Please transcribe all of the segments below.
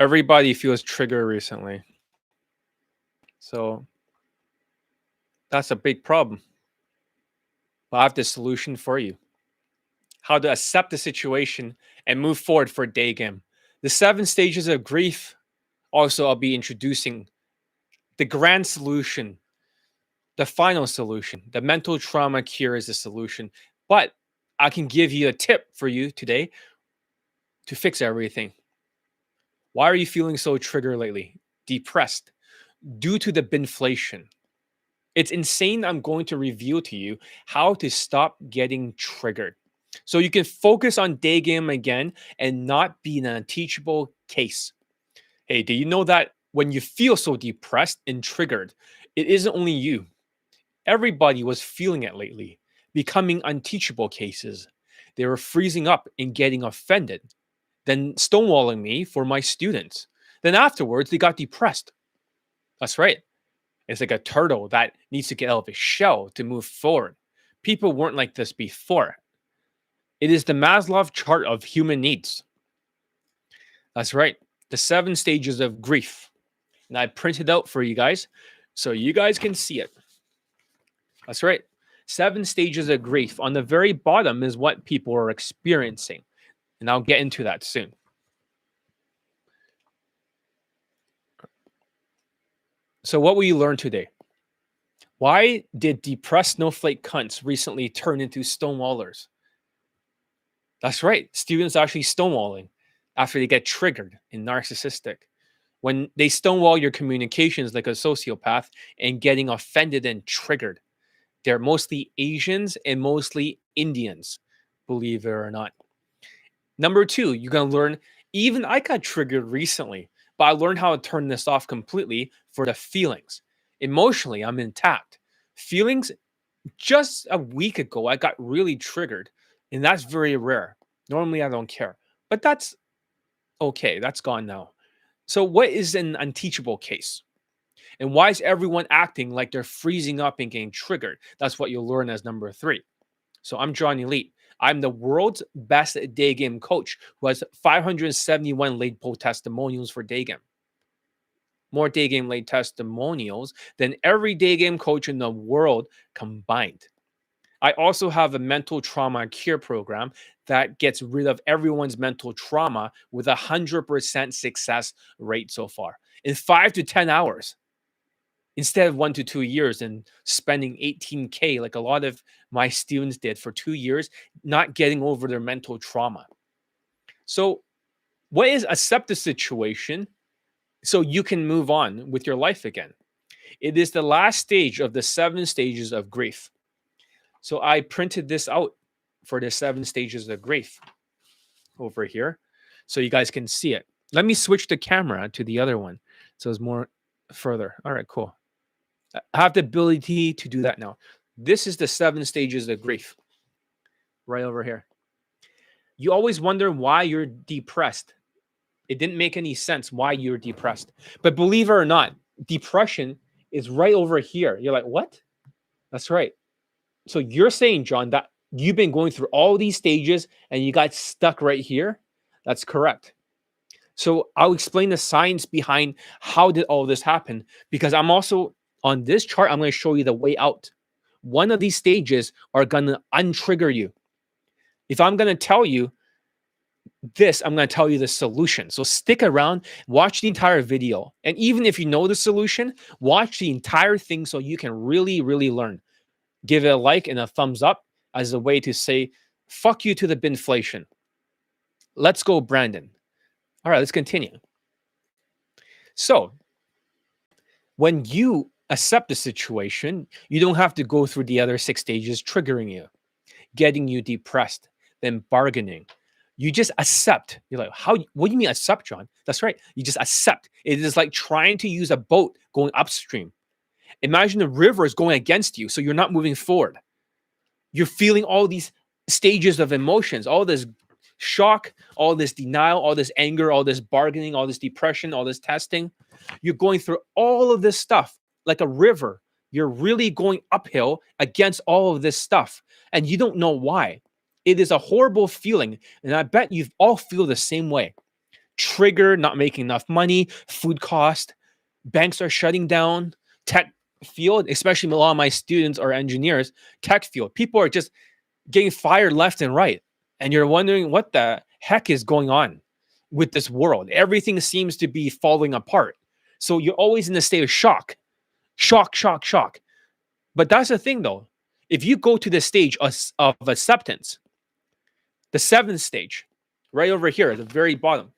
Everybody feels triggered recently. So that's a big problem. But I have the solution for you. How to accept the situation and move forward for Daygame. The 7 stages of grief. Also, I'll be introducing the grand solution, the final solution. The mental trauma cure is the solution. But I can give you a tip for you today to fix everything. Why are you feeling so triggered lately? Depressed due to the binflation. It's insane. I'm going to reveal to you how to stop getting triggered. So you can focus on day game again and not be an unteachable case. Hey, do you know that when you feel so depressed and triggered, it isn't only you. Everybody was feeling it lately, becoming unteachable cases. They were freezing up and getting offended, then stonewalling me for my students. Then afterwards, they got depressed. That's right. It's like a turtle that needs to get out of its shell to move forward. People weren't like this before. It is the Maslow chart of human needs. That's right. The 7 stages of grief. And I printed out for you guys so you guys can see it. That's right. 7 stages of grief. On the very bottom is what people are experiencing. And I'll get into that soon. So, what will you learn today? Why did depressed snowflake cunts recently turn into stonewallers? That's right. Students are actually stonewalling after they get triggered and narcissistic. When they stonewall your communications like a sociopath and getting offended and triggered. They're mostly Asians and mostly Indians, believe it or not. Number two, you're going to learn, even I got triggered recently, but I learned how to turn this off completely for the feelings. Emotionally, I'm intact. Feelings, just a week ago, I got really triggered, and that's very rare. Normally, I don't care, but that's okay. That's gone now. So, what is an unteachable case? And why is everyone acting like they're freezing up and getting triggered? That's what you'll learn as number three. So I'm Johnny Elite. I'm the world's best day game coach who has 571 late poll testimonials for day game. More day game late testimonials than every day game coach in the world combined. I also have a mental trauma cure program that gets rid of everyone's mental trauma with a 100% success rate so far in 5 to 10 hours instead of 1 to 2 years and spending 18K like a lot of my students did for 2 years, not getting over their mental trauma. So, what is accept the situation so you can move on with your life again? It is the last stage of the 7 stages of grief. So, I printed this out for the 7 stages of grief over here so you guys can see it. Let me switch the camera to the other one so it's more further. All right, cool. I have the ability to do that now. This is the 7 stages of grief right over here. You always wonder why you're depressed. It didn't make any sense why you're depressed. But believe it or not, depression is right over here. You're like, what? That's right. So you're saying, John, that you've been going through all these stages and you got stuck right here? That's correct. So I'll explain the science behind how did all this happen, because I'm also on this chart, I'm going to show you the way out. One of these stages are going to untrigger you. If I'm going to tell you this, I'm going to tell you the solution. So stick around, watch the entire video. And even if you know the solution, watch the entire thing so you can really, really learn. Give it a like and a thumbs up as a way to say, fuck you to the binflation. Let's go, Brandon. All right, let's continue. So when you accept the situation, you don't have to go through the other 6 stages triggering you, getting you depressed, then bargaining. You just accept. You're like, how? What do you mean accept, John? That's right. You just accept. It is like trying to use a boat going upstream. Imagine the river is going against you, so you're not moving forward. You're feeling all these stages of emotions, all this shock, all this denial, all this anger, all this bargaining, all this depression, all this testing. You're going through all of this stuff like a river. You're really going uphill against all of this stuff, and you don't know why. It is a horrible feeling, and I bet you all feel the same way. trigger, not making enough money, food cost, banks are shutting down, tech field, especially a lot of my students are engineers, tech field. People are just getting fired left and right. And you're wondering what the heck is going on with this world. Everything seems to be falling apart. So you're always in a state of shock, shock, shock, shock. But that's the thing though. If you go to the stage of acceptance, the seventh stage, right over here at the very bottom,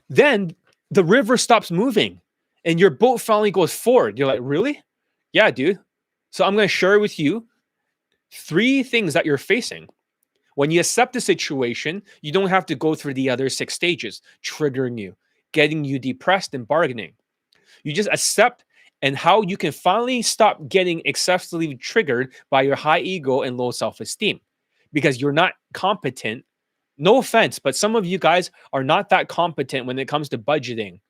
then the river stops moving and your boat finally goes forward. You're like, really? Yeah, dude. So I'm going to share with you 3 things that you're facing. When you accept the situation, you don't have to go through the other 6 stages, triggering you, getting you depressed and bargaining. You just accept, and how you can finally stop getting excessively triggered by your high ego and low self-esteem because you're not competent. No offense, but some of you guys are not that competent when it comes to budgeting.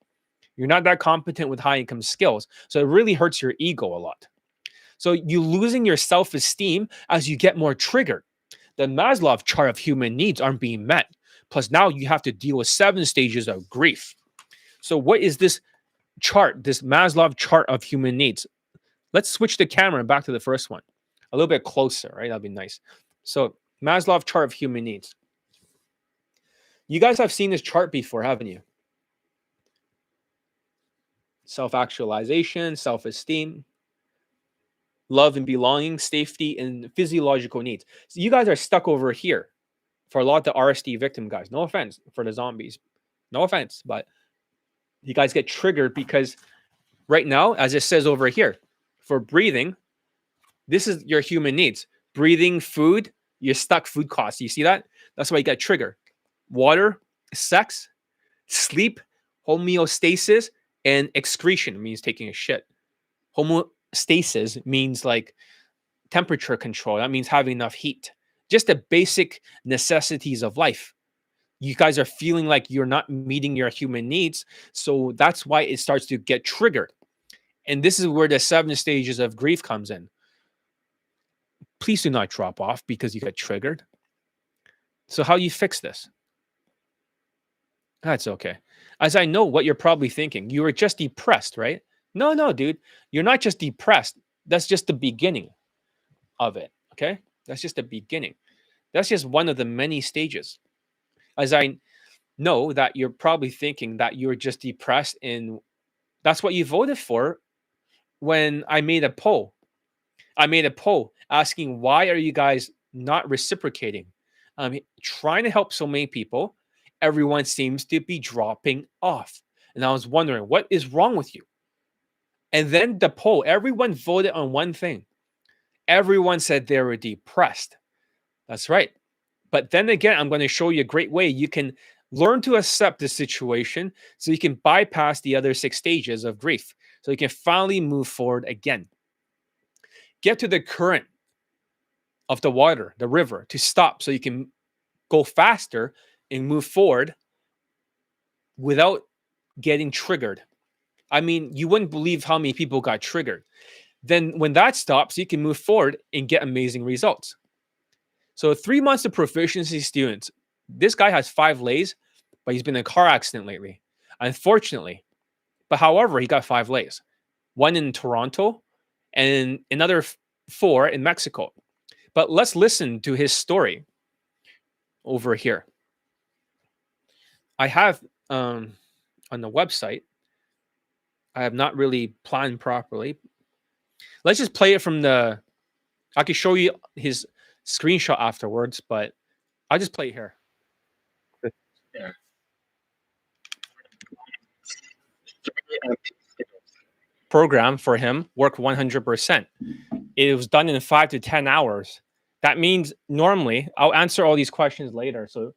You're not that competent with high income skills. So it really hurts your ego a lot. So you losing your self-esteem as you get more triggered. The Maslow chart of human needs aren't being met. Plus now you have to deal with 7 stages of grief. So what is this chart, this Maslow chart of human needs? Let's switch the camera back to the first one. A little bit closer, right? That'd be nice. So Maslow chart of human needs. You guys have seen this chart before, haven't you? Self-actualization, self-esteem, love and belonging, safety, and physiological needs. So you guys are stuck over here for a lot of the RSD victim guys. No offense for the zombies. No offense, but you guys get triggered because right now, as it says over here, for breathing, this is your human needs. Breathing, food, you're stuck food costs. You see that? That's why you get triggered. Water, sex, sleep, homeostasis, and excretion means taking a shit. Homeostasis means like temperature control. That means having enough heat. Just the basic necessities of life. You guys are feeling like you're not meeting your human needs. So that's why it starts to get triggered. And this is where the 7 stages of grief comes in. Please do not drop off because you get triggered. So how you fix this? That's okay. As I know what you're probably thinking, you were just depressed, right? No, dude. You're not just depressed. That's just the beginning of it, okay? That's just the beginning. That's just one of the many stages. As I know that you're probably thinking that you're just depressed, and that's what you voted for when I made a poll. I made a poll asking, why are you guys not reciprocating? I'm trying to help so many people. Everyone seems to be dropping off. And I was wondering, what is wrong with you? And then the poll, everyone voted on one thing. Everyone said they were depressed. That's right. But then again, I'm going to show you a great way you can learn to accept the situation so you can bypass the other 6 stages of grief. So you can finally move forward again. Get to the current of the water, the river, to stop so you can go faster and move forward without getting triggered. I mean, you wouldn't believe how many people got triggered. Then when that stops, you can move forward and get amazing results. So 3 months of proficiency students. This guy has 5 lays, but he's been in a car accident lately, unfortunately. But however, he got 5 lays. 1 in Toronto and another 4 in Mexico. But let's listen to his story over here. I have on the website, I have not really planned properly. Let's just play it from the, I could show you his screenshot afterwards, but I'll just play it here. Yeah. Program for him worked 100%. It was done in 5 to 10 hours. That means normally, I'll answer all these questions later. So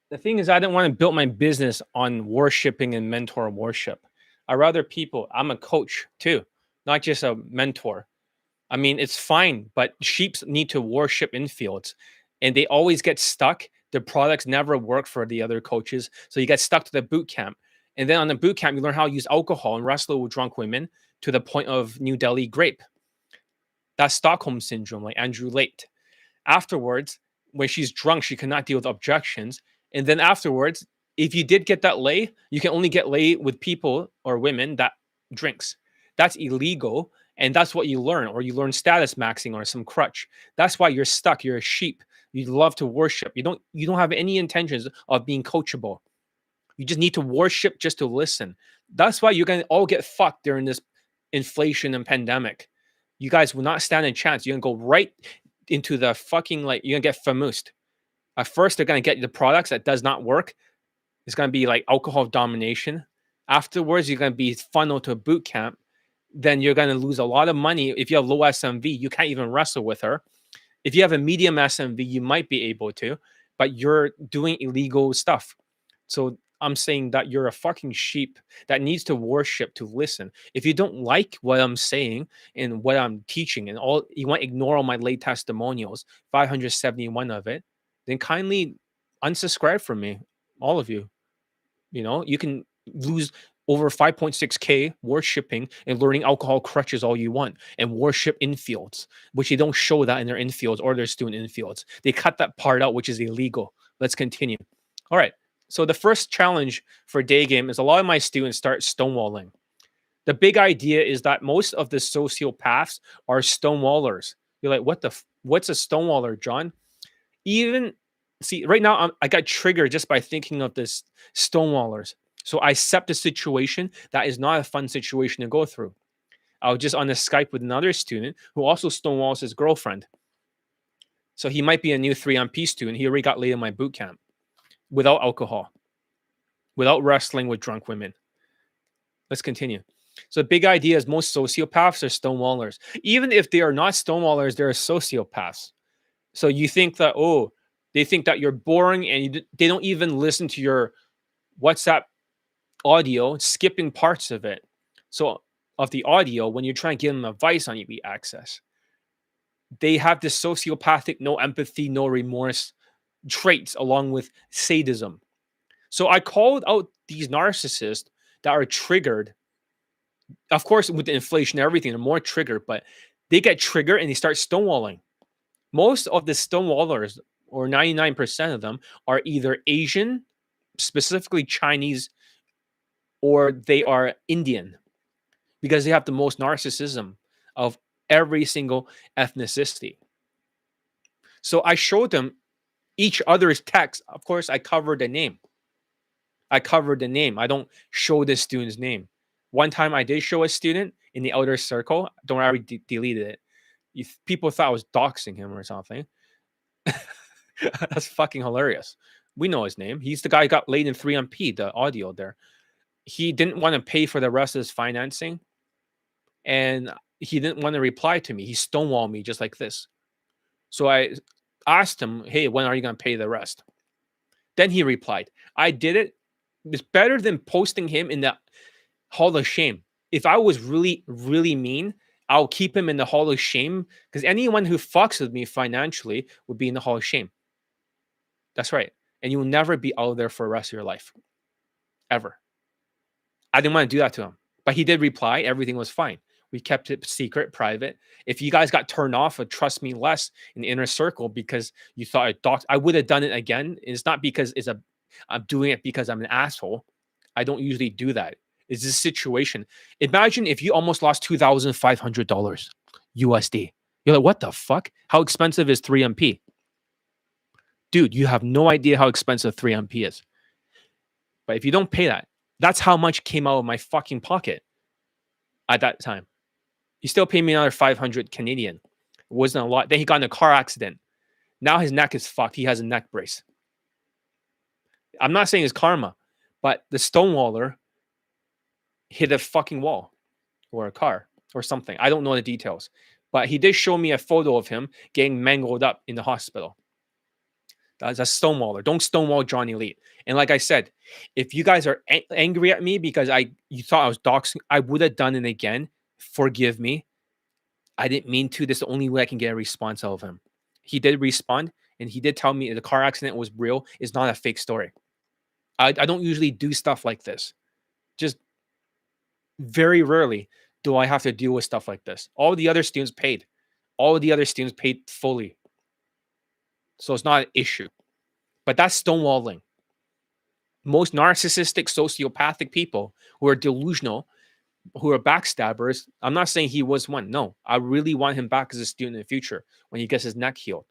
the thing is, I didn't want to build my business on worshiping and mentor worship. I rather people, I'm a coach too, not just a mentor. I mean, it's fine, but sheep need to worship in fields and they always get stuck. The products never work for the other coaches. So you get stuck to the boot camp. And then on the boot camp, you learn how to use alcohol and wrestle with drunk women to the point of New Delhi grape. That's Stockholm syndrome, like Andrew Late. Afterwards, when she's drunk, she cannot deal with objections. And then afterwards, if you did get that lay, you can only get lay with people or women that drinks. That's illegal. And that's what you learn, or you learn status maxing or some crutch. That's why you're stuck. You're a sheep. You love to worship. You don't have any intentions of being coachable. You just need to worship just to listen. That's why you're gonna all get fucked during this inflation and pandemic. You guys will not stand a chance. You're gonna go right into the fucking, like, you're gonna get famoosed. At first, they're gonna get you the products that does not work. It's gonna be like alcohol domination. Afterwards, you're gonna be funneled to a boot camp. Then you're gonna lose a lot of money. If you have low SMV, you can't even wrestle with her. If you have a medium SMV, you might be able to, but you're doing illegal stuff. So I'm saying that you're a fucking sheep that needs to worship to listen. If you don't like what I'm saying and what I'm teaching, and all you want to ignore all my late testimonials, 571 of it, then kindly unsubscribe from me, all of you. You can lose over 5.6K worshiping and learning alcohol crutches all you want, and worship infields, which they don't show that in their infields or their student infields. They cut that part out, which is illegal. Let's continue. All right. So the first challenge for Daygame is a lot of my students start stonewalling. The big idea is that most of the sociopaths are stonewallers. You're like, what's a stonewaller, John? Even see, right now I got triggered just by thinking of this stonewallers. So I accept a situation that is not a fun situation to go through. I was just on a Skype with another student who also stonewalls his girlfriend. So he might be a new 3MP student. He already got laid in my boot camp without alcohol, without wrestling with drunk women. Let's continue. So the big idea is most sociopaths are stonewallers. Even if they are not stonewallers, they're sociopaths. So you think that, oh, they think that you're boring, and they don't even listen to your WhatsApp audio, skipping parts of it. So of the audio, when you're trying to give them advice on EV access, they have this sociopathic, no empathy, no remorse traits along with sadism. So I called out these narcissists that are triggered. Of course, with the inflation and everything, they're more triggered, but they get triggered and they start stonewalling. Most of the stonewallers, or 99% of them, are either Asian, specifically Chinese, or they are Indian, because they have the most narcissism of every single ethnicity. So I showed them each other's text. Of course, I covered the name. I don't show the student's name. One time I did show a student in the outer circle. Don't worry, I deleted it. If people thought I was doxing him or something. That's fucking hilarious. We know his name. He's the guy who got laid in 3MP, the audio there. He didn't want to pay for the rest of his financing, and he didn't want to reply to me. He stonewalled me just like this. So I asked him, hey, when are you going to pay the rest? Then he replied, I did it. It's better than posting him in the Hall of Shame. If I was really, really mean, I'll keep him in the Hall of Shame, because anyone who fucks with me financially would be in the Hall of Shame. That's right. And you will never be out there for the rest of your life. Ever. I didn't want to do that to him. But he did reply. Everything was fine. We kept it secret, private. If you guys got turned off or trust me less in the inner circle because you thought I would have done it again. It's not because I'm doing it because I'm an asshole. I don't usually do that. It's this situation. Imagine if you almost lost $2,500 USD. You're like, what the fuck? How expensive is 3MP? Dude, you have no idea how expensive 3MP is. But if you don't pay that, that's how much came out of my fucking pocket at that time. He still paid me another 500 Canadian. It wasn't a lot. Then he got in a car accident. Now his neck is fucked. He has a neck brace. I'm not saying it's karma, but the stonewaller hit a fucking wall or a car or something. I don't know the details. But he did show me a photo of him getting mangled up in the hospital. That's a stonewaller. Don't stonewall Johnny Elite. And like I said, if you guys are angry at me because you thought I was doxing, I would have done it again. Forgive me. I didn't mean to. This is the only way I can get a response out of him. He did respond, and he did tell me the car accident was real. It's not a fake story. I don't usually do stuff like this. Just very rarely do I have to deal with stuff like this. All the other students paid. All the other students paid fully. So it's not an issue. But that's stonewalling. Most narcissistic, sociopathic people who are delusional, who are backstabbers. I'm not saying he was one. No, I really want him back as a student in the future when he gets his neck healed.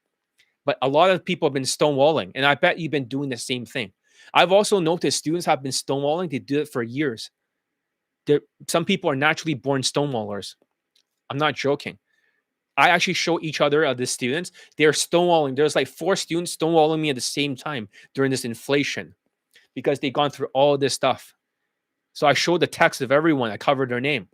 But a lot of people have been stonewalling, and I bet you've been doing the same thing. I've also noticed students have been stonewalling. They do it for years. Some people are naturally born stonewallers. I'm not joking. I actually show each other of the students. They're stonewalling. There's like 4 students stonewalling me at the same time during this inflation because they've gone through all this stuff. So I showed the text of everyone. I covered their name.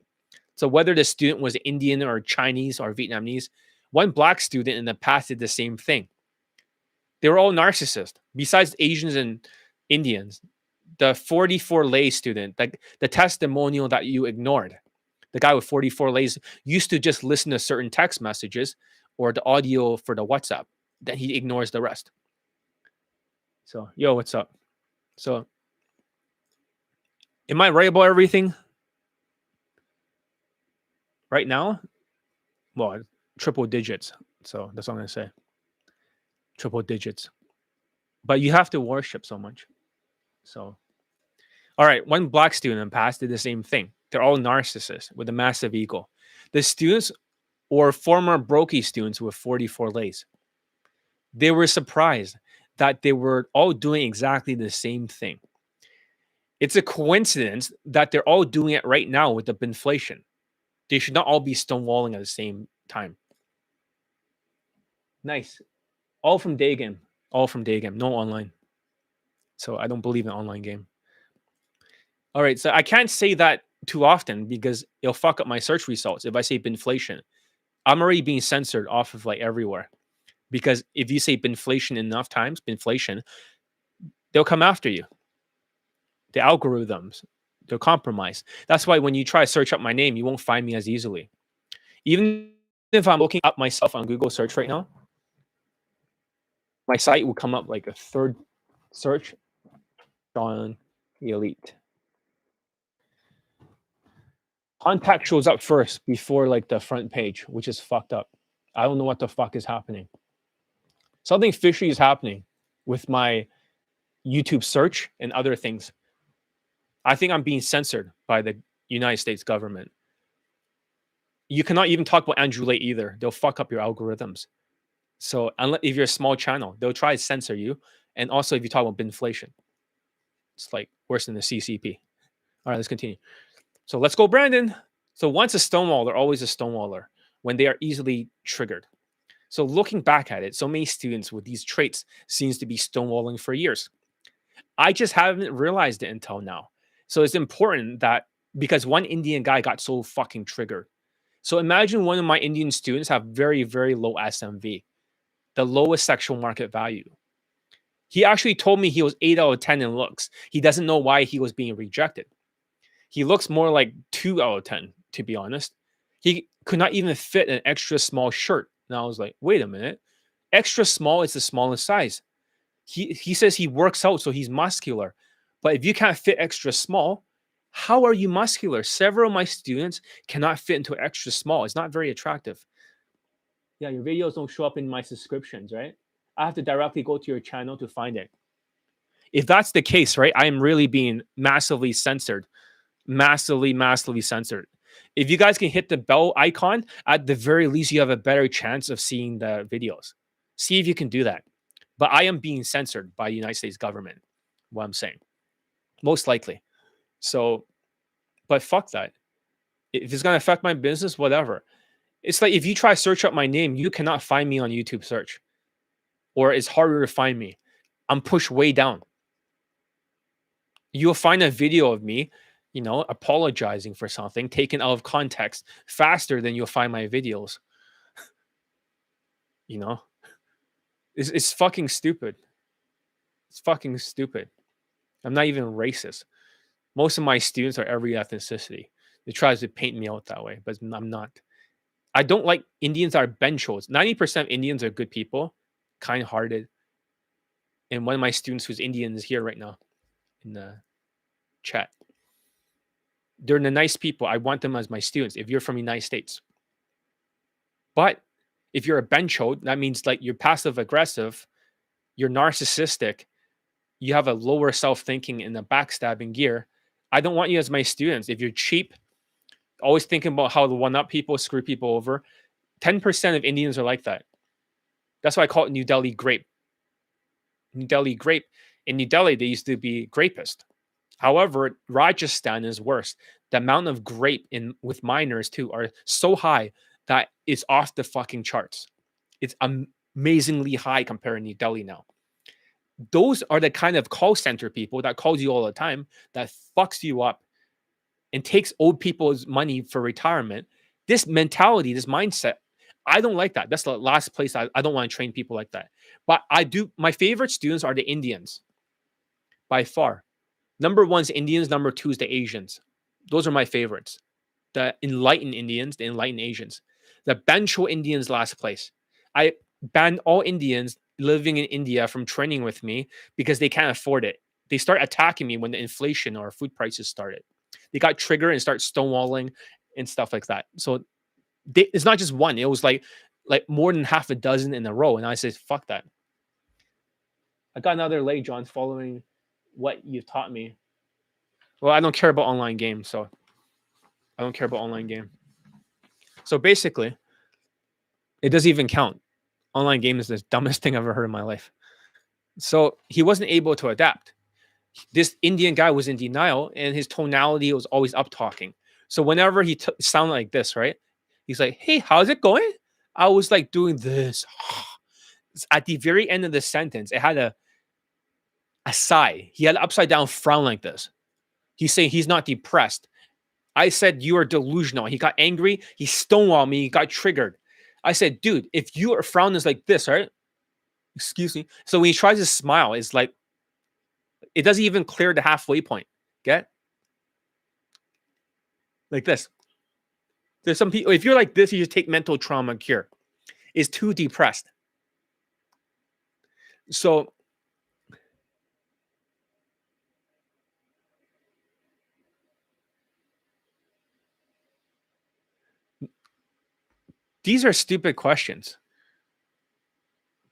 So whether the student was Indian or Chinese or Vietnamese, one black student in the past did the same thing. They were all narcissists. Besides Asians and Indians, the 44 lay student, like the testimonial that you ignored, the guy with 44 lays used to just listen to certain text messages or the audio for the WhatsApp. Then he ignores the rest. So, yo, what's up? So, am I right about everything right now? Well, triple digits. So that's what I'm gonna say. Triple digits. But you have to worship so much. So, all right, one black student in the past did the same thing. They're all narcissists with a massive ego. The students or former brokey students with 44 lays, they were surprised that they were all doing exactly the same thing. It's a coincidence that they're all doing it right now with the inflation. They should not all be stonewalling at the same time. Nice. All from Daygame. All from Daygame. No online. So I don't believe in online game. All right. So I can't say that too often because it'll fuck up my search results. If I say inflation, I'm already being censored off of like everywhere. Because if you say inflation enough times, inflation, they'll come after you. The algorithms, they're compromised. That's why when you try to search up my name, you won't find me as easily. Even if I'm looking up myself on Google search right now, my site will come up like a third search, John Elite. Contact shows up first before like the front page, which is fucked up. I don't know what the fuck is happening. Something fishy is happening with my YouTube search and other things. I think I'm being censored by the United States government. You cannot even talk about Andrew Late either. They'll fuck up your algorithms. So unless if you're a small channel, they'll try to censor you. And also if you talk about inflation, it's like worse than the CCP. All right, let's continue. So let's go, Brandon. So once a stonewaller, always a stonewaller when they are easily triggered. So looking back at it, so many students with these traits seems to be stonewalling for years. I just haven't realized it until now. So it's important that because one Indian guy got so fucking triggered. So imagine one of my Indian students have very, very low SMV, the lowest sexual market value. He actually told me he was 8 out of 10 in looks. He doesn't know why he was being rejected. He looks more like 2 out of 10, to be honest. He could not even fit an extra small shirt. And I was like, wait a minute. Extra small is the smallest size. He says he works out, so he's muscular. But if you can't fit extra small, how are you muscular? Several of my students cannot fit into extra small. It's not very attractive. Yeah, your videos don't show up in my subscriptions, right? I have to directly go to your channel to find it. If that's the case, right, I am really being massively censored. Massively censored. If you guys can hit the bell icon, at the very least, you have a better chance of seeing the videos. See if you can do that. But I am being censored by the United States government, what I'm saying. Most likely. So, but fuck that. If it's going to affect my business, whatever. It's like if you try to search up my name, you cannot find me on YouTube search. Or it's harder to find me. I'm pushed way down. You'll find a video of me, apologizing for something taken out of context faster than you'll find my videos. It's fucking stupid. It's fucking stupid. I'm not even racist. Most of my students are every ethnicity. They try to paint me out that way, but I'm not. I don't like Indians are benchos. 90% of Indians are good people, kind-hearted. And one of my students who's Indian is here right now in the chat. They're the nice people. I want them as my students if you're from the United States. But if you're a bencho, that means like you're passive aggressive, you're narcissistic, you have a lower self-thinking and a backstabbing gear, I don't want you as my students. If you're cheap, always thinking about how to one-up people, screw people over, 10% of Indians are like that. That's why I call it New Delhi grape. New Delhi grape. In New Delhi, they used to be grapist. However, Rajasthan is worse. The amount of grape in with minors too are so high that it's off the fucking charts. It's amazingly high compared to New Delhi now. Those are the kind of call center people that calls you all the time, that fucks you up and takes old people's money for retirement. This mentality, this mindset, I don't like that. That's the last place I don't want to train people like that. But I do. My favorite students are the Indians by far. Number one is Indians. Number two is the Asians. Those are my favorites. The enlightened Indians, the enlightened Asians. The Bancho Indians, last place. I banned all Indians living in India from training with me because they can't afford it. They start attacking me when the inflation or food prices started. They got triggered and start stonewalling and stuff like that. So it's not just one. It was like more than half a dozen in a row. And I said, fuck that. I got another leg, John, following what you've taught me. Well, I don't care about online games, so I don't care about online game. So basically, it doesn't even count. Online game is the dumbest thing I've ever heard in my life. So he wasn't able to adapt. This Indian guy was in denial, and his tonality was always up talking. So whenever he sounded like this, right? He's like, "Hey, how's it going?" I was like doing this. At the very end of the sentence, it had a sigh. He had an upside down frown like this. He's saying he's not depressed. I said, "You are delusional." He got angry. He stonewalled me. He got triggered. I said, "Dude, if your frown is like this, right? Excuse me." So when he tries to smile, it's like it doesn't even clear the halfway point. Get? Like this. There's some people, if you're like this, you just take mental trauma cure. Is too depressed. So these are stupid questions.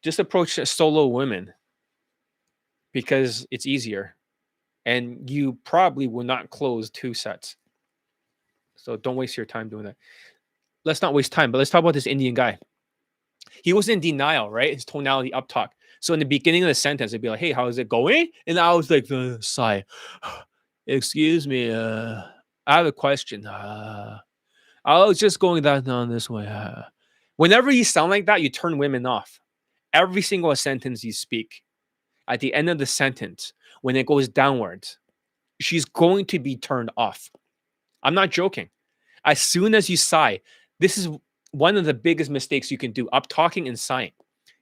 Just approach solo women because it's easier. And you probably will not close 2 sets. So don't waste your time doing that. Let's not waste time, but let's talk about this Indian guy. He was in denial, right? His tonality up talk. So in the beginning of the sentence, it'd be like, "Hey, how is it going?" And I was like, sigh. "Excuse me, I have a question. I was just going down this way." Whenever you sound like that, you turn women off. Every single sentence you speak, at the end of the sentence, when it goes downwards, she's going to be turned off. I'm not joking. As soon as you sigh, this is one of the biggest mistakes you can do, up talking and sighing.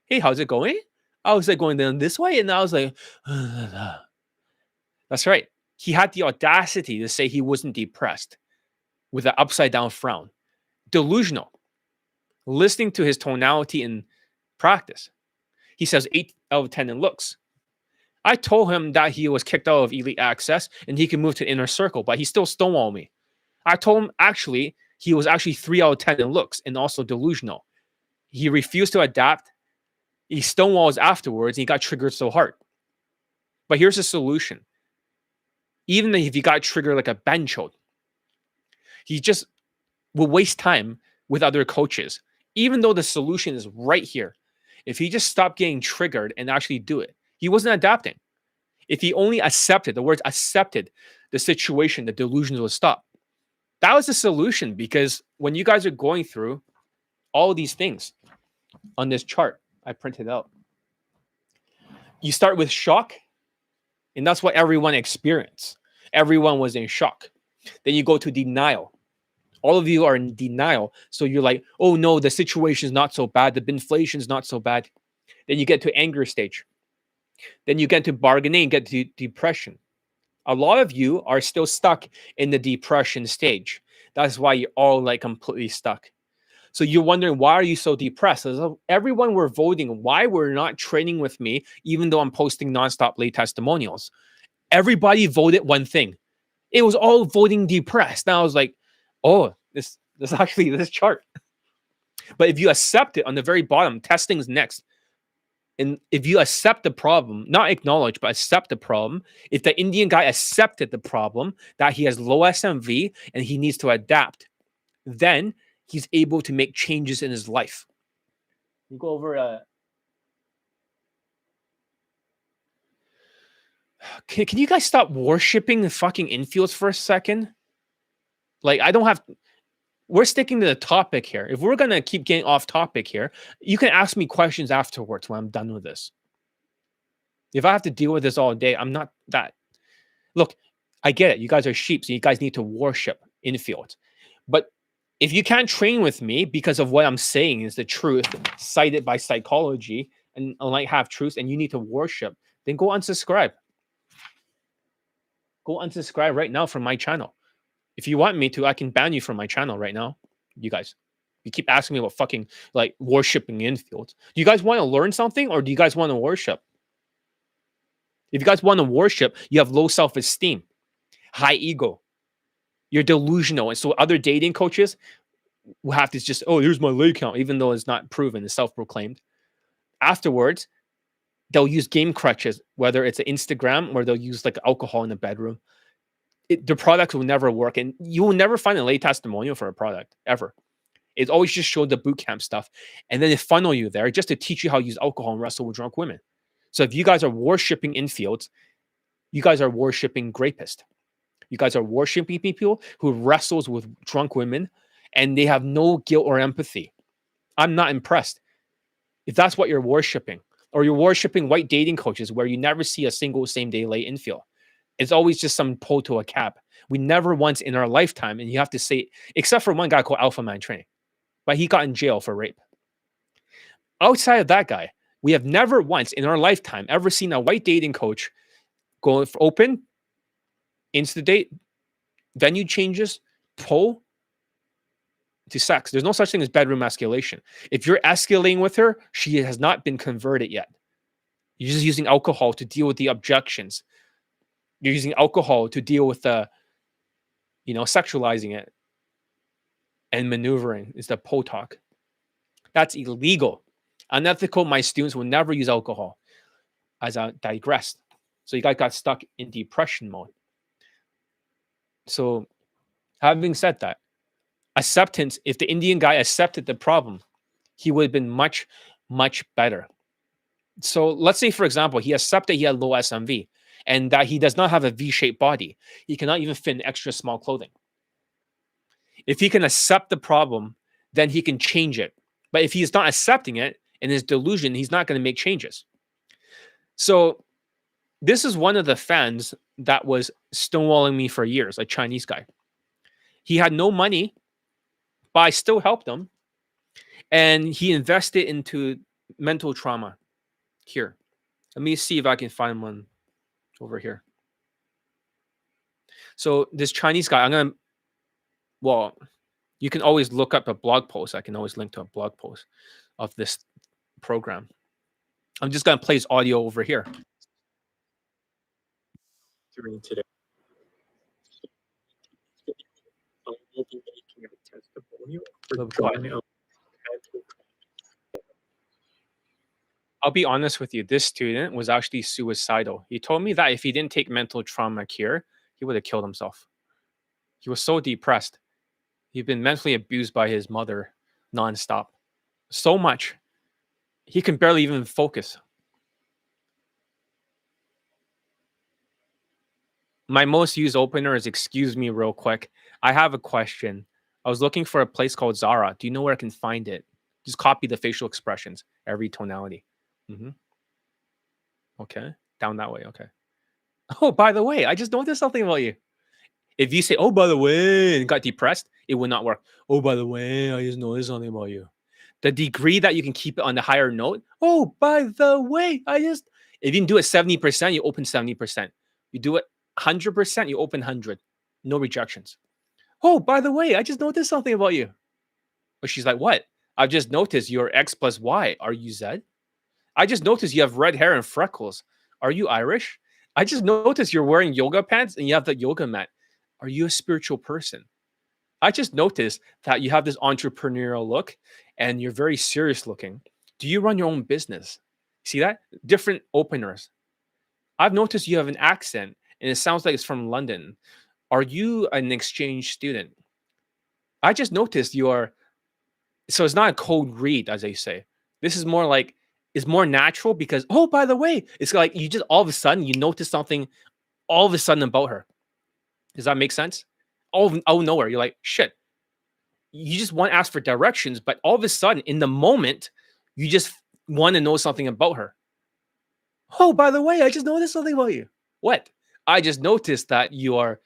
"Hey, how's it going?" I was like going down this way, and I was like, that's right. He had the audacity to say he wasn't depressed with an upside down frown. Delusional. Listening to his tonality in practice. He says 8 out of 10 in looks. I told him that he was kicked out of Elite Access and he can move to Inner Circle, but he still stonewalled me. I told him actually he was actually 3 out of 10 in looks and also delusional. He refused to adapt. He stonewalls afterwards and he got triggered so hard. But here's the solution. Even if he got triggered like a bancho, he just will waste time with other coaches, even though the solution is right here. If he just stopped getting triggered and actually do it, he wasn't adapting. If he only accepted, the words accepted the situation, the delusions would stop. That was the solution, because when you guys are going through all these things on this chart, I printed out, you start with shock, and that's what everyone experienced. Everyone was in shock. Then you go to denial. All of you are in denial. So you're like, "Oh no, the situation is not so bad. The inflation is not so bad." Then you get to anger stage. Then you get to bargaining, get to depression. A lot of you are still stuck in the depression stage. That's why you're all like completely stuck. So you're wondering, why are you so depressed? Everyone were voting why we're not training with me, even though I'm posting nonstop late testimonials. Everybody voted one thing. It was all voting depressed. Now I was like, oh, this actually this chart. But if you accept it on the very bottom, testing's next. And if you accept the problem, not acknowledge, but accept the problem, if the Indian guy accepted the problem that he has low SMV and he needs to adapt, then he's able to make changes in his life. You go over can you guys stop worshiping the fucking infields for a second? Like, I don't have. We're sticking to the topic here. If we're gonna keep getting off topic here, you can ask me questions afterwards when I'm done with this. If I have to deal with this all day, I'm not that. Look, I get it. You guys are sheep, so you guys need to worship infield. But if you can't train with me because of what I'm saying is the truth, cited by psychology and unlike half truths, and you need to worship, then go unsubscribe. Go unsubscribe right now from my channel. If you want me to, I can ban you from my channel right now. You guys, you keep asking me about fucking like worshiping infield. Do you guys want to learn something or do you guys want to worship? If you guys want to worship, you have low self-esteem, high ego. You're delusional. And so other dating coaches will have to just, oh, here's my leg count, even though it's not proven, it's self-proclaimed. Afterwards, they'll use game crutches, whether it's an Instagram or they'll use like alcohol in the bedroom. The products will never work, and you will never find a lay testimonial for a product ever. It's always just show the boot camp stuff, and then they funnel you there just to teach you how to use alcohol and wrestle with drunk women. So if you guys are worshiping infields, you guys are worshiping rapists. You guys are worshiping people who wrestles with drunk women, and they have no guilt or empathy. I'm not impressed. If that's what you're worshiping, or you're worshiping white dating coaches where you never see a single same day lay infield. It's always just some pull to a cap. We never once in our lifetime, and you have to say, except for one guy called Alpha Man Training, but he got in jail for rape. Outside of that guy, we have never once in our lifetime ever seen a white dating coach go open, insta date, venue changes, pull to sex. There's no such thing as bedroom escalation. If you're escalating with her, she has not been converted yet. You're just using alcohol to deal with the objections. You're using alcohol to deal with the, sexualizing it and maneuvering is the po talk. That's illegal. Unethical. My students will never use alcohol. As I digressed. So you guys got stuck in depression mode. So having said that, acceptance, if the Indian guy accepted the problem, he would have been much, much better. So let's say, for example, he accepted he had low SMV and that he does not have a V-shaped body. He cannot even fit in extra small clothing. If he can accept the problem, then he can change it. But if he's not accepting it in his delusion, he's not going to make changes. So this is one of the fans that was stonewalling me for years, a Chinese guy. He had no money, but I still helped him. And he invested into mental trauma here. Let me see if I can find one over here. So this Chinese guy, you can always look up a blog post. I can always link to a blog post of this program. I'm just going to play his audio over here. During today. I will be making a testimonial for joining. I'll be honest with you. This student was actually suicidal. He told me that if he didn't take mental trauma cure, he would have killed himself. He was so depressed. He'd been mentally abused by his mother nonstop. So much. He can barely even focus. My most used opener is excuse me real quick. I have a question. I was looking for a place called Zara. Do you know where I can find it? Just copy the facial expressions, every tonality. Okay. Down that way. Okay. Oh, by the way, I just noticed something about you. If you say, oh, by the way, and got depressed, it would not work. Oh, by the way, I just noticed something about you. The degree that you can keep it on the higher note. Oh, by the way, if you can do it 70%, you open 70%. You do it 100%, you open 100. No rejections. Oh, by the way, I just noticed something about you. But she's like, what? I've just noticed you're X plus Y. Are you Z? I just noticed you have red hair and freckles. Are you Irish? I just noticed you're wearing yoga pants and you have the yoga mat. Are you a spiritual person? I just noticed that you have this entrepreneurial look and you're very serious looking. Do you run your own business? See that? Different openers. I've noticed you have an accent and it sounds like it's from London. Are you an exchange student? I just noticed you are. So it's not a cold read, as they say. This is more like it's more natural because, oh, by the way, it's like you just all of a sudden you notice something all of a sudden about her. Does that make sense? Out of nowhere, you're like, shit. You just want to ask for directions, but all of a sudden, in the moment, you just want to know something about her. Oh, by the way, I just noticed something about you. What? I just noticed that you are,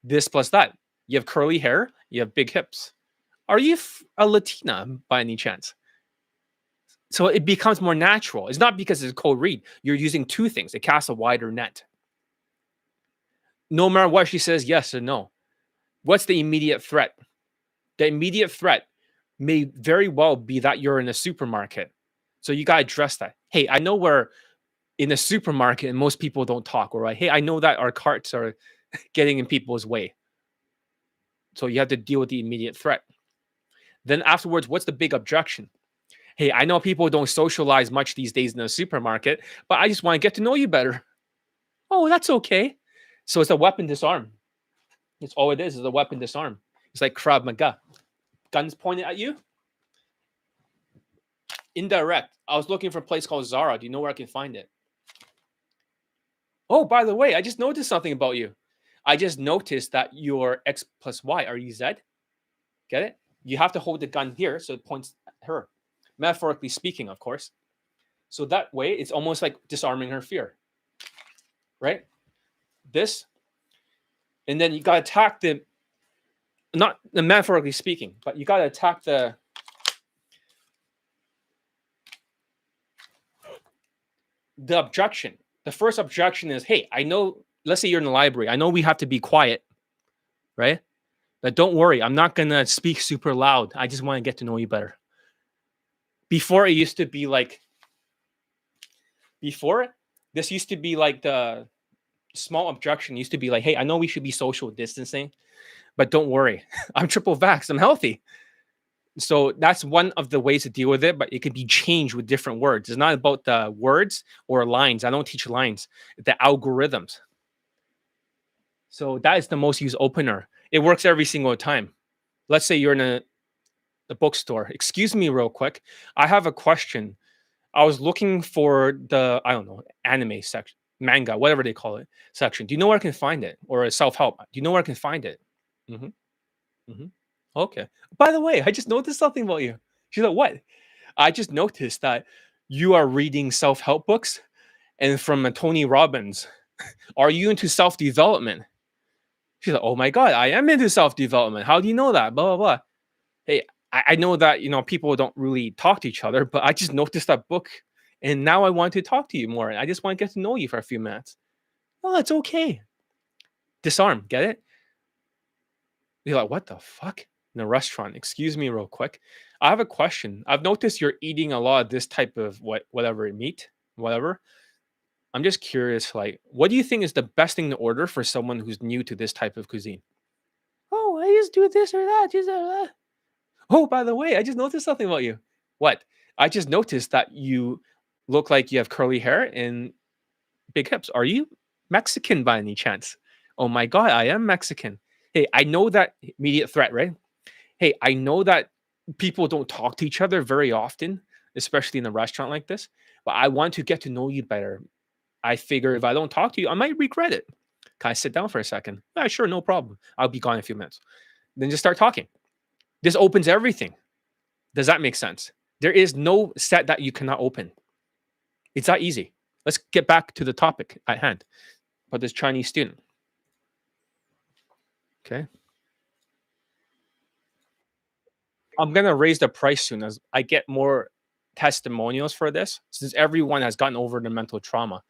this plus that. You have curly hair, you have big hips. Are you a Latina by any chance? So it becomes more natural. It's not because it's a cold read. You're using two things. It casts a wider net. No matter what she says, yes or no. What's the immediate threat? The immediate threat may very well be that you're in a supermarket. So you got to address that. Hey, I know we're in a supermarket and most people don't talk, all right? Hey, I know that our carts are getting in people's way. So you have to deal with the immediate threat. Then afterwards, what's the big objection? Hey, I know people don't socialize much these days in the supermarket, but I just want to get to know you better. Oh, that's okay. So it's a weapon disarm. It's all it is a weapon disarm. It's like Krav Maga. Guns pointed at you. Indirect. I was looking for a place called Zara. Do you know where I can find it? Oh, by the way, I just noticed something about you. I just noticed that you're X plus Y. Are you Z? Get it? You have to hold the gun here so it points at her. Metaphorically speaking, of course. So that way, it's almost like disarming her fear. Right? This. And then you got to attack the, not the metaphorically speaking, but you got to attack the objection. The first objection is, hey, I know, let's say you're in the library. I know we have to be quiet, right? But don't worry, I'm not going to speak super loud. I just want to get to know you better. Before it used to be like, this used to be like the small objection used to be like, hey, I know we should be social distancing, but don't worry. I'm triple vax. I'm healthy. So that's one of the ways to deal with it, but it can be changed with different words. It's not about the words or lines. I don't teach lines, the algorithms. So that is the most used opener. It works every single time. Let's say you're in a bookstore. Excuse me, real quick. I have a question. I was looking for the, I don't know, anime section, manga, whatever they call it, section. Do you know where I can find it? Or a self help? Do you know where I can find it? hmm hmm Okay. By the way, I just noticed something about you. She's like, what? I just noticed that you are reading self help books and from Tony Robbins. Are you into self development? She's like, oh my God, I am into self development. How do you know that? Blah, blah, blah. Hey, I know that, people don't really talk to each other, but I just noticed that book and now I want to talk to you more. I just want to get to know you for a few minutes. Oh, it's okay. Disarm, get it? You're like, what the fuck? In a restaurant, excuse me, real quick. I have a question. I've noticed you're eating a lot of this type of whatever meat, whatever. I'm just curious, like, what do you think is the best thing to order for someone who's new to this type of cuisine? Oh, I just do this or that. Oh, by the way, I just noticed something about you. What? I just noticed that you look like you have curly hair and big hips. Are you Mexican by any chance? Oh my God, I am Mexican. Hey, I know that immediate threat, right? Hey, I know that people don't talk to each other very often, especially in a restaurant like this, but I want to get to know you better. I figure if I don't talk to you, I might regret it. Can I sit down for a second? Yeah, sure, no problem. I'll be gone in a few minutes. Then just start talking. This opens everything. Does that make sense? There is no set that you cannot open. It's that easy. Let's get back to the topic at hand about this Chinese student. Okay. I'm going to raise the price soon as I get more testimonials for this, since everyone has gotten over the mental trauma.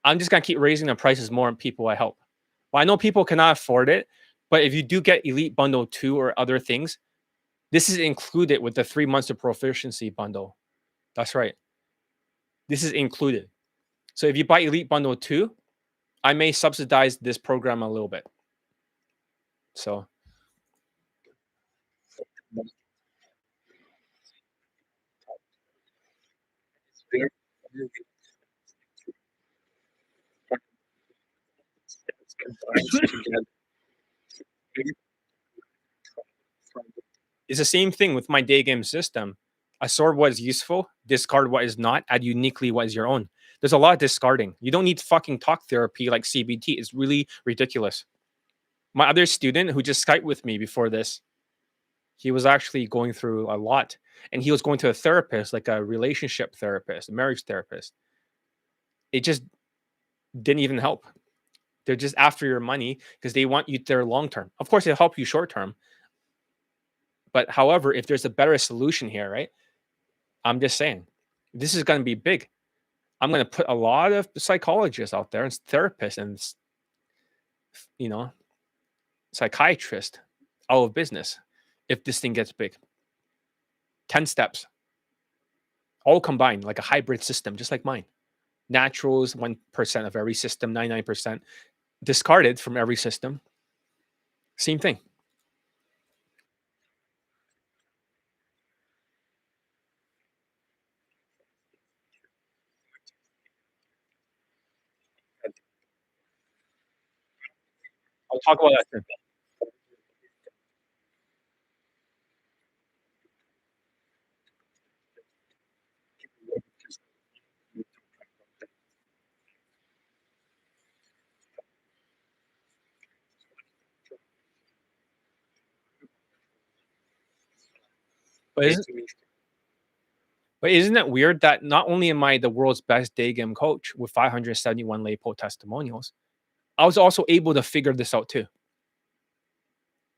I'm just going to keep raising the prices more on people I help. Well, I know people cannot afford it, but if you do get Elite Bundle 2 or other things, this is included with the 3 months of proficiency bundle. That's right. This is included. So if you buy Elite Bundle 2, I may subsidize this program a little bit. So It's combined together. It's the same thing with my day game system. Assort what is useful, discard what is not, add uniquely what is your own. There's a lot of discarding. You don't need fucking talk therapy like CBT. It's really ridiculous. My other student who just Skyped with me before this, he was actually going through a lot. And he was going to a therapist, like a relationship therapist, a marriage therapist. It just didn't even help. They're just after your money because they want you there long term. Of course, it'll help you short term. But however, if there's a better solution here, right? I'm just saying, this is going to be big. I'm going to put a lot of psychologists out there and therapists and, you know, psychiatrists out of business if this thing gets big. 10 steps, all combined, like a hybrid system, just like mine. Naturals, 1% of every system, 99% discarded from every system. Same thing. I'll talk about that soon. But isn't it weird that not only am I the world's best day game coach with 571 LAPO testimonials, I was also able to figure this out too.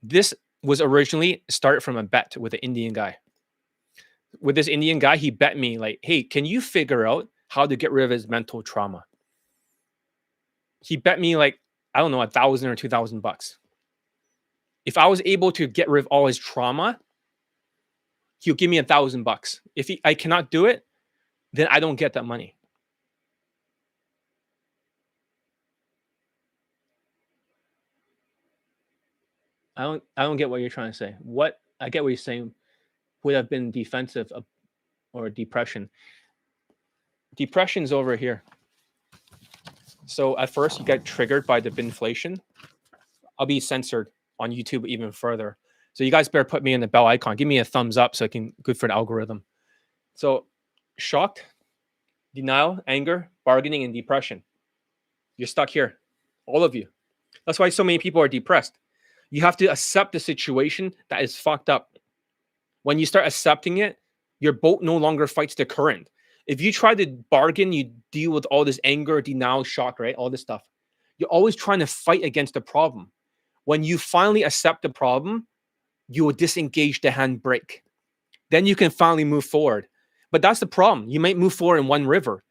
This was originally started from a bet with an Indian guy. With this Indian guy, he bet me like, "Hey, can you figure out how to get rid of his mental trauma?" He bet me like, I don't know, 1,000 or 2,000 bucks. If I was able to get rid of all his trauma, he'll give me 1,000 bucks. If I cannot do it, then I don't get that money. I don't get what you're trying to say. What I get what you're saying would have been defensive or depression. Depression's over here. So at first you get triggered by the inflation. I'll be censored on YouTube even further. So you guys better put me in the bell icon. Give me a thumbs up so I can good for the algorithm. So shocked, denial, anger, bargaining, and depression. You're stuck here. All of you. That's why so many people are depressed. You have to accept the situation that is fucked up. When you start accepting it, your boat no longer fights the current. If you try to bargain, you deal with all this anger, denial, shock, right? All this stuff. You're always trying to fight against the problem. When you finally accept the problem, you will disengage the handbrake. Then you can finally move forward. But that's the problem. You might move forward in one river,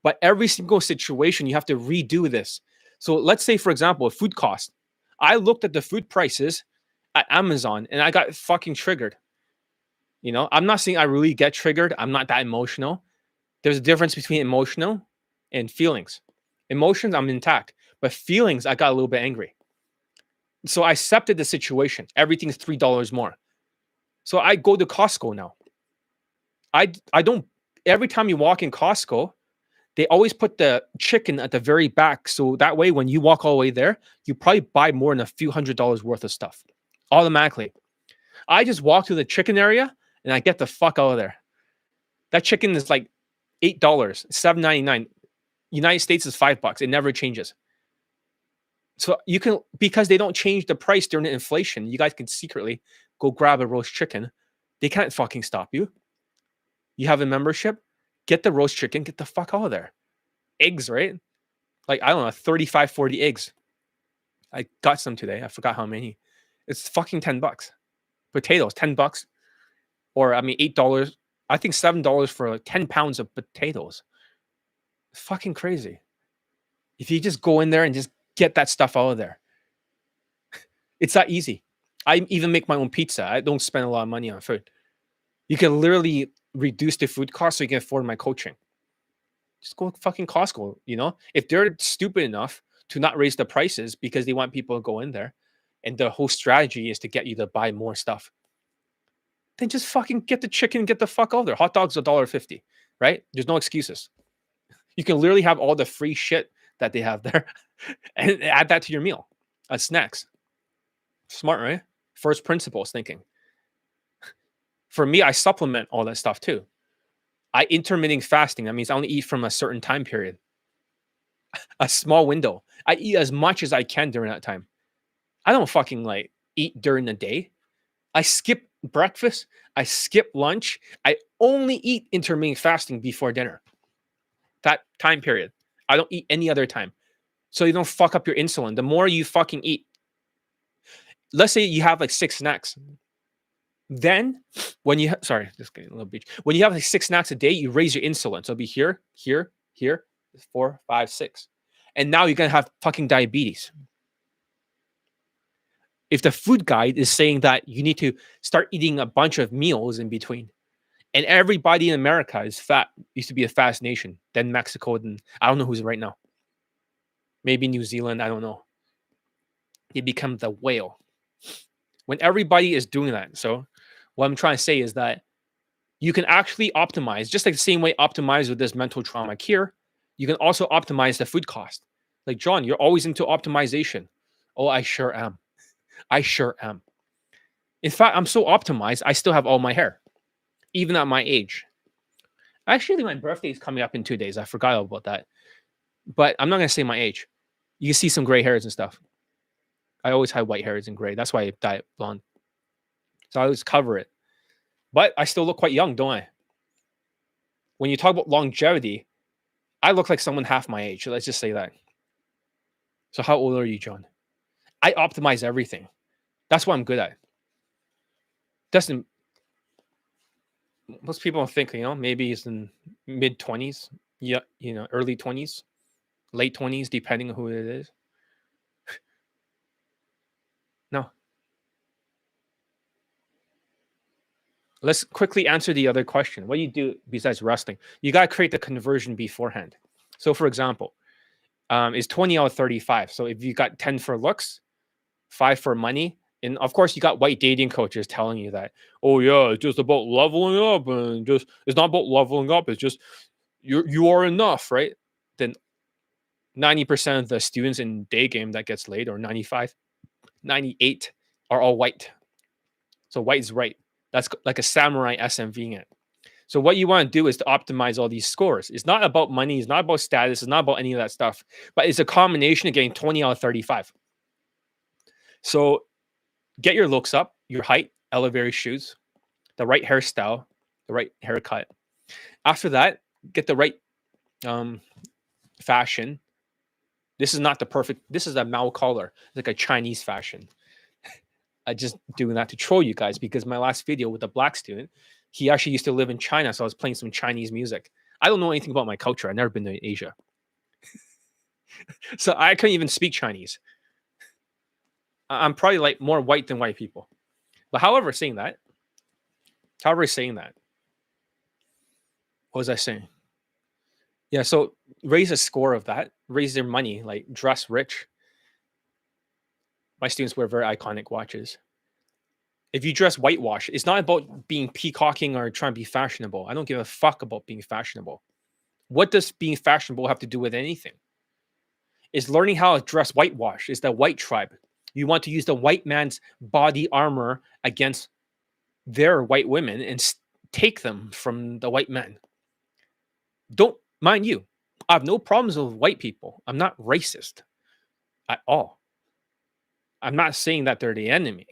but every single situation, you have to redo this. So let's say, for example, food cost. I looked at the food prices at Amazon and I got fucking triggered. You know, I'm not saying I really get triggered. I'm not that emotional. There's a difference between emotional and feelings. Emotions, I'm intact, but feelings, I got a little bit angry. So I accepted the situation. Everything's $3 more. So I go to Costco now. I don't. Every time you walk in Costco, they always put the chicken at the very back. So that way, when you walk all the way there, you probably buy more than a few $100s worth of stuff automatically. I just walk to the chicken area and I get the fuck out of there. That chicken is like $8, $7.99. United States is $5. It never changes. So you can, because they don't change the price during the inflation, you guys can secretly go grab a roast chicken. They can't fucking stop you. You have a membership, get the roast chicken, get the fuck out of there. Eggs, right? Like, I don't know, 35, 40 eggs. I got some today. I forgot how many. It's fucking $10. Potatoes, $10. Or, I mean, $8. I think $7 for like 10 pounds of potatoes. It's fucking crazy. If you just go in there and just get that stuff out of there, it's that easy. I even make my own pizza. I don't spend a lot of money on food. You can literally reduce the food cost so you can afford my coaching. Just go fucking Costco, you know? If they're stupid enough to not raise the prices because they want people to go in there and the whole strategy is to get you to buy more stuff, then just fucking get the chicken, get the fuck out of there. Hot dogs $1.50, right? There's no excuses. You can literally have all the free shit that they have there and add that to your meal as snacks. Smart, right? First principles thinking. For me, I supplement all that stuff too. I intermittent fasting. That means I only eat from a certain time period, a small window. I eat as much as I can during that time. I don't fucking like eat during the day. I skip breakfast. I skip lunch. I only eat intermittent fasting before dinner. That time period. I don't eat any other time. So you don't fuck up your insulin. The more you fucking eat, let's say you have like 6 snacks. Then when you sorry, just getting a little beach. When you have like 6 snacks a day, you raise your insulin. So it'll be here, here, here, 4, 5, 6. And now you're gonna have fucking diabetes. If the food guide is saying that you need to start eating a bunch of meals in between, and everybody in America is fat, used to be a fast nation, then Mexico, then I don't know who's right now. Maybe New Zealand, I don't know. They become the whale. When everybody is doing that, so what I'm trying to say is that you can actually optimize, just like the same way optimize with this mental trauma here, you can also optimize the food cost. Like, John, you're always into optimization. Oh, I sure am. I sure am. In fact, I'm so optimized, I still have all my hair, even at my age. Actually, my birthday is coming up in 2 days. I forgot about that. But I'm not going to say my age. You can see some gray hairs and stuff. I always had white hairs and gray. That's why I dye it blonde. So I always cover it. But I still look quite young, don't I? When you talk about longevity, I look like someone half my age. Let's just say that. So how old are you, John? I optimize everything. That's what I'm good at. Doesn't most people think, maybe it's in mid 20s, yeah, early 20s, late 20s, depending on who it is. No. Let's quickly answer the other question. What do you do besides wrestling? You got to create the conversion beforehand. So, for example, it's 20 out of 35. So if you got 10 for looks, 5 for money, and of course you got white dating coaches telling you that, oh yeah, it's just about leveling up, and just it's not about leveling up, it's just you are enough, right? Then 90% of the students in Daygame that gets laid, or 95, 98 are all white. So white is right. That's like a samurai SMVing it. So what you want to do is to optimize all these scores. It's not about money. It's not about status. It's not about any of that stuff. But it's a combination of getting 20 out of 35. So get your looks up, your height, elevator shoes, the right hairstyle, the right haircut. After that, get the right fashion. This is not the perfect. This is a Mao collar, like a Chinese fashion. I just doing that to troll you guys because my last video with the black student, he actually used to live in China, so I was playing some Chinese music. I don't know anything about my culture. I've never been to Asia. So I couldn't even speak Chinese. I'm probably like more white than white people. But however, saying that, what was I saying? Yeah, so raise a score of that, raise their money, like dress rich. My students wear very iconic watches. If you dress whitewash, it's not about being peacocking or trying to be fashionable. I don't give a fuck about being fashionable. What does being fashionable have to do with anything? It's learning how to dress whitewash. It's the white tribe. You want to use the white man's body armor against their white women and take them from the white men. Don't mind you. I have no problems with white people. I'm not racist at all. I'm not saying that they're the enemy.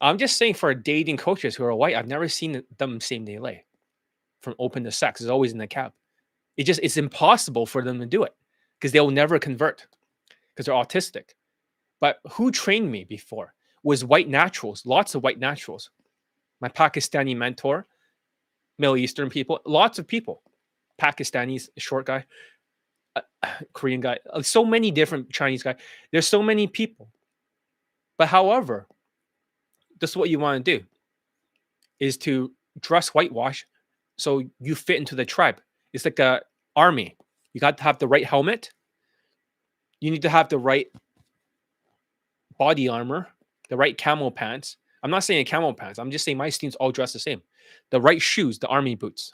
I'm just saying for dating coaches who are white, I've never seen them same day lay from open to sex. It's always in the cab. It's impossible for them to do it because they'll never convert because they're autistic. But who trained me before was white naturals, lots of white naturals. My Pakistani mentor, Middle Eastern people, lots of people. Pakistanis, short guy, Korean guy, so many different Chinese guys. There's so many people. But however, this is what you want to do is to dress whitewash so you fit into the tribe. It's like a army. You got to have the right helmet. You need to have the right body armor, the right camel pants. I'm not saying camel pants. I'm just saying my students all dress the same. The right shoes, the army boots.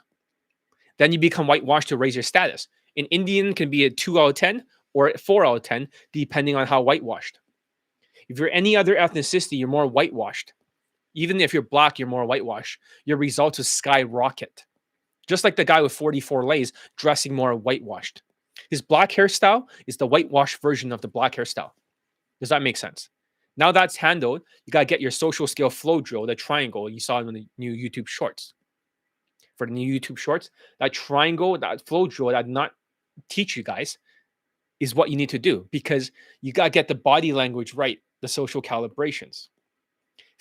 Then you become whitewashed to raise your status. An Indian can be a 2 out of 10 or a 4 out of 10, depending on how whitewashed. If you're any other ethnicity, you're more whitewashed. Even if you're black, you're more whitewashed. Your results will skyrocket. Just like the guy with 44 lays dressing more whitewashed. His black hairstyle is the whitewashed version of the black hairstyle. Does that make sense? Now that's handled, you got to get your social skill flow drill, the triangle you saw in the new YouTube shorts. For the new YouTube shorts, that triangle, that flow drill that I did not teach you guys is what you need to do because you got to get the body language right, the social calibrations.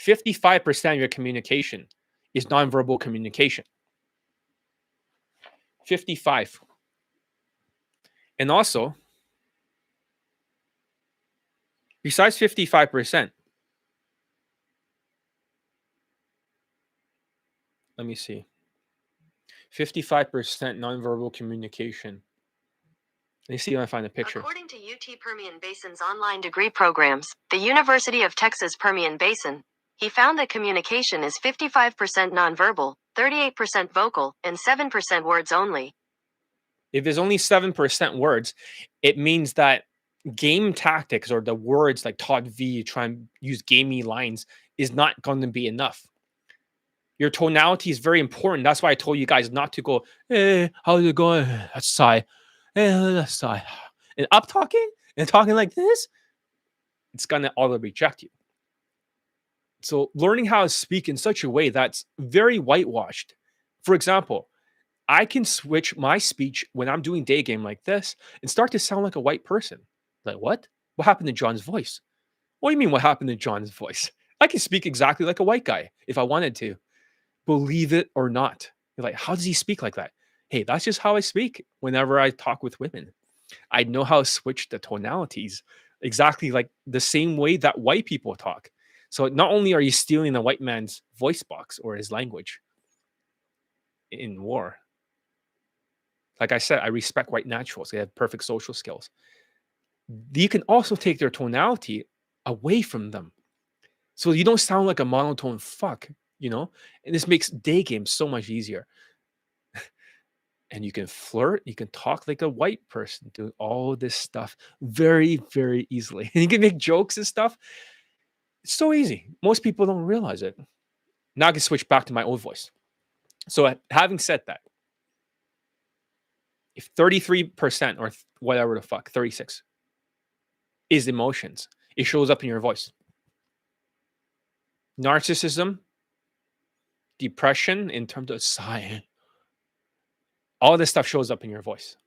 55% of your communication is nonverbal communication. 55. And also, besides 55%, let me see. 55% nonverbal communication. Let me see if I find a picture. According to UT Permian Basin's online degree programs, the University of Texas Permian Basin, he found that communication is 55% nonverbal, 38% vocal, and 7% words only. If there's only 7% words, it means that game tactics or the words like Todd V, try and use gamey lines is not going to be enough. Your tonality is very important. That's why I told you guys not to go, hey, how's it going? That's sigh. Hey, that's sigh. And up talking and talking like this, it's going to auto reject you. So learning how to speak in such a way that's very whitewashed. For example, I can switch my speech when I'm doing Daygame like this and start to sound like a white person. Like, what? What happened to John's voice? What do you mean, what happened to John's voice? I can speak exactly like a white guy if I wanted to. Believe it or not. You're like, how does he speak like that? Hey, that's just how I speak whenever I talk with women. I know how to switch the tonalities exactly like the same way that white people talk. So not only are you stealing the white man's voice box or his language in war, like I said, I respect white naturals. They have perfect social skills. You can also take their tonality away from them. So you don't sound like a monotone fuck, you know? And this makes Daygame so much easier. And you can flirt, you can talk like a white person, do all this stuff very, very easily. And you can make jokes and stuff. It's so easy. Most people don't realize it. Now I can switch back to my own voice. So having said that, if 33% or whatever the fuck, 36 is emotions, it shows up in your voice. Narcissism, depression in terms of sigh, all this stuff shows up in your voice.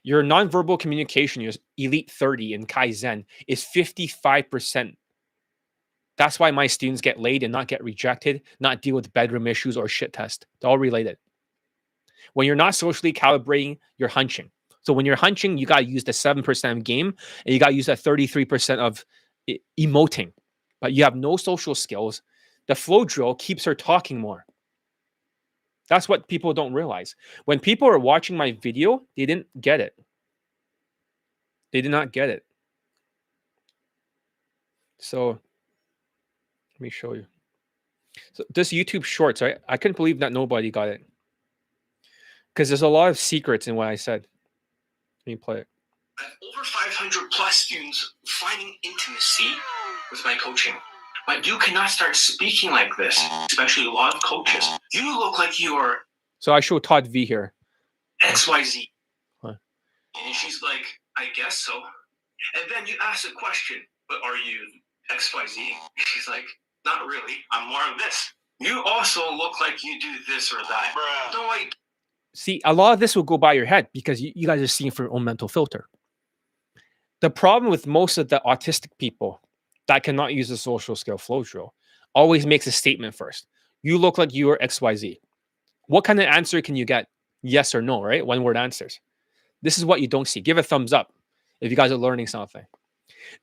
Your nonverbal communication, your elite 30 in Kaizen is 55%. That's why my students get laid and not get rejected, not deal with bedroom issues or shit test. They're all related. When you're not socially calibrating, you're hunching. So when you're hunching, you got to use the 7% game and you got to use that 33% of emoting. But you have no social skills. The flow drill keeps her talking more. That's what people don't realize. When people are watching my video, they didn't get it. They did not get it. So let me show you. So this YouTube Shorts, right? I couldn't believe that nobody got it. Because there's a lot of secrets in what I said. Let me play it. Over 500 plus students finding intimacy with my coaching. But you cannot start speaking like this, especially a lot of coaches. You look like you are So I show Todd V here. XYZ. Huh. And she's like, I guess so. And then you ask a question, but are you XYZ? She's like, not really. I'm more of this. You also look like you do this or that. Bruh. Don't like. See, a lot of this will go by your head because you guys are seeing for your own mental filter. The problem with most of the autistic people that cannot use the social skill flow drill always makes a statement first. You look like you are XYZ. What kind of answer can you get? Yes or no, right? One word answers. This is what you don't see. Give a thumbs up if you guys are learning something.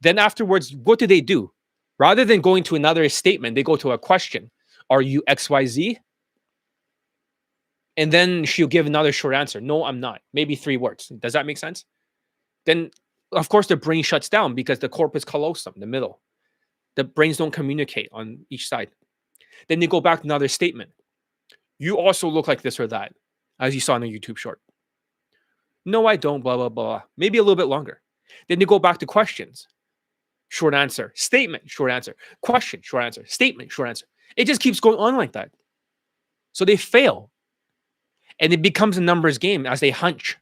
Then afterwards, what do? Rather than going to another statement, they go to a question. Are you XYZ? And then she'll give another short answer. No, I'm not. Maybe 3 words. Does that make sense? Then, of course, the brain shuts down because the corpus callosum, the middle. The brains don't communicate on each side. Then they go back to another statement. You also look like this or that, as you saw in the YouTube short. No, I don't, blah, blah, blah. Maybe a little bit longer. Then they go back to questions. Short answer, statement, short answer, question, short answer, statement, short answer. It just keeps going on like that. So they fail. And it becomes a numbers game as they hunch.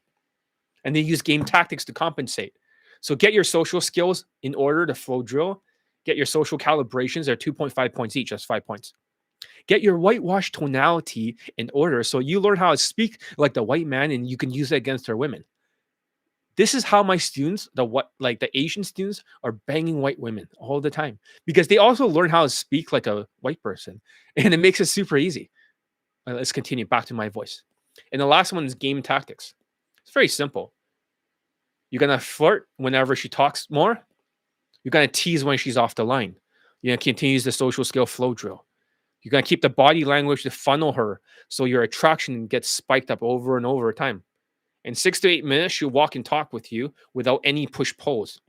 And they use game tactics to compensate. So get your social skills in order to flow drill. Get your social calibrations. They're 2.5 points each. That's 5 points. Get your whitewash tonality in order so you learn how to speak like the white man and you can use it against their women. This is how my students, the Asian students, are banging white women all the time because they also learn how to speak like a white person, and it makes it super easy. Let's continue back to my voice. And the last one is game tactics. It's very simple. You're gonna flirt whenever she talks more. You're gonna tease when she's off the line. You're gonna continue the social skill flow drill. You're gonna keep the body language to funnel her so your attraction gets spiked up over and over time. In 6 to 8 minutes, she'll walk and talk with you without any push pulls.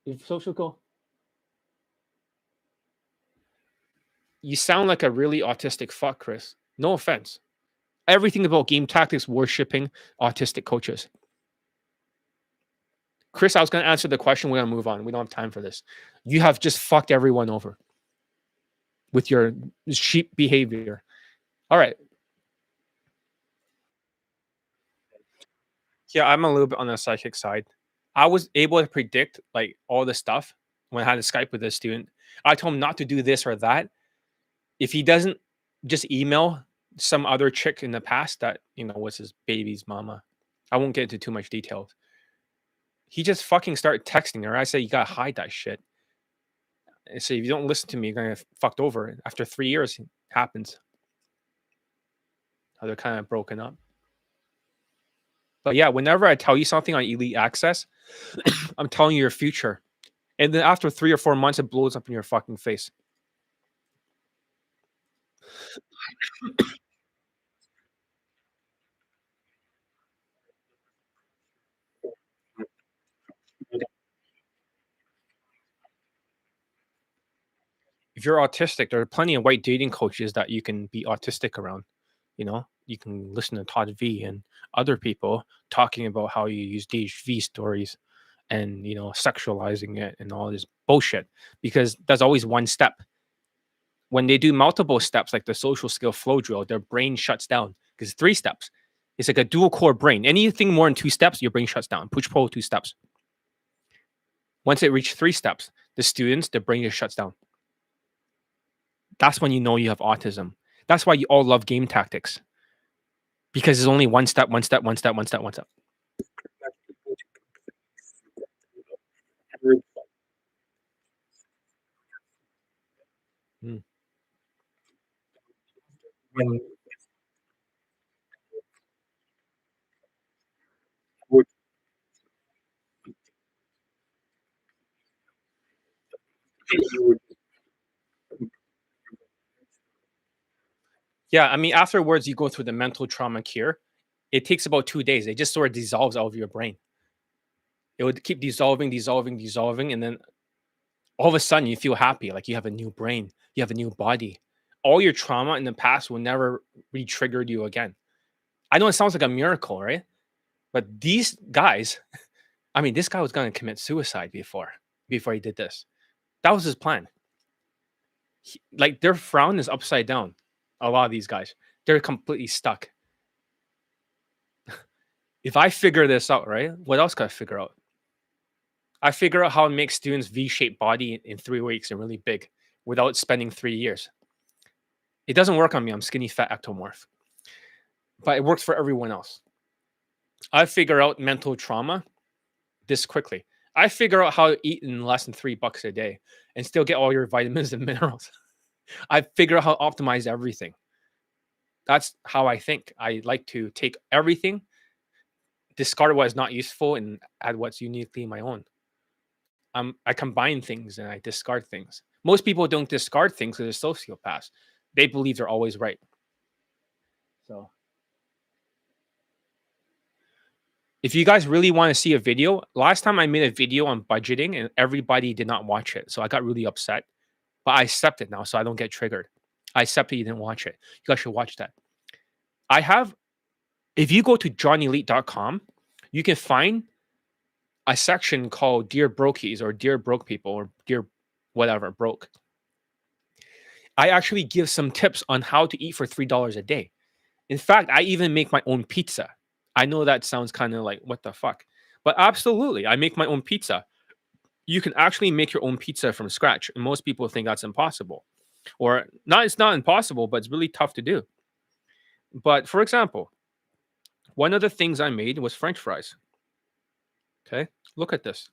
If social goal. You sound like a really autistic fuck, Chris. No offense. Everything about game tactics worshipping autistic coaches. Chris, I was going to answer the question. We're going to move on. We don't have time for this. You have just fucked everyone over with your sheep behavior. All right. Yeah, I'm a little bit on the psychic side. I was able to predict like all the stuff when I had to Skype with this student. I told him not to do this or that. If he doesn't just email some other chick in the past that, was his baby's mama. I won't get into too much details. He just fucking started texting her. I say, you gotta hide that shit. I say, if you don't listen to me, you're gonna get fucked over. After 3 years, it happens. How they're kind of broken up. But yeah, whenever I tell you something on Elite Access, I'm telling you your future. And then after 3 or 4 months, it blows up in your fucking face. If you're autistic, there are plenty of white dating coaches that you can be autistic around. You can listen to Todd V and other people talking about how you use DHV stories and, sexualizing it and all this bullshit because there's always one step. When they do multiple steps, like the social skill flow drill, their brain shuts down because 3 steps. It's like a dual core brain. Anything more than 2 steps, your brain shuts down. Push pull 2 steps. Once it reaches 3 steps, the brain just shuts down. That's when you know you have autism. That's why you all love game tactics. Because it's only one step, one step, one step, one step, one step. Mm. Yeah, I mean, afterwards, you go through the mental trauma cure. It takes about 2 days. It just sort of dissolves out of your brain. It would keep dissolving, dissolving, dissolving, and then all of a sudden you feel happy, like you have a new brain, you have a new body. All your trauma in the past will never re-trigger you again. I know it sounds like a miracle, right? But these guys, I mean, this guy was going to commit suicide before he did this. That was his plan. Their frown is upside down. A lot of these guys, they're completely stuck. If I figure this out, right? What else can I figure out? I figure out how to make students V-shaped body in 3 weeks and really big without spending 3 years. It doesn't work on me. I'm skinny, fat, ectomorph. But it works for everyone else. I figure out mental trauma this quickly. I figure out how to eat in less than $3 a day and still get all your vitamins and minerals. I figure out how to optimize everything. That's how I think. I like to take everything, discard what is not useful, and add what's uniquely my own. I combine things and I discard things. Most people don't discard things because they're sociopaths. They believe they're always right. So, if you guys really want to see a video, last time I made a video on budgeting and everybody did not watch it. So I got really upset. But I accept it now so I don't get triggered. I accept that you didn't watch it. You guys should watch that. If you go to johnnyelite.com, you can find a section called Dear Brokies or Dear Broke People or Dear whatever, broke. I actually give some tips on how to eat for $3 a day. In fact, I even make my own pizza. I know that sounds kind of like, what the fuck? But absolutely, I make my own pizza. You can actually make your own pizza from scratch. And most people think that's impossible. Or not, it's not impossible, but it's really tough to do. But for example, one of the things I made was French fries. Okay, look at this.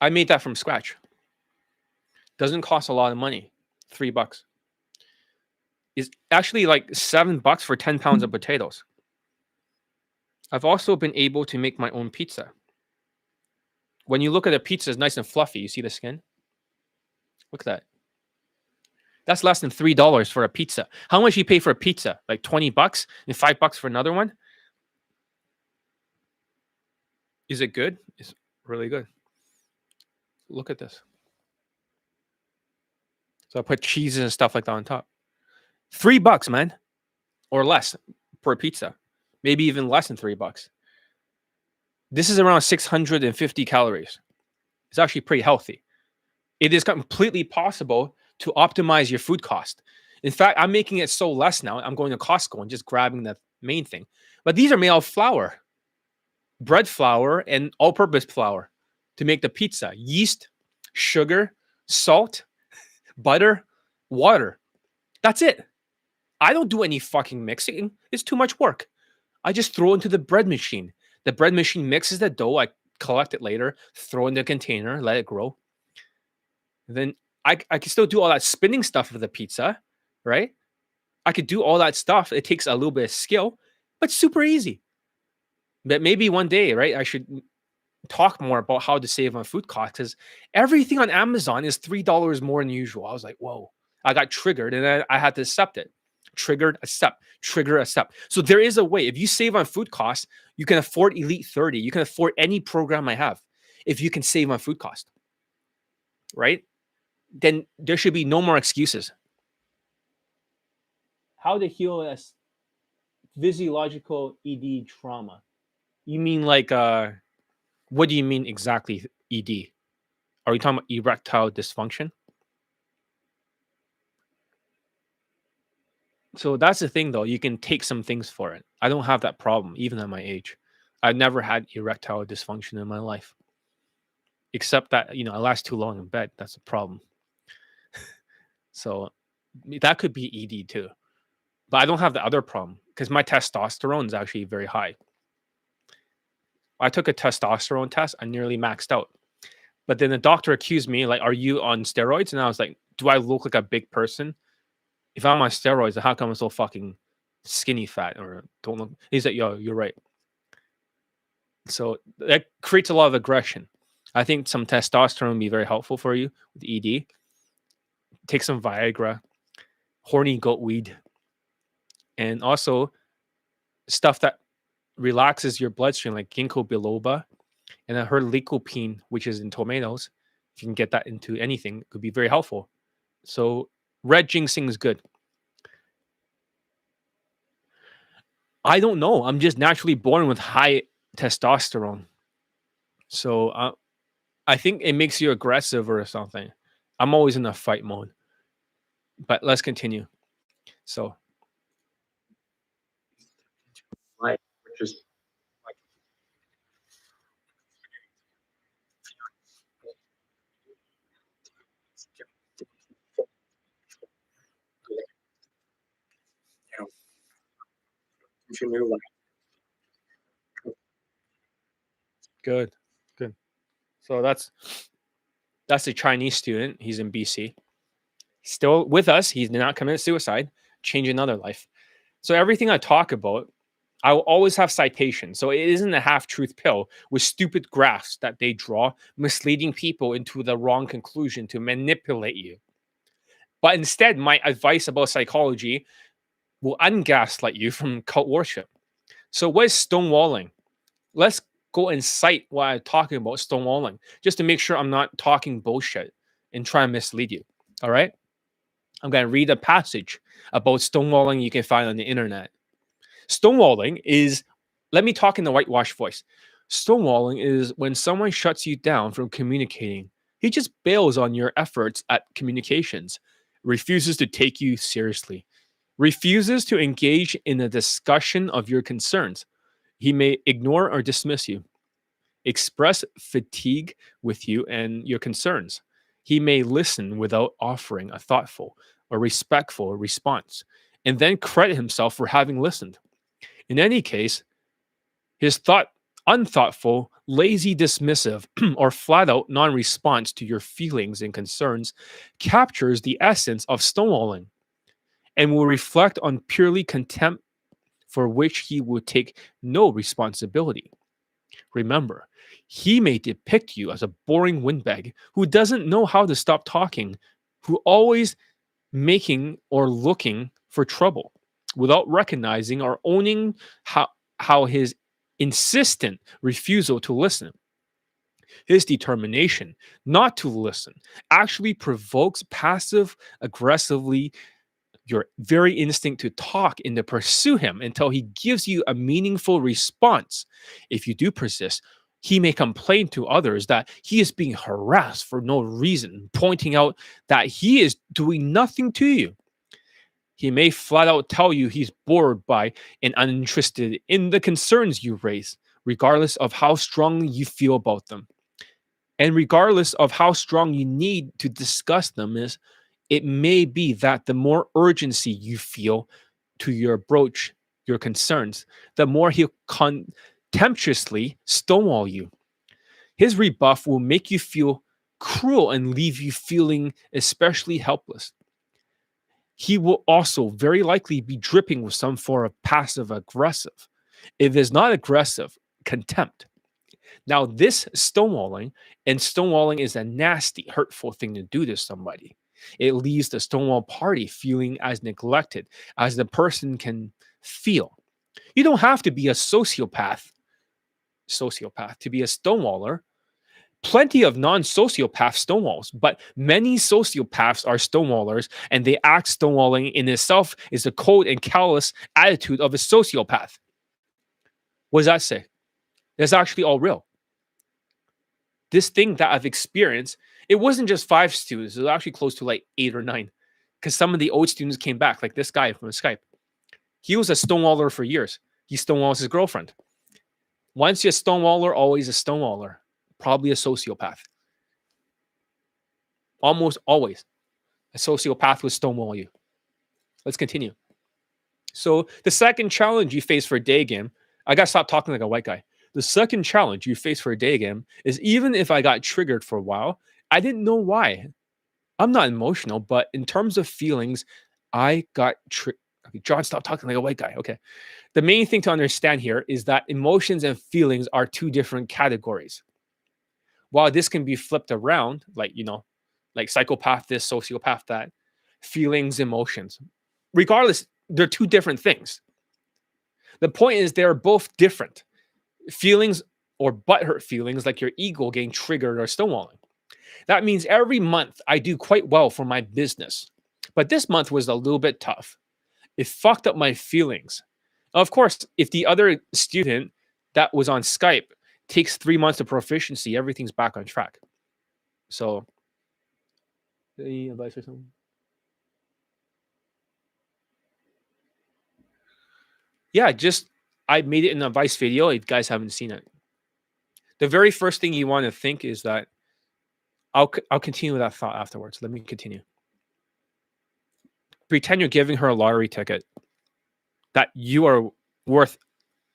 I made that from scratch. Doesn't cost a lot of money. $3. Is actually like $7 for 10 pounds of potatoes. I've also been able to make my own pizza. When you look at a pizza, it's nice and fluffy. You see the skin? Look at that. That's less than $3 for a pizza. How much you pay for a pizza? Like $20 and $5 for another one? Is it good? It's really good. Look at this. So I put cheeses and stuff like that on top. $3, man, or less per pizza. Maybe even less than $3. This is around 650 calories. It's actually pretty healthy. It is completely possible to optimize your food cost. In fact, I'm making it so less now. I'm going to Costco and just grabbing the main thing. But these are made of flour, bread flour, and all-purpose flour to make the pizza. Yeast, sugar, salt, butter, water. That's it. I don't do any fucking mixing. It's too much work. I just throw into the bread machine. The bread machine mixes the dough. I collect it later, throw in the container, let it grow. Then I can still do all that spinning stuff for the pizza, right? I could do all that stuff. It takes a little bit of skill, but super easy. But maybe one day, right, I should talk more about how to save on food costs because everything on Amazon is $3 more than usual. I was like, whoa, I got triggered and I had to accept it. Triggered, accept, trigger, accept. So there is a way. If you save on food costs, you can afford Elite 30. You can afford any program I have if you can save on food cost, right? Then there should be no more excuses. How to heal a physiological ED trauma. You mean like, what do you mean exactly, ED? Are you talking about erectile dysfunction? So that's the thing, though. You can take some things for it. I don't have that problem, even at my age. I've never had erectile dysfunction in my life, except that I last too long in bed. That's a problem. So that could be ED too, but I don't have the other problem because my testosterone is actually very high. I took a testosterone test. I nearly maxed out, but then the doctor accused me like, "Are you on steroids?" And I was like, "Do I look like a big person? If I'm on steroids, then how come I'm so fucking skinny fat or don't look?" He's like, "Yo, you're right." So that creates a lot of aggression. I think some testosterone would be very helpful for you with ED. Take some Viagra, horny goat weed, and also stuff that relaxes your bloodstream, like ginkgo biloba. And I heard lycopene, which is in tomatoes. If you can get that into anything, it could be very helpful. So red ginseng is good. I don't know. I'm just naturally born with high testosterone. So I think it makes you aggressive or something. I'm always in a fight mode. But let's continue. So Life, which is like into new life. good. So that's a Chinese student. He's in BC. Still with us. He did not commit suicide. Change another life. So everything I talk about, I will always have citations. So it isn't a half-truth pill with stupid graphs that they draw, misleading people into the wrong conclusion to manipulate you. But instead, my advice about psychology will ungaslight you from cult worship. So what is stonewalling? Let's go and cite what I'm talking about stonewalling, just to make sure I'm not talking bullshit and trying to mislead you. All right. I'm going to read a passage about stonewalling you can find on the internet. Stonewalling is, let me talk in the whitewash voice. Stonewalling is when someone shuts you down from communicating. He just bails on your efforts at communications, refuses to take you seriously, refuses to engage in a discussion of your concerns. He may ignore or dismiss you, express fatigue with you and your concerns. He may listen without offering a thoughtful or respectful response, and then credit himself for having listened. In any case, his unthoughtful, lazy, dismissive, or flat out non response to your feelings and concerns captures the essence of stonewalling and will reflect on purely contempt for which he will take no responsibility. Remember, he may depict you as a boring windbag who doesn't know how to stop talking, who always making or looking for trouble without recognizing or owning how his insistent refusal to listen, his determination not to listen, actually provokes passive aggressively your very instinct to talk and to pursue him until he gives you a meaningful response. If you do persist, he may complain to others that he is being harassed for no reason, pointing out that he is doing nothing to you. He may flat out tell you he's bored by and uninterested in the concerns you raise, regardless of how strongly you feel about them. And regardless of how strong you need to discuss them is, it may be that the more urgency you feel to your approach, your concerns, the more he'll contemptuously stonewall you. His rebuff will make you feel cruel and leave you feeling especially helpless. He will also very likely be dripping with some form of passive aggressive. If it's not aggressive, contempt. Now, this stonewalling, and stonewalling is a nasty, hurtful thing to do to somebody. It leaves the stonewall party feeling as neglected as the person can feel. You don't have to be a sociopath to be a stonewaller. Plenty of non-sociopath stonewalls, but many sociopaths are stonewallers, and they act stonewalling in itself is the cold and callous attitude of a sociopath. What does that say? That's actually all real. This thing that I've experienced, it wasn't just 5 students, it was actually close to like 8 or 9, because some of the old students came back, like this guy from Skype. He was a stonewaller for years. He stonewalls his girlfriend. Once you're a stonewaller, always a stonewaller. Probably a sociopath. Almost always. A sociopath will stonewall you. Let's continue. So the second challenge you face for Daygame, I got to stop talking like a white guy. The second challenge you face for Daygame is even if I got triggered for a while, I didn't know why. I'm not emotional, but in terms of feelings, I got triggered. Okay, John, stop talking like a white guy. Okay. The main thing to understand here is that emotions and feelings are 2 different categories. While this can be flipped around, like, like psychopath this, sociopath that, feelings, emotions. Regardless, they're 2 different things. The point is they're both different. Feelings or butthurt feelings, like your ego getting triggered or stonewalling. That means every month I do quite well for my business. But this month was a little bit tough. It fucked up my feelings. Of course, if the other student that was on Skype takes 3 months of proficiency, everything's back on track. So, any advice or something? Yeah, I made it in an advice video. If you guys haven't seen it, the very first thing you want to think is that I'll continue with that thought afterwards. Let me continue. Pretend you're giving her a lottery ticket that you are worth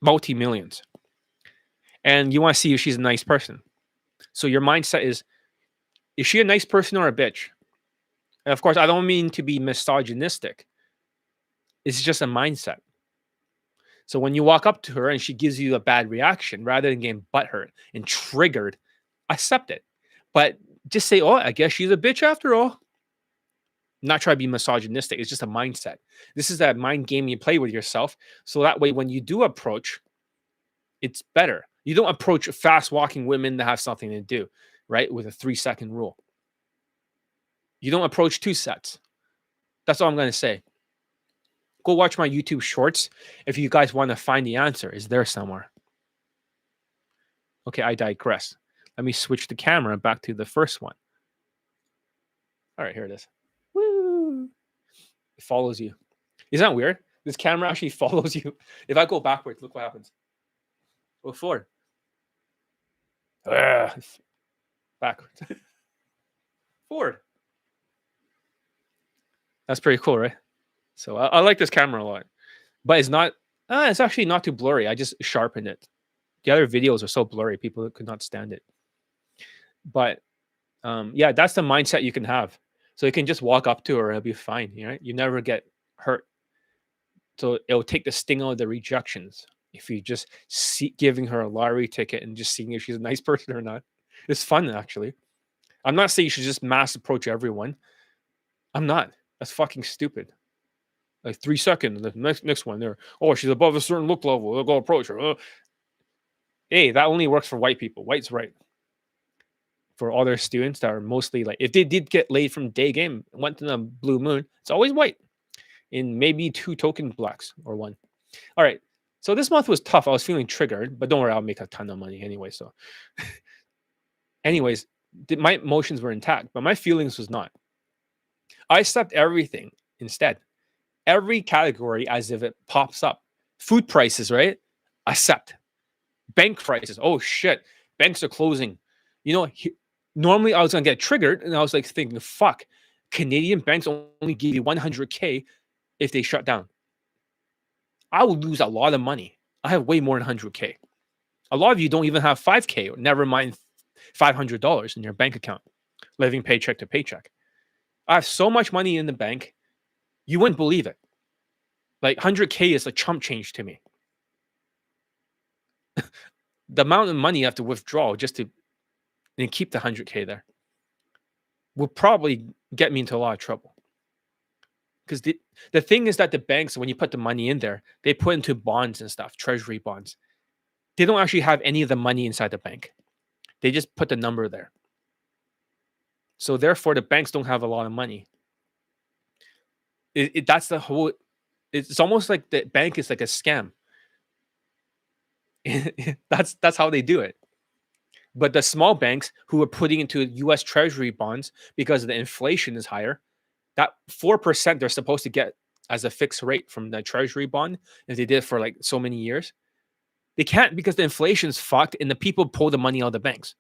multi-millions, and you want to see if she's a nice person. So your mindset is she a nice person or a bitch? And of course, I don't mean to be misogynistic. It's just a mindset. So when you walk up to her and she gives you a bad reaction, rather than getting butthurt and triggered, accept it. But just say, oh, I guess she's a bitch after all. Not try to be misogynistic. It's just a mindset. This is that mind game you play with yourself. So that way, when you do approach, it's better. You don't approach fast walking women that have something to do, right? With a 3-second rule. You don't approach 2 sets. That's all I'm gonna say. Go watch my YouTube shorts if you guys want to find the answer. It's there somewhere. Okay, I digress. Let me switch the camera back to the first one. All right, here it is. Woo! It follows you. Isn't that weird? This camera actually follows you. If I go backwards, look what happens. Go forward. Backwards. Forward. That's pretty cool, right? So I like this camera a lot. But it's not, it's actually not too blurry. I just sharpened it. The other videos are so blurry, people could not stand it. But yeah, that's the mindset you can have. So you can just walk up to her, it'll be fine. You never get hurt. So it'll take the sting out of the rejections if you just see giving her a lottery ticket and just seeing if she's a nice person or not. It's fun, actually. I'm not saying you should just mass approach everyone. I'm not. That's fucking stupid. Like 3 seconds, the next one there. Oh, she's above a certain look level. I'll go approach her. Hey, that only works for white people. White's right. For other students that are mostly like, if they did get laid from Daygame, went to the blue moon, it's always white. In maybe 2 token blacks or 1. All right. So this month was tough. I was feeling triggered, but don't worry, I'll make a ton of money anyway. So, anyways, my emotions were intact, but my feelings was not. I accept everything instead. Every category as if it pops up. Food prices, right? Accept. Bank prices. Oh shit, banks are closing. Normally I was gonna get triggered, and I was like thinking, fuck, Canadian banks only give you 100K if they shut down. I would lose a lot of money. I have way more than 100K. A lot of you don't even have 5K, or never mind $500 in your bank account, living paycheck to paycheck. I have so much money in the bank, you wouldn't believe it. Like 100K is a chump change to me. The amount of money you have to withdraw just to and keep the 100K there will probably get me into a lot of trouble. Because the thing is that the banks, when you put the money in there, they put into bonds and stuff, treasury bonds. They don't actually have any of the money inside the bank. They just put the number there. So therefore, the banks don't have a lot of money. That's the whole. It's almost like the bank is like a scam. That's how they do it. But the small banks who are putting into U.S. Treasury bonds because the inflation is higher, that 4% they're supposed to get as a fixed rate from the Treasury bond, if they did for like so many years, they can't because the inflation's fucked and the people pull the money out of the banks.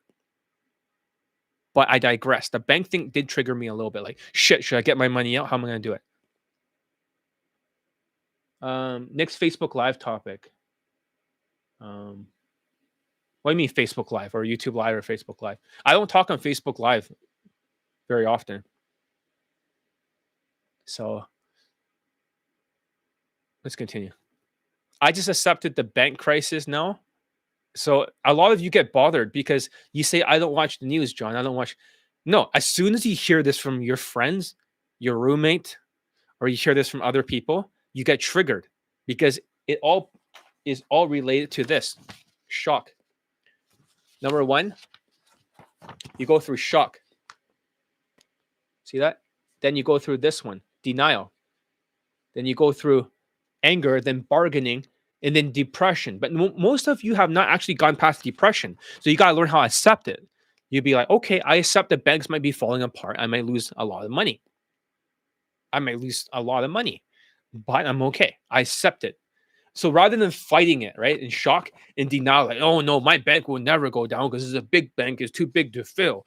But I digress. The bank thing did trigger me a little bit. Like, shit, should I get my money out? How am I going to do it? Next Facebook Live topic. What do you mean Facebook Live or YouTube Live or Facebook Live? I don't talk on Facebook Live very often. So let's continue. I just accepted the bank crisis now. So a lot of you get bothered because you say, I don't watch the news, John. I don't watch. No, as soon as you hear this from your friends, your roommate, or you hear this from other people, you get triggered because it all is all related to this shock. Number 1, you go through shock. See that? Then you go through this one, denial. Then you go through anger, then bargaining, and then depression. But most of you have not actually gone past depression. So you got to learn how to accept it. You'd be like, okay, I accept that banks might be falling apart. I might lose a lot of money. But I'm okay. I accept it. So rather than fighting it, right, in shock and denial, like, oh no, my bank will never go down because it's a big bank, it's too big to fail,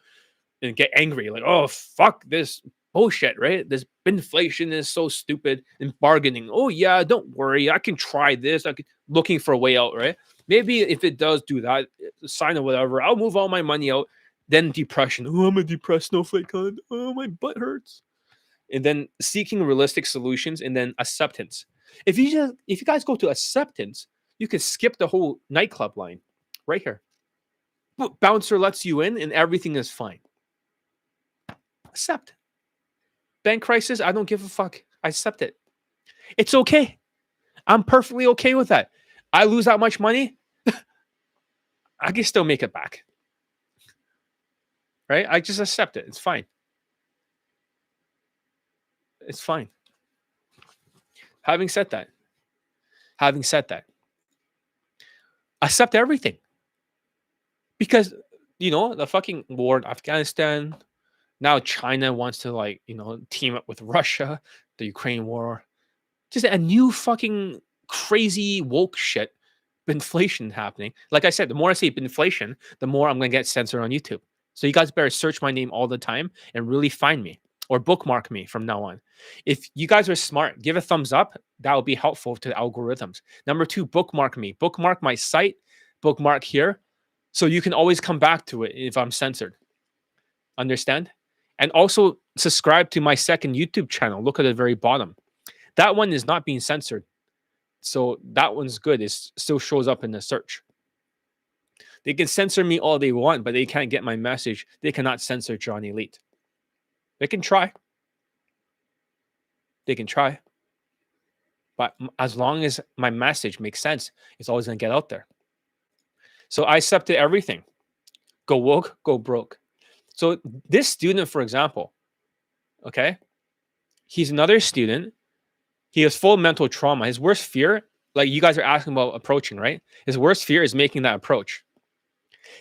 and get angry, like, oh fuck this bullshit, right? This inflation is so stupid, and bargaining. Oh yeah, don't worry, I can try this. Looking for a way out, right? Maybe if it does do that, sign or whatever, I'll move all my money out. Then depression. Oh, I'm a depressed snowflake. Oh, my butt hurts. And then seeking realistic solutions, and then acceptance. If you guys go to acceptance, you can skip the whole nightclub line right here. Bouncer lets you in and everything is fine. Accept. Bank crisis, I don't give a fuck. I accept it. It's okay. I'm perfectly okay with that. I lose that much money, I can still make it back. Right? I just accept it. It's fine. It's fine. Having said that, accept everything. Because, the fucking war in Afghanistan, now China wants to, like, team up with Russia, the Ukraine war. Just a new fucking crazy woke shit. Inflation happening. Like I said, the more I see inflation, the more I'm going to get censored on YouTube. So you guys better search my name all the time and really find me or bookmark me from now on. If you guys are smart, give a thumbs up. That will be helpful to the algorithms. Number 2, bookmark me. Bookmark my site, bookmark here, so you can always come back to it if I'm censored. Understand? And also subscribe to my second YouTube channel. Look at the very bottom. That one is not being censored. So that one's good. It still shows up in the search. They can censor me all they want, but they can't get my message. They cannot censor Johnny Elite. They can try. But as long as my message makes sense, it's always going to get out there. So I accepted everything. Go woke, go broke. So this student, for example, okay, he's another student. He has full mental trauma. His worst fear, like you guys are asking about approaching, right? His worst fear is making that approach.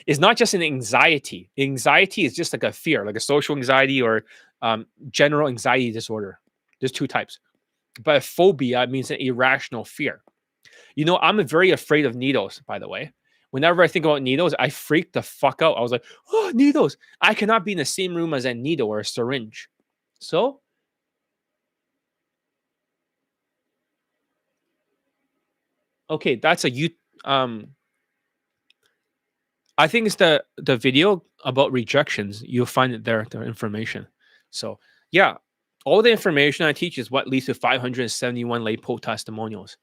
It's not just an anxiety. Anxiety is just like a fear, like a social anxiety or general anxiety disorder. There's 2 types. But a phobia means an irrational fear. I'm very afraid of needles, by the way. Whenever I think about needles, I freak the fuck out. I was like, oh, needles. I cannot be in the same room as a needle or a syringe. So, okay, that's I think it's the video about rejections. You'll find it there, the information. So, yeah, all the information I teach is what leads to 571 lay poll testimonials.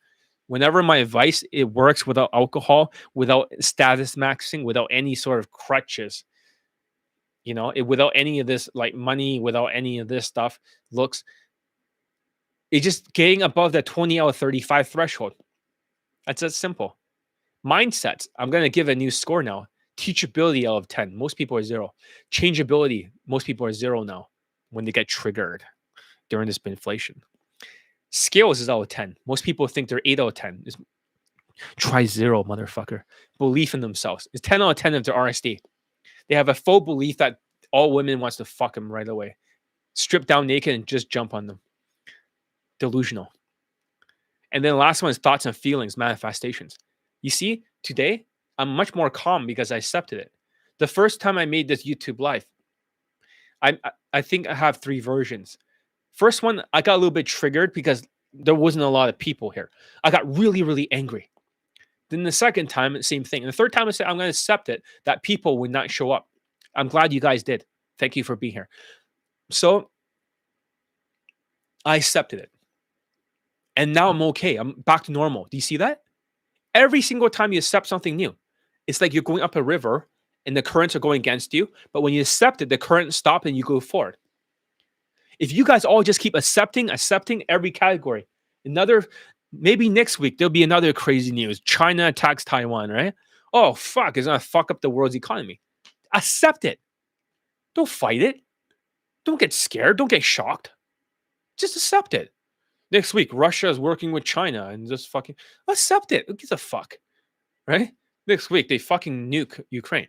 Whenever my advice, it works without alcohol, without status maxing, without any sort of crutches, without any of this like money, without any of this stuff, looks. It's just getting above that 20 out of 35 threshold. That's that simple. Mindsets. I'm going to give a new score now. Teachability out of 10. Most people are 0. Changeability. Most people are 0 now when they get triggered during this inflation. Skills is out of 10. Most people think they're 8 out of 10. Try 0, motherfucker. Belief in themselves. It's 10 out of 10 if they're RSD. They have a full belief that all women wants to fuck them right away. Strip down naked and just jump on them. Delusional. And then the last one is thoughts and feelings, manifestations. You see, today, I'm much more calm because I accepted it. The first time I made this YouTube live, I think I have 3 versions. First one, I got a little bit triggered because there wasn't a lot of people here. I got really, really angry. Then the second time, same thing. And the third time, I said, I'm going to accept it that people would not show up. I'm glad you guys did. Thank you for being here. So I accepted it. And now I'm okay. I'm back to normal. Do you see that? Every single time you accept something new, it's like you're going up a river and the currents are going against you. But when you accept it, the current stops and you go forward. If you guys all just keep accepting every category, maybe next week, there'll be another crazy news. China attacks Taiwan, right? Oh, fuck. It's going to fuck up the world's economy. Accept it. Don't fight it. Don't get scared. Don't get shocked. Just accept it. Next week, Russia is working with China and just fucking accept it. Who gives a fuck? Right? Next week, they fucking nuke Ukraine.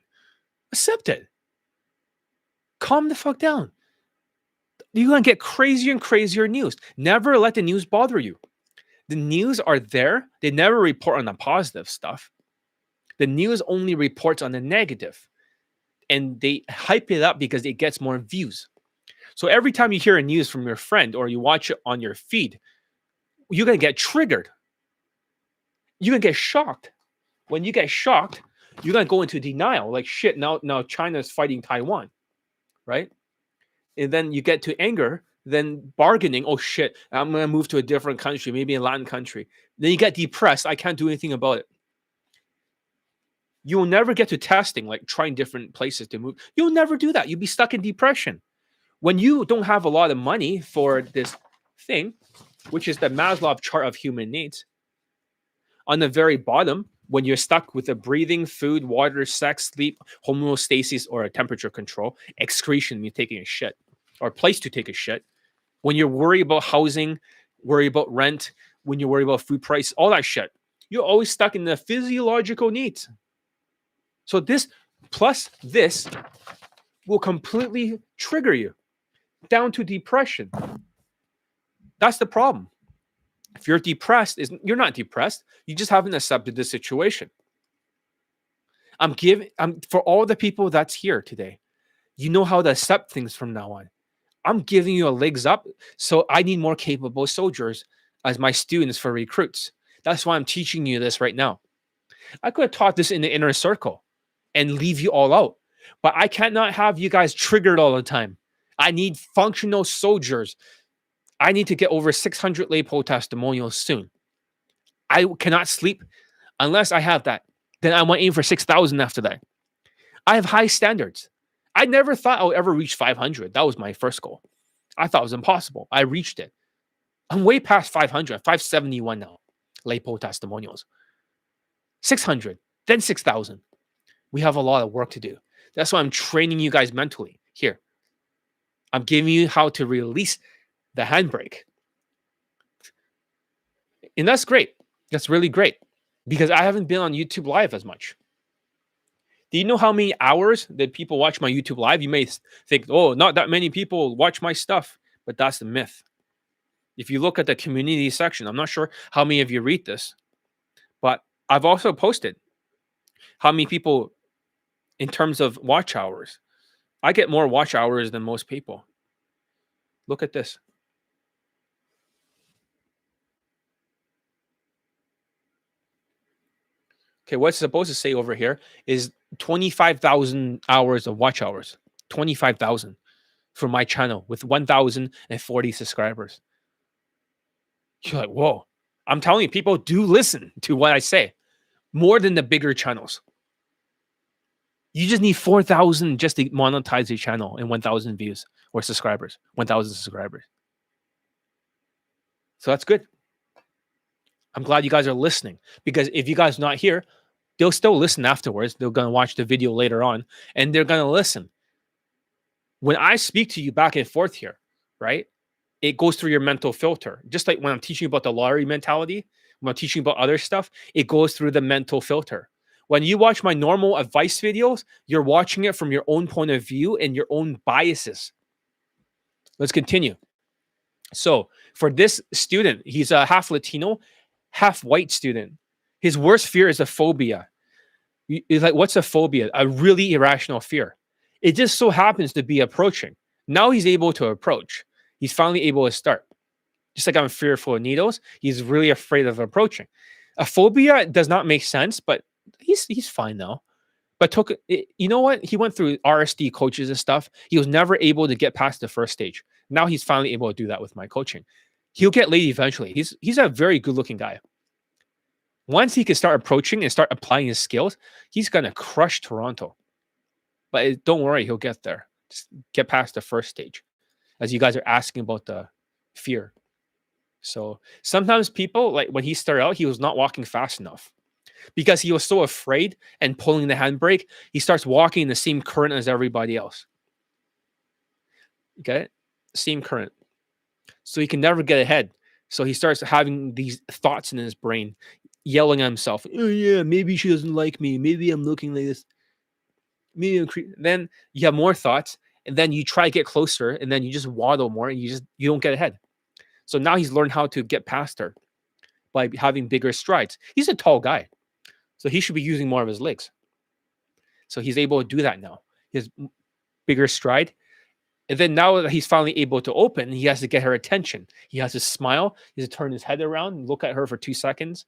Accept it. Calm the fuck down. You're going to get crazier and crazier news. Never let the news bother you. The news are there. They never report on the positive stuff. The news only reports on the negative. And they hype it up because it gets more views. So every time you hear a news from your friend or you watch it on your feed, you're going to get triggered. You're going to get shocked. When you get shocked, you're going to go into denial. Like, shit, now China's fighting Taiwan, right? And then you get to anger, then bargaining. Oh, shit, I'm going to move to a different country, maybe a Latin country. Then you get depressed. I can't do anything about it. You'll never get to testing, like trying different places to move. You'll never do that. You'll be stuck in depression. When you don't have a lot of money for this thing, which is the Maslow chart of human needs, on the very bottom, when you're stuck with the breathing, food, water, sex, sleep, homeostasis, or a temperature control, excretion means taking a shit, or a place to take a shit. When you're worried about housing, worry about rent, when you worry about food price, all that shit. You're always stuck in the physiological needs. So this plus this will completely trigger you down to depression. That's the problem. If you're depressed, you're not depressed. You just haven't accepted the situation. I'm for all the people that's here today. You know how to accept things from now on. I'm giving you a legs up, so I need more capable soldiers as my students for recruits. That's why I'm teaching you this right now. I could have taught this in the inner circle and leave you all out, but I cannot have you guys triggered all the time. I need functional soldiers. I need to get over 600 Laypo testimonials soon. I cannot sleep unless I have that. Then I want to aim for 6,000 after that. I have high standards. I never thought I would ever reach 500. That was my first goal. I thought it was impossible. I reached it. I'm way past 500, 571 now. Laypo testimonials. 600, then 6,000. We have a lot of work to do. That's why I'm training you guys mentally here. I'm giving you how to release the handbrake. And that's great. That's really great because I haven't been on YouTube Live as much. Do you know how many hours that people watch my YouTube Live? You may think, oh, not that many people watch my stuff, but that's the myth. If you look at the community section, I'm not sure how many of you read this, but I've also posted how many people in terms of watch hours. I get more watch hours than most people. Look at this. Okay, what's supposed to say over here is 25,000 hours of watch hours. 25,000 for my channel with 1,040 subscribers. You're like, whoa. I'm telling you, people do listen to what I say more than the bigger channels. You just need 4,000 just to monetize your channel and 1,000 views or subscribers, 1,000 subscribers. So that's good. I'm glad you guys are listening because if you guys are not here, they'll still listen afterwards. They're going to watch the video later on and they're going to listen. When I speak to you back and forth here, right, it goes through your mental filter. Just like when I'm teaching you about the lottery mentality, when I'm teaching about other stuff, it goes through the mental filter. When you watch my normal advice videos, you're watching it from your own point of view and your own biases. Let's continue. So for this student, he's a half Latino, half white student. His worst fear is a phobia. It's like, what's a phobia? A really irrational fear. It just so happens to be approaching. Now he's able to approach. He's finally able to start. Just like I'm fearful of needles, he's really afraid of approaching. A phobia does not make sense, but he's fine now. But you know what? He went through RSD coaches and stuff. He was never able to get past the first stage. Now he's finally able to do that with my coaching. He'll get laid eventually. He's a very good-looking guy. Once he can start approaching and start applying his skills, he's gonna crush Toronto. But don't worry, he'll get there. Just get past the first stage. As you guys are asking about the fear. So sometimes people, like when he started out, he was not walking fast enough. Because he was so afraid and pulling the handbrake, he starts walking in the same current as everybody else. Okay? Same current. So he can never get ahead. So he starts having these thoughts in his brain, yelling at himself, oh yeah, maybe she doesn't like me. Maybe I'm looking like this. Maybe I'm then you have more thoughts, and then you try to get closer, and then you just waddle more, and you don't get ahead. So now he's learned how to get past her by having bigger strides. He's a tall guy. So he should be using more of his legs. So he's able to do that now. His bigger stride. And then now that he's finally able to open, he has to get her attention. He has to smile. He has to turn his head around and look at her for 2 seconds.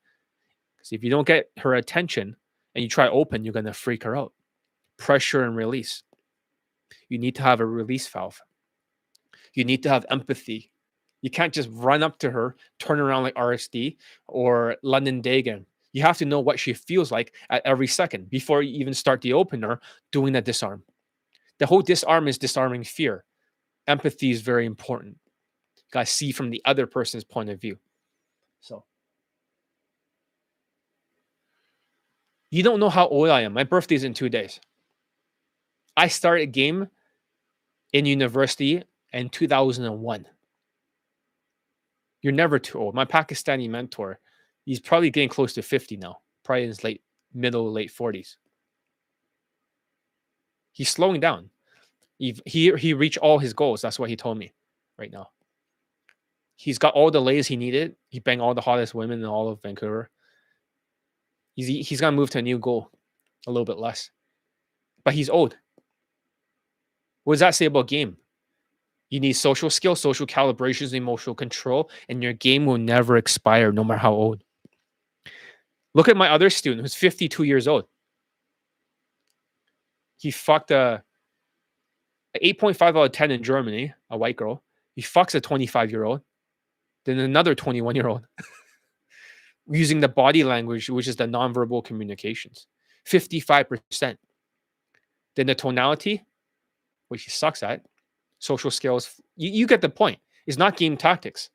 Because if you don't get her attention and you try to open, you're going to freak her out. Pressure and release. You need to have a release valve. You need to have empathy. You can't just run up to her, turn around like RSD or London Daygame. You have to know what she feels like at every second before you even start the opener doing the disarm. The whole disarm is disarming fear. Empathy is very important. You got to see from the other person's point of view. So, you don't know how old I am. My birthday is in 2 days. I started game in university in 2001. You're never too old. My Pakistani mentor, he's probably getting close to 50 now, probably in his late 40s. He's slowing down. He reached all his goals. That's what he told me right now. He's got all the layers he needed. He banged all the hottest women in all of Vancouver. He's gonna move to a new goal, a little bit less. But he's old. What does that say about game? You need social skills, social calibrations, emotional control, and your game will never expire no matter how old. Look at my other student who's 52 years old. He fucked a 8.5 out of 10 in Germany, a white girl. He fucks a 25-year-old, then another 21-year-old. Using the body language, which is the nonverbal communications. 55%. Then the tonality, which he sucks at, social skills. You get the point. It's not game tactics.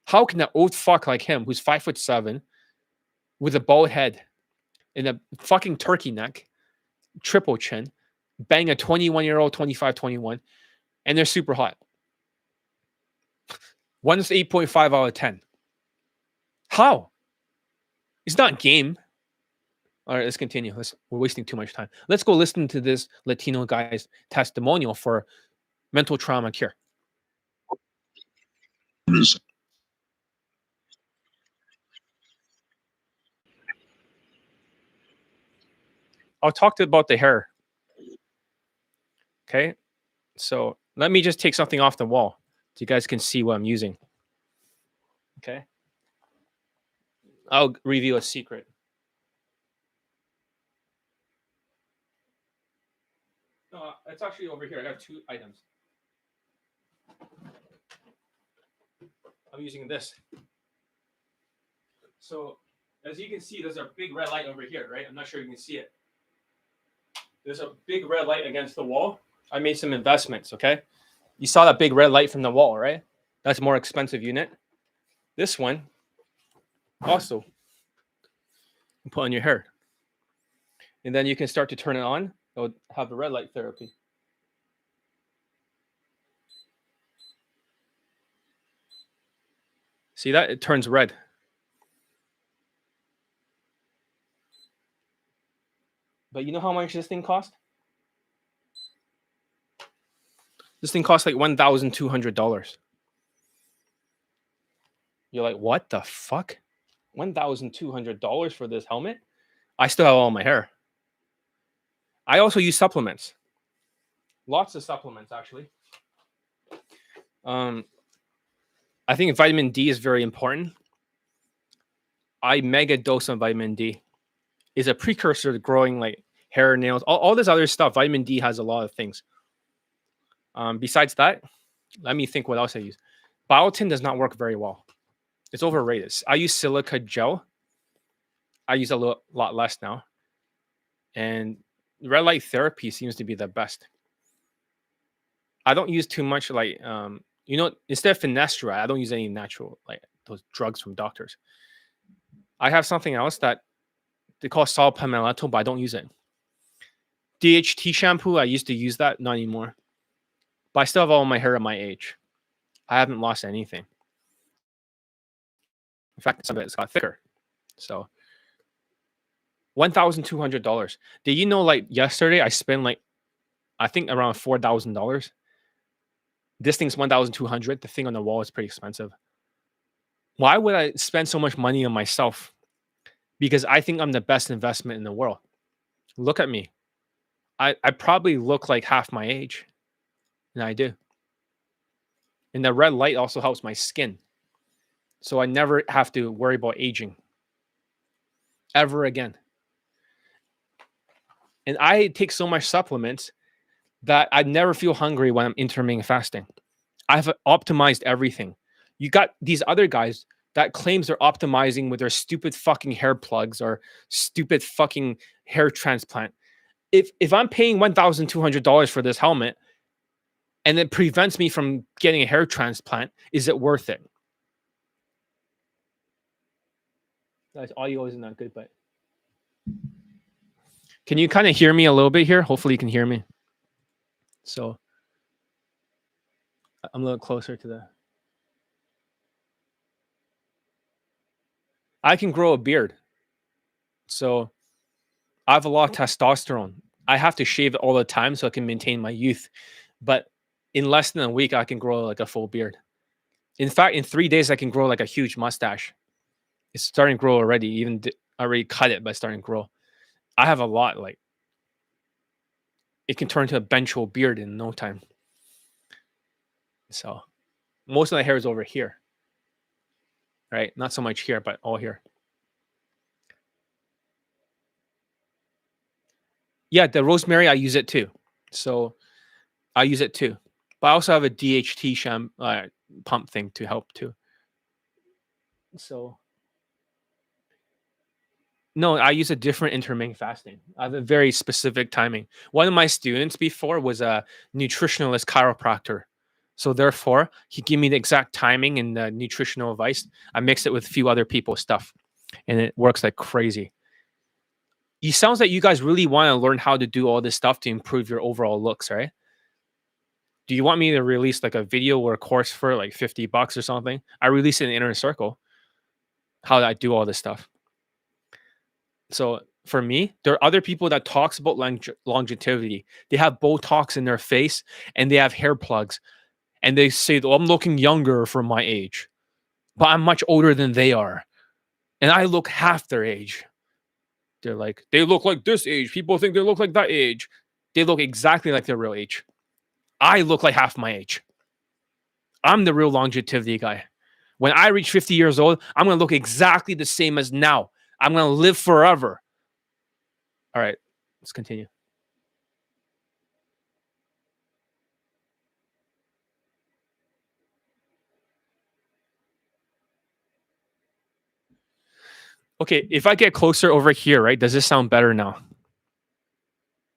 How can an old fuck like him, who's 5'7", with a bald head and a fucking turkey neck, triple chin, bang a 21-year-old, 25, 21, and they're super hot? One's 8.5 out of 10. How? It's not game. All right, let's continue. We're wasting too much time. Let's go listen to this Latino guy's testimonial for mental trauma cure. I'll talk about the hair. Okay, so let me just take something off the wall so you guys can see what I'm using. Okay, I'll reveal a secret. No, it's actually over here. I got two items. I'm using this. So, as you can see, there's a big red light over here, right? I'm not sure you can see it. There's a big red light against the wall. I made some investments, okay? You saw that big red light from the wall, right? That's a more expensive unit. This one, also, you put on your hair. And then you can start to turn it on. It'll have the red light therapy. See that? It turns red. But you know how much this thing cost? This thing costs like $1,200. You're like, what the fuck? $1,200 for this helmet? I still have all my hair. I also use supplements. Lots of supplements, actually. I think vitamin D is very important. I mega dose on vitamin D. Is a precursor to growing like hair, nails, all this other stuff. Vitamin D has a lot of things. Besides that, let me think what else I use. Biotin does not work very well. It's overrated. I use silica gel. I use a lot less now. And red light therapy seems to be the best. I don't use too much like, instead of finasteride, I don't use any natural, like those drugs from doctors. I have something else that they call saw palmetto, but I don't use it. DHT shampoo, I used to use that, not anymore. But I still have all my hair at my age. I haven't lost anything. In fact, some of it's got thicker. So $1,200. Did you know, like yesterday, I spent like, I think around $4,000. This thing's $1,200. The thing on the wall is pretty expensive. Why would I spend so much money on myself? Because I think I'm the best investment in the world. Look at me. I probably look like half my age. And I do. And the red light also helps my skin. So I never have to worry about aging. Ever again. And I take so much supplements that I never feel hungry when I'm intermittent fasting. I've optimized everything. You got these other guys that claims they're optimizing with their stupid fucking hair plugs or stupid fucking hair transplant. If I'm paying $1,200 for this helmet and it prevents me from getting a hair transplant, is it worth it? Guys, audio isn't that good, but can you kind of hear me a little bit here? Hopefully you can hear me. So I'm a little closer to the. I can grow a beard. So I have a lot of testosterone. I have to shave it all the time so I can maintain my youth. But in less than a week, I can grow like a full beard. In fact, in 3 days, I can grow like a huge mustache. It's starting to grow already. I already cut it, but it's starting to grow. I have a lot. Like it can turn into a eventual beard in no time. So most of my hair is over here, right? Not so much here, but all here. Yeah, the rosemary, I use it too. So I use it too. But I also have a DHT pump thing to help too. So no, I use a different intermittent fasting. I have a very specific timing. One of my students before was a nutritionalist chiropractor. So therefore, he gave me the exact timing and the nutritional advice. I mixed it with a few other people's stuff, and it works like crazy. It sounds like you guys really want to learn how to do all this stuff to improve your overall looks, right? Do you want me to release like a video or a course for like $50 or something? I release it in Inner Circle. How I do all this stuff. So for me, there are other people that talks about longevity. They have Botox in their face and they have hair plugs, and they say, "Oh, I'm looking younger for my age," but I'm much older than they are, and I look half their age. They're like, they look like this age. People think they look like that age. They look exactly like their real age. I look like half my age. I'm the real longevity guy. When I reach 50 years old, I'm going to look exactly the same as now. I'm going to live forever. All right, let's continue. Okay, if I get closer over here, right? Does this sound better now?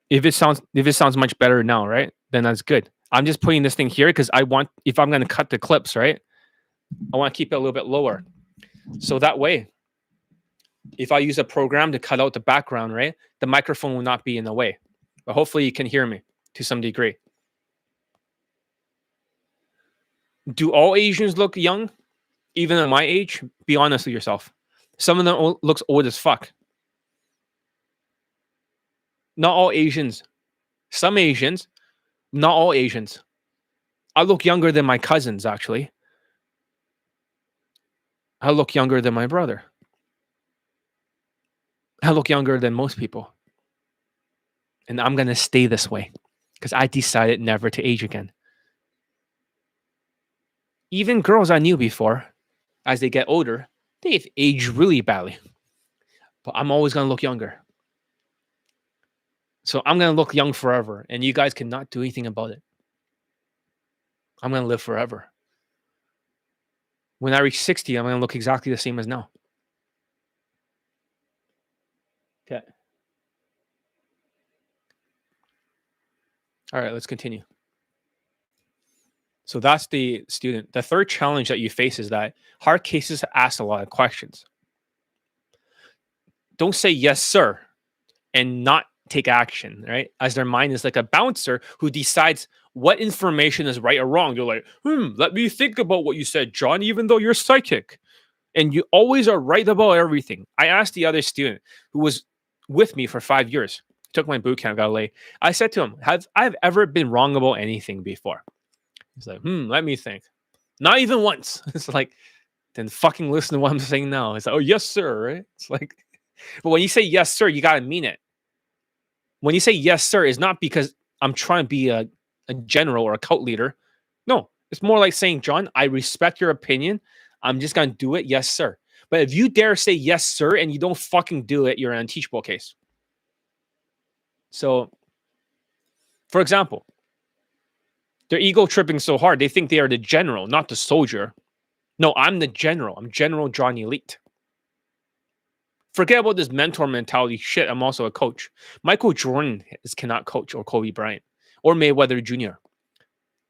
If it sounds much better now, right? Then that's good. I'm just putting this thing here because if I'm going to cut the clips, right? I want to keep it a little bit lower. So that way, if I use a program to cut out the background, right? The microphone will not be in the way. But hopefully you can hear me to some degree. Do all Asians look young? Even at my age? Be honest with yourself. Some of them looks old as fuck. Not all Asians. Some Asians. Not all Asians. I look younger than my cousins, actually. I look younger than my brother. I look younger than most people. And I'm going to stay this way because I decided never to age again. Even girls I knew before, as they get older, they've aged really badly. But I'm always going to look younger. So I'm going to look young forever, and you guys cannot do anything about it. I'm going to live forever. When I reach 60, I'm going to look exactly the same as now. Okay. All right, let's continue. So that's the student. The third challenge that you face is that hard cases ask a lot of questions. Don't say yes, sir, and not take action, right? As their mind is like a bouncer who decides what information is right or wrong. You're like, let me think about what you said, John, even though you're psychic. And you always are right about everything. I asked the other student who was with me for 5 years, took my boot camp, got late. I said to him, have I ever been wrong about anything before? He's like, let me think. Not even once. It's like, then fucking listen to what I'm saying now. It's like, oh, yes, sir, right? It's like, but when you say yes, sir, you got to mean it. When you say yes, sir, it's not because I'm trying to be a general or a cult leader. No, it's more like saying, John, I respect your opinion. I'm just going to do it. Yes, sir. But if you dare say yes, sir, and you don't fucking do it, you're an unteachable case. So, for example, they're ego tripping so hard, they think they are the general, not the soldier. No, I'm the general. I'm General John Elite. Forget about this mentor mentality shit. I'm also a coach. Michael Jordan cannot coach, or Kobe Bryant, or Mayweather Jr.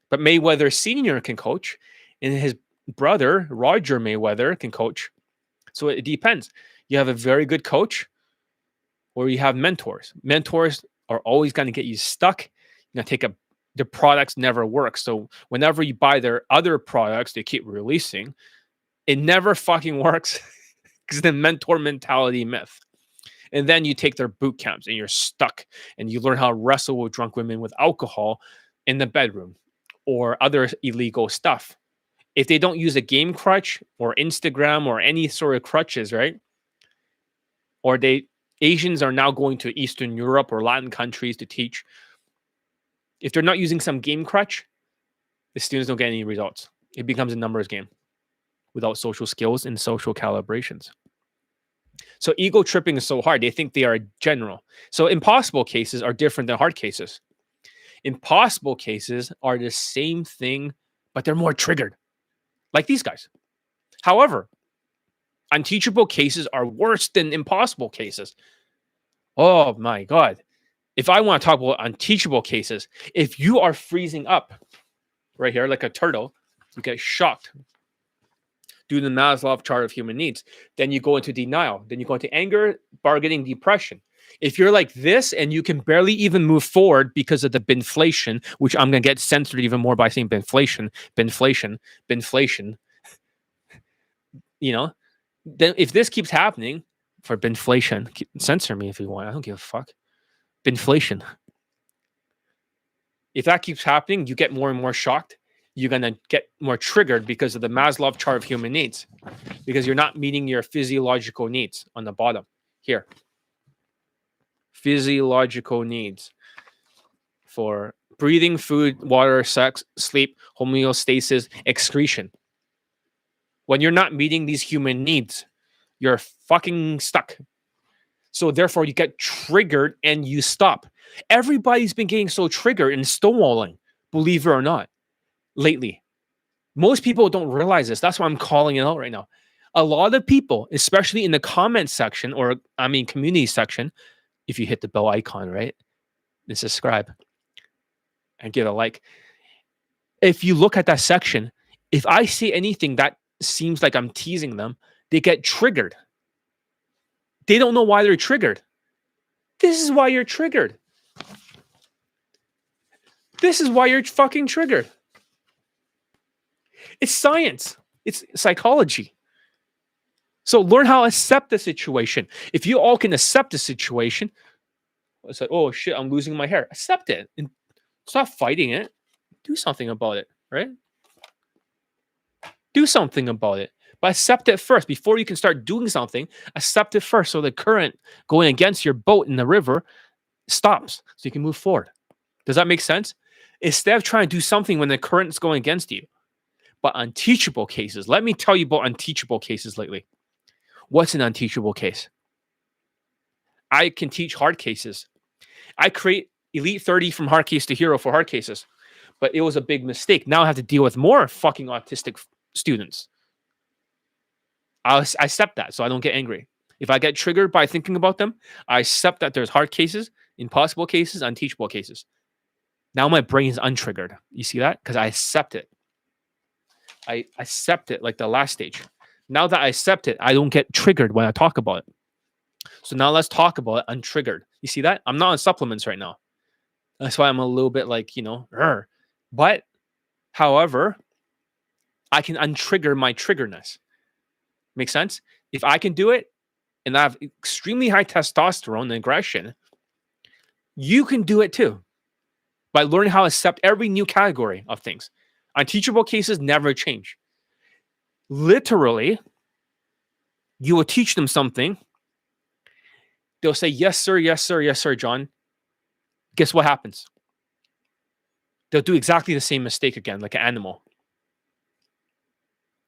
But Mayweather Sr. can coach, and his brother, Roger Mayweather, can coach. So it depends. You have a very good coach, or you have mentors. Mentors are always going to get you stuck. You're going to their products never work. So whenever you buy their other products, they keep releasing. It never fucking works It's the mentor mentality myth. And then you take their boot camps and you're stuck and you learn how to wrestle with drunk women with alcohol in the bedroom or other illegal stuff. If they don't use a game crutch or Instagram or any sort of crutches, right? Or Asians are now going to Eastern Europe or Latin countries to teach. If they're not using some game crutch, the students don't get any results. It becomes a numbers game without social skills and social calibrations. So ego tripping is so hard. They think they are general. So impossible cases are different than hard cases. Impossible cases are the same thing, but they're more triggered, like these guys. However, unteachable cases are worse than impossible cases. Oh my God. If I want to talk about unteachable cases, if you are freezing up right here like a turtle, you get shocked due to the Maslow chart of human needs. Then you go into denial. Then you go into anger, bargaining, depression. If you're like this and you can barely even move forward because of the binflation, which I'm going to get censored even more by saying binflation, you know, then if this keeps happening for binflation, censor me if you want. I don't give a fuck. Binflation. If that keeps happening, you get more and more shocked. You're going to get more triggered because of the Maslow chart of human needs, because you're not meeting your physiological needs on the bottom here. Physiological needs for breathing, food, water, sex, sleep, homeostasis, excretion. When you're not meeting these human needs, you're fucking stuck. So therefore, you get triggered and you stop. Everybody's been getting so triggered and stonewalling, believe it or not, lately. Most people don't realize this. That's why I'm calling it out right now. A lot of people, especially in the comment section or, community section, if you hit the bell icon, right, and subscribe and give a like. If you look at that section, if I see anything that seems like I'm teasing them, they get triggered. They don't know why they're triggered. This is why you're triggered. This is why you're fucking triggered. It's science. It's psychology. So learn how to accept the situation. If you all can accept the situation, it's like, oh shit, I'm losing my hair. Accept it and stop fighting it. Do something about it, right? Do something about it. But accept it first. Before you can start doing something, accept it first so the current going against your boat in the river stops so you can move forward. Does that make sense? Instead of trying to do something when the current is going against you. But unteachable cases. Let me tell you about unteachable cases lately. What's an unteachable case? I can teach hard cases. I create Elite 30 from hard case to hero for hard cases. But it was a big mistake. Now I have to deal with more fucking autistic students. I accept that so I don't get angry. If I get triggered by thinking about them, I accept that there's hard cases, impossible cases, unteachable cases. Now my brain is untriggered. You see that? Because I accept it. I accept it like the last stage. Now that I accept it, I don't get triggered when I talk about it. So now let's talk about it untriggered. You see that? I'm not on supplements right now. That's why I'm a little bit like, But, however, I can untrigger my triggerness. Make sense? If I can do it and I have extremely high testosterone and aggression, you can do it too by learning how to accept every new category of things. Unteachable cases never change. Literally, you will teach them something. They'll say, yes, sir, yes, sir, yes, sir, John. Guess what happens? They'll do exactly the same mistake again, like an animal.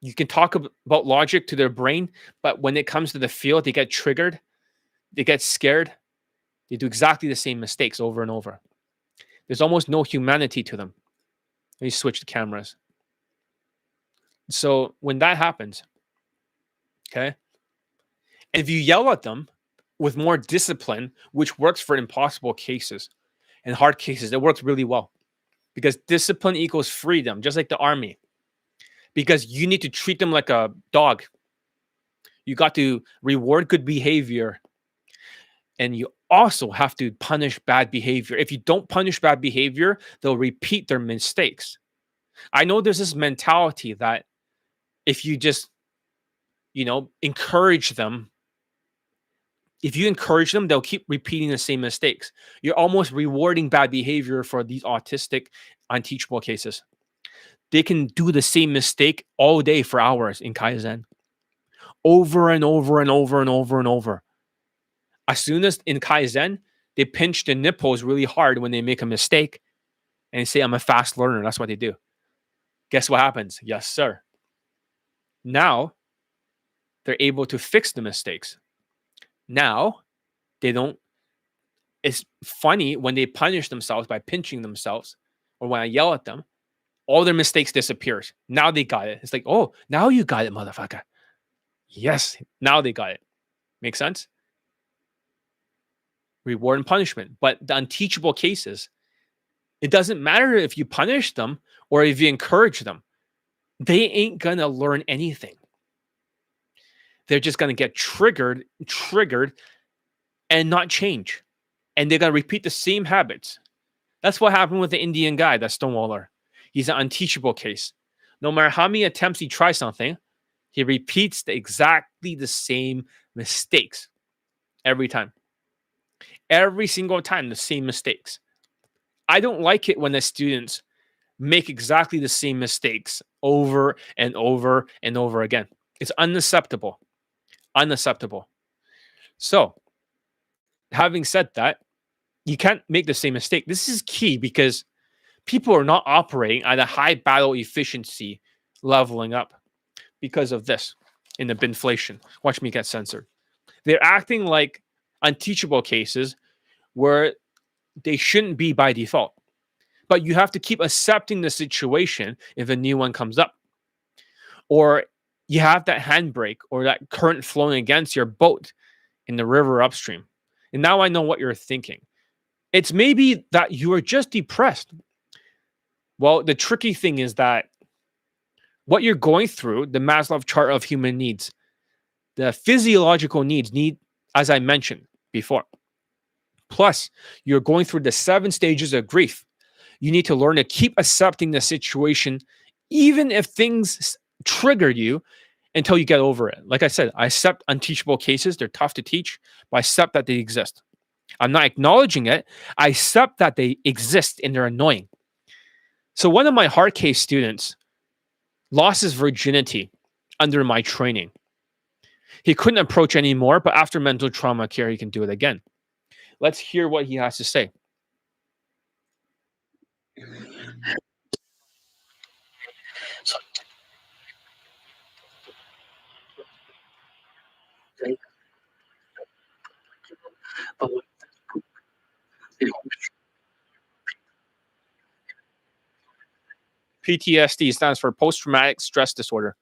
You can talk about logic to their brain, but when it comes to the field, they get triggered. They get scared. They do exactly the same mistakes over and over. There's almost no humanity to them. Let me switch the cameras. So when that happens, okay, and if you yell at them with more discipline, which works for impossible cases and hard cases, it works really well because discipline equals freedom, just like the army. Because you need to treat them like a dog. You got to reward good behavior. And you also have to punish bad behavior. If you don't punish bad behavior, they'll repeat their mistakes. I know there's this mentality that if you just encourage them. If you encourage them, they'll keep repeating the same mistakes. You're almost rewarding bad behavior for these autistic, unteachable cases. They can do the same mistake all day for hours in Kaizen, over and over and over and over and over. As soon as in Kaizen, they pinch the nipples really hard when they make a mistake and they say, I'm a fast learner. That's what they do. Guess what happens? Yes, sir. Now they're able to fix the mistakes. Now they don't. It's funny when they punish themselves by pinching themselves or when I yell at them, all their mistakes disappears. Now they got it. It's like, oh, now you got it, motherfucker. Yes, now they got it. Make sense? Reward and punishment. But the unteachable cases, it doesn't matter if you punish them or if you encourage them. They ain't going to learn anything. They're just going to get triggered, and not change. And they're going to repeat the same habits. That's what happened with the Indian guy, that Stonewaller. He's an unteachable case. No matter how many attempts he tries something, he repeats exactly the same mistakes every time. Every single time, the same mistakes. I don't like it when the students make exactly the same mistakes over and over and over again. It's unacceptable. Unacceptable. So, having said that, you can't make the same mistake. This is key because people are not operating at a high battle efficiency leveling up because of this in the binflation. Watch me get censored. They're acting like unteachable cases where they shouldn't be by default. But you have to keep accepting the situation if a new one comes up. Or you have that handbrake or that current flowing against your boat in the river upstream. And now I know what you're thinking. It's maybe that you are just depressed. Well, the tricky thing is that what you're going through, the Maslow chart of human needs, the physiological needs need, as I mentioned before. Plus, you're going through the 7 stages of grief. You need to learn to keep accepting the situation, even if things trigger you, until you get over it. Like I said, I accept unteachable cases. They're tough to teach, but I accept that they exist. I'm not acknowledging it. I accept that they exist and they're annoying. So one of my hard case students lost his virginity under my training. He couldn't approach anymore, but after mental trauma care, he can do it again. Let's hear what he has to say. PTSD stands for post-traumatic stress disorder.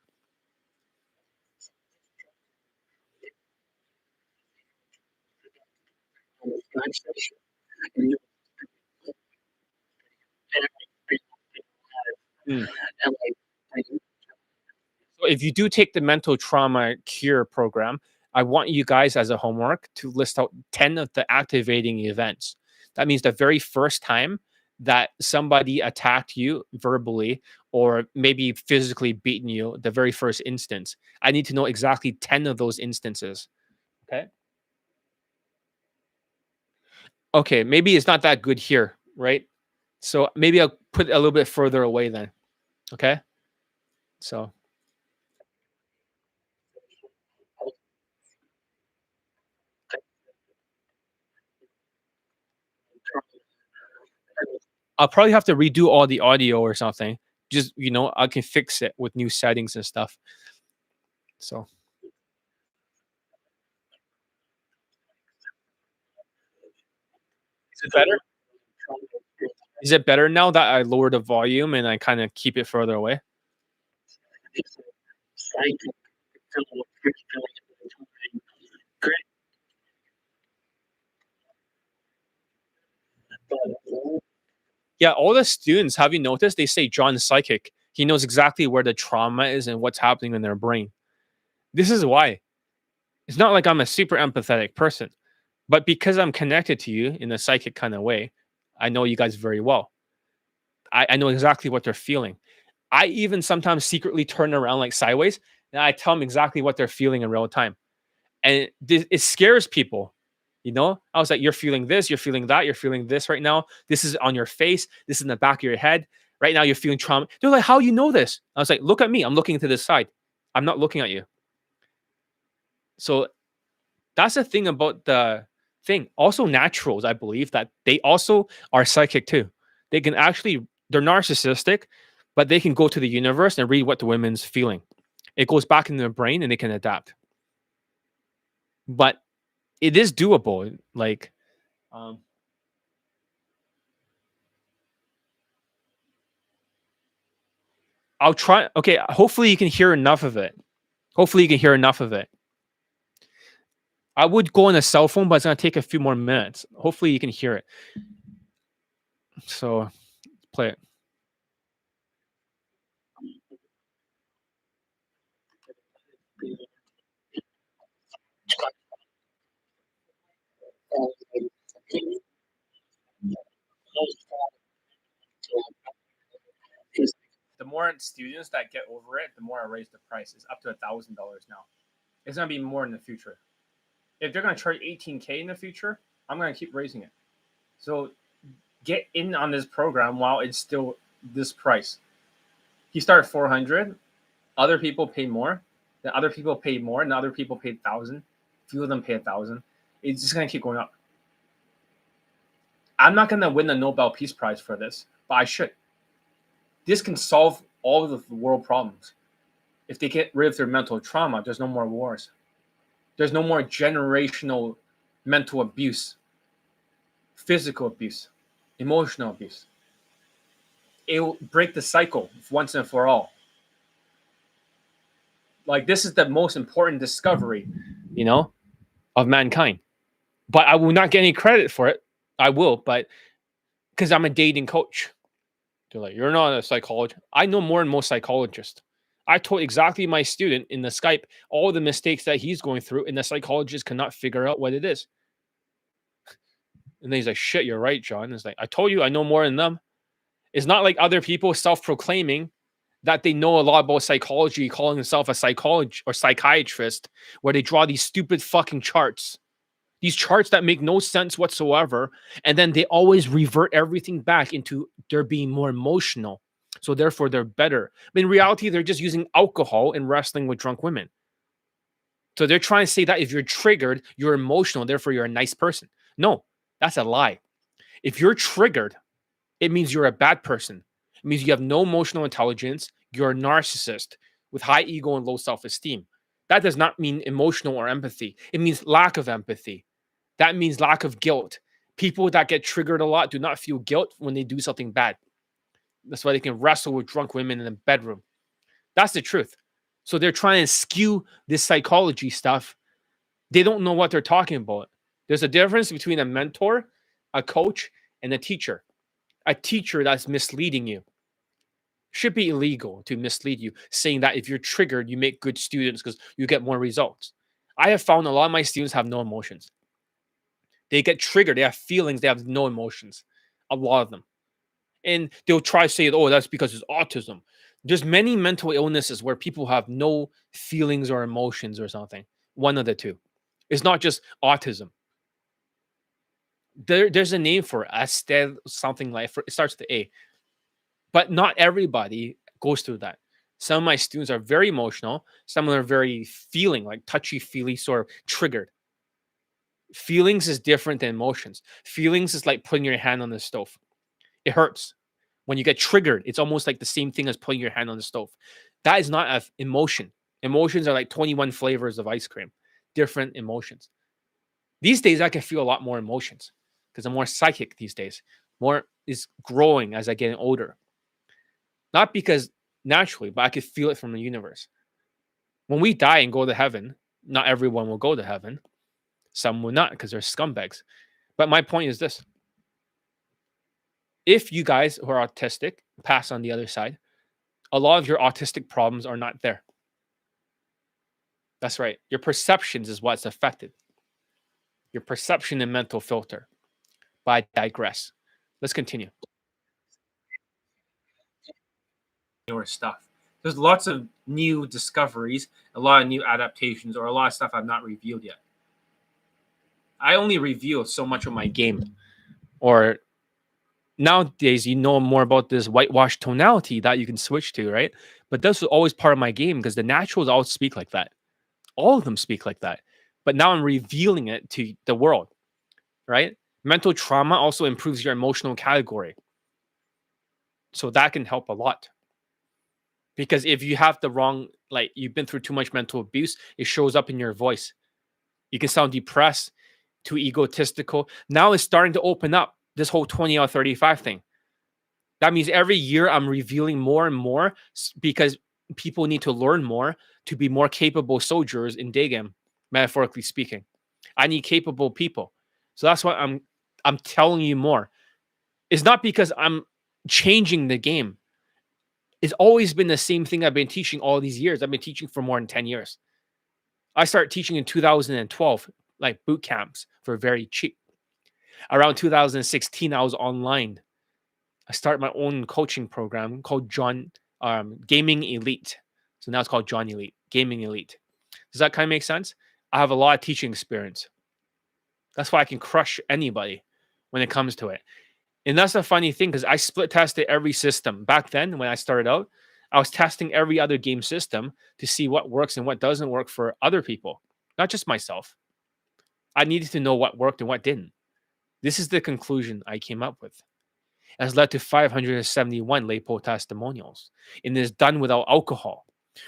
Mm. So if you do take the mental trauma cure program, I want you guys as a homework to list out 10 of the activating events. That means the very first time that somebody attacked you verbally or maybe physically beaten you, the very first instance. I need to know exactly 10 of those instances. Okay. Okay, maybe it's not that good here, right? So maybe I'll put it a little bit further away then. Okay. So I'll probably have to redo all the audio or something. Just, I can fix it with new settings and stuff. So is it better? Is it better now that I lower the volume and I kind of keep it further away? Yeah, all the students, have you noticed? They say John's psychic. He knows exactly where the trauma is and what's happening in their brain. This is why. It's not like I'm a super empathetic person, but because I'm connected to you in a psychic kind of way, I know you guys very well. I know exactly what they're feeling. I even sometimes secretly turn around like sideways and I tell them exactly what they're feeling in real time, and it scares people. You know, I was like, "You're feeling this, you're feeling that, you're feeling this right now. This is on your face. This is in the back of your head. Right now, you're feeling trauma." They're like, "How you know this?" I was like, "Look at me. I'm looking to this side. I'm not looking at you." So that's the thing about the thing. Also, naturals, I believe that they also are psychic too. They can actually, they're narcissistic, but they can go to the universe and read what the women's feeling. It goes back in their brain and they can adapt. But it is doable. Like, I'll try. Okay, hopefully you can hear enough of it. Hopefully you can hear enough of it. I would go on a cell phone, but it's gonna take a few more minutes. Hopefully you can hear it. So play it. The more students that get over it, the more I raise the price. It's up to $1,000 now. It's gonna be more in the future. If they're gonna charge 18K in the future, I'm gonna keep raising it. So get in on this program while it's still this price. You start at 400, other people pay more, then other people pay more, and other people pay 1,000. Few of them pay 1,000. It's just gonna keep going up. I'm not gonna win the Nobel Peace Prize for this, but I should. This can solve all of the world problems. If they get rid of their mental trauma, there's no more wars. There's no more generational mental abuse, physical abuse, emotional abuse. It will break the cycle once and for all. Like, this is the most important discovery, you know, of mankind. But I will not get any credit for it. I will, but because I'm a dating coach. They're like, "You're not a psychologist." I know more than most psychologists. I told exactly my student in the Skype all the mistakes that he's going through, and the psychologist cannot figure out what it is. And then he's like, "Shit, you're right, John." It's like, I told you I know more than them. It's not like other people self-proclaiming that they know a lot about psychology, calling themselves a psychologist or psychiatrist, where they draw these stupid fucking charts. These charts that make no sense whatsoever, and then they always revert everything back into they're being more emotional, so therefore they're better. But in reality, they're just using alcohol and wrestling with drunk women. So they're trying to say that if you're triggered, you're emotional, therefore you're a nice person. No, that's a lie. If you're triggered, it means you're a bad person. It means you have no emotional intelligence. You're a narcissist with high ego and low self-esteem. That does not mean emotional or empathy. It means lack of empathy. That means lack of guilt. People that get triggered a lot do not feel guilt when they do something bad. That's why they can wrestle with drunk women in the bedroom. That's the truth. So they're trying to skew this psychology stuff. They don't know what they're talking about. There's a difference between a mentor, a coach, and a teacher. A teacher that's misleading you should be illegal to mislead you, saying that if you're triggered, you make good students because you get more results. I have found a lot of my students have no emotions. They get triggered. They have feelings. They have no emotions. A lot of them. And they'll try to say, oh, that's because it's autism. There's many mental illnesses where people have no feelings or emotions or something. One of the two. It's not just autism. There's a name for it. Something like it starts with A. But not everybody goes through that. Some of my students are very emotional. Some are very feeling, like touchy-feely, sort of triggered. Feelings is different than emotions. Feelings is like putting your hand on the stove. It hurts. When you get triggered, it's almost like the same thing as putting your hand on the stove. That is not an emotion. Emotions are like 21 flavors of ice cream, different emotions. These days, I can feel a lot more emotions because I'm more psychic these days. More is growing as I get older. Not because naturally, but I could feel it from the universe. When we die and go to heaven, not everyone will go to heaven. Some will not because they're scumbags. But my point is this. If you guys who are autistic pass on the other side, a lot of your autistic problems are not there. That's right. Your perceptions is what's affected. Your perception and mental filter. But I digress. Let's continue. Your stuff. There's lots of new discoveries, a lot of new adaptations, or a lot of stuff I've not revealed yet. I only reveal so much of my game. Or nowadays, you know more about this whitewash tonality that you can switch to, right? But this was always part of my game because the naturals always speak like that. All of them speak like that. But now I'm revealing it to the world, right? Mental trauma also improves your emotional category. So that can help a lot. Because if you have the wrong, like you've been through too much mental abuse, it shows up in your voice. You can sound depressed, too egotistical. Now it's starting to open up, this whole 20 out of 35 thing. That means every year I'm revealing more and more because people need to learn more to be more capable soldiers in Daygame, metaphorically speaking. I need capable people. So that's why I'm telling you more. It's not because I'm changing the game. It's always been the same thing I've been teaching all these years. I've been teaching for more than 10 years. I started teaching in 2012, like boot camps for very cheap. Around 2016, I was online. I started my own coaching program called Gaming Elite. So now it's called John Elite, Gaming Elite. Does that kind of make sense? I have a lot of teaching experience. That's why I can crush anybody when it comes to it. And that's the funny thing because I split tested every system. Back then, when I started out, I was testing every other game system to see what works and what doesn't work for other people, not just myself. I needed to know what worked and what didn't. This is the conclusion I came up with. It has led to 571 Leipo testimonials. And it is done without alcohol,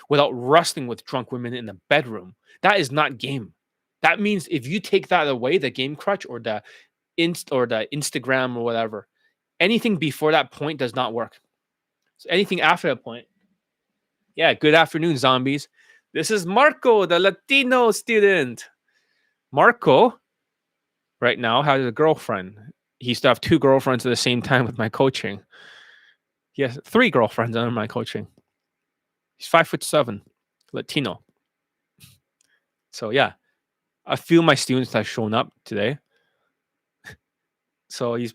without wrestling with drunk women in the bedroom. That is not game. That means if you take that away, the game crutch or the Instagram or whatever, anything before that point does not work. So anything after that point, yeah, good afternoon, zombies. This is Marco, the Latino student. Marco, right now, has a girlfriend. He used to have 2 girlfriends at the same time with my coaching. He has 3 girlfriends under my coaching. He's 5'7", Latino. So yeah, a few of my students have shown up today. So he's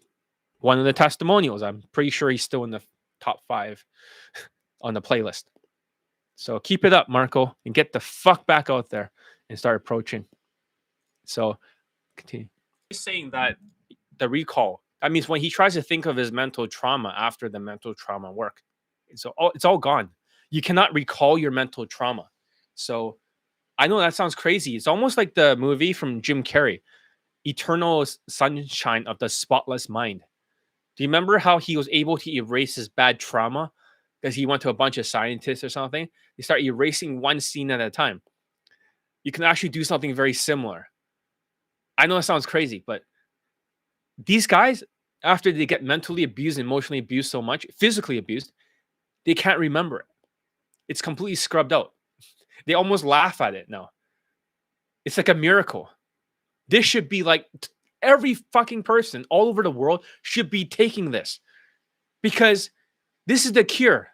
one of the testimonials. I'm pretty sure he's still in the top 5 on the playlist. So keep it up, Marco, and get the fuck back out there and start approaching. So continue. He's saying that the recall, that means when he tries to think of his mental trauma after the mental trauma work, it's all gone. You cannot recall your mental trauma. So I know that sounds crazy. It's almost like the movie from Jim Carrey, Eternal Sunshine of the Spotless Mind. Do you remember how he was able to erase his bad trauma because he went to a bunch of scientists or something? They start erasing one scene at a time. You can actually do something very similar. I know it sounds crazy, but these guys, after they get mentally abused, emotionally abused so much, physically abused, they can't remember it. It's completely scrubbed out. They almost laugh at it now. It's like a miracle. This should be like every fucking person all over the world should be taking this because this is the cure.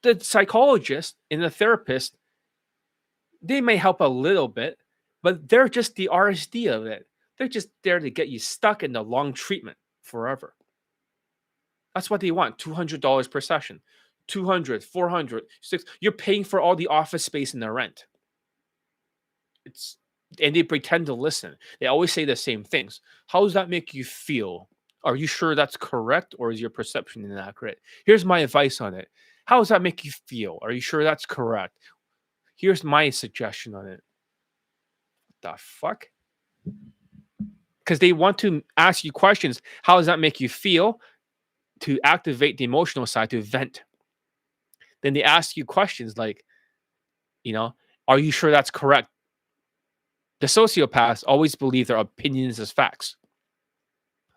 The psychologist and the therapist, they may help a little bit, but they're just the RSD of it. They're just there to get you stuck in the long treatment forever. That's what they want. $200 per session, 200, 400, 600. You're paying for all the office space and the rent. And they pretend to listen. They always say the same things. How does that make you feel? Are you sure that's correct or is your perception inaccurate? Here's my advice on it. How does that make you feel? Are you sure that's correct? Here's my suggestion on it. What the fuck? Because they want to ask you questions. How does that make you feel? To activate the emotional side, to vent. Then they ask you questions like, are you sure that's correct? The sociopaths always believe their opinions as facts.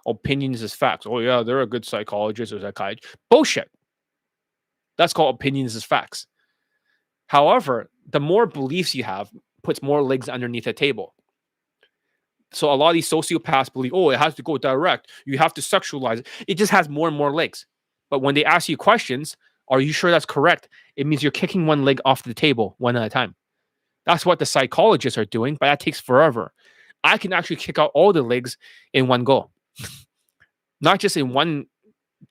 Opinions as facts. Oh yeah, they're a good psychologist or psychiatrist. Bullshit. That's called opinions as facts. However, the more beliefs you have puts more legs underneath the table. So a lot of these sociopaths believe, it has to go direct. You have to sexualize it. It just has more and more legs. But when they ask you questions, are you sure that's correct? It means you're kicking one leg off the table one at a time. That's what the psychologists are doing, but that takes forever. I can actually kick out all the legs in one go. Not just in one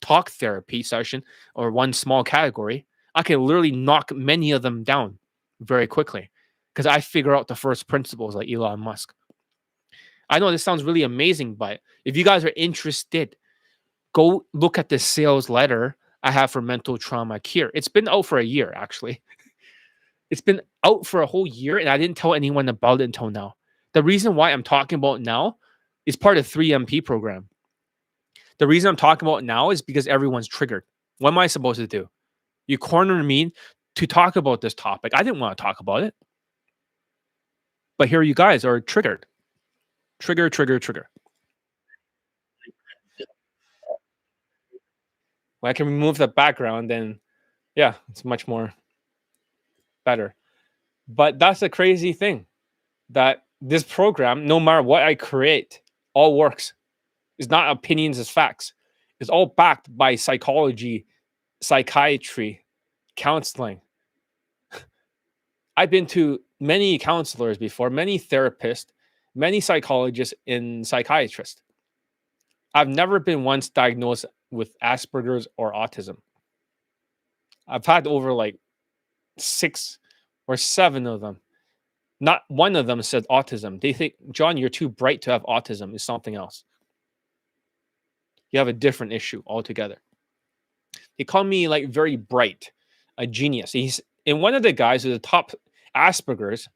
talk therapy session or one small category. I can literally knock many of them down very quickly because I figure out the first principles like Elon Musk. I know this sounds really amazing, but if you guys are interested, go look at the sales letter I have for mental trauma cure. It's been out for a year, actually. It's been out for a whole year, and I didn't tell anyone about it until now. The reason why I'm talking about now is part of 3MP program. The reason I'm talking about now is because everyone's triggered. What am I supposed to do? You cornered me to talk about this topic. I didn't want to talk about it. But here you guys are triggered. Trigger, trigger, trigger. When I can remove the background, then yeah, it's much more better. But that's the crazy thing, that this program, no matter what I create, all works. It's not opinions, it's facts. It's all backed by psychology, psychiatry, counseling. I've been to many counselors before, many therapists, many psychologists and psychiatrists. I've never been once diagnosed with Asperger's or autism. I've had over like 6 or 7 of them. Not one of them said autism. They think, John, you're too bright to have autism. It's something else. You have a different issue altogether. They call me like very bright, a genius. And one of the guys who's the top Asperger's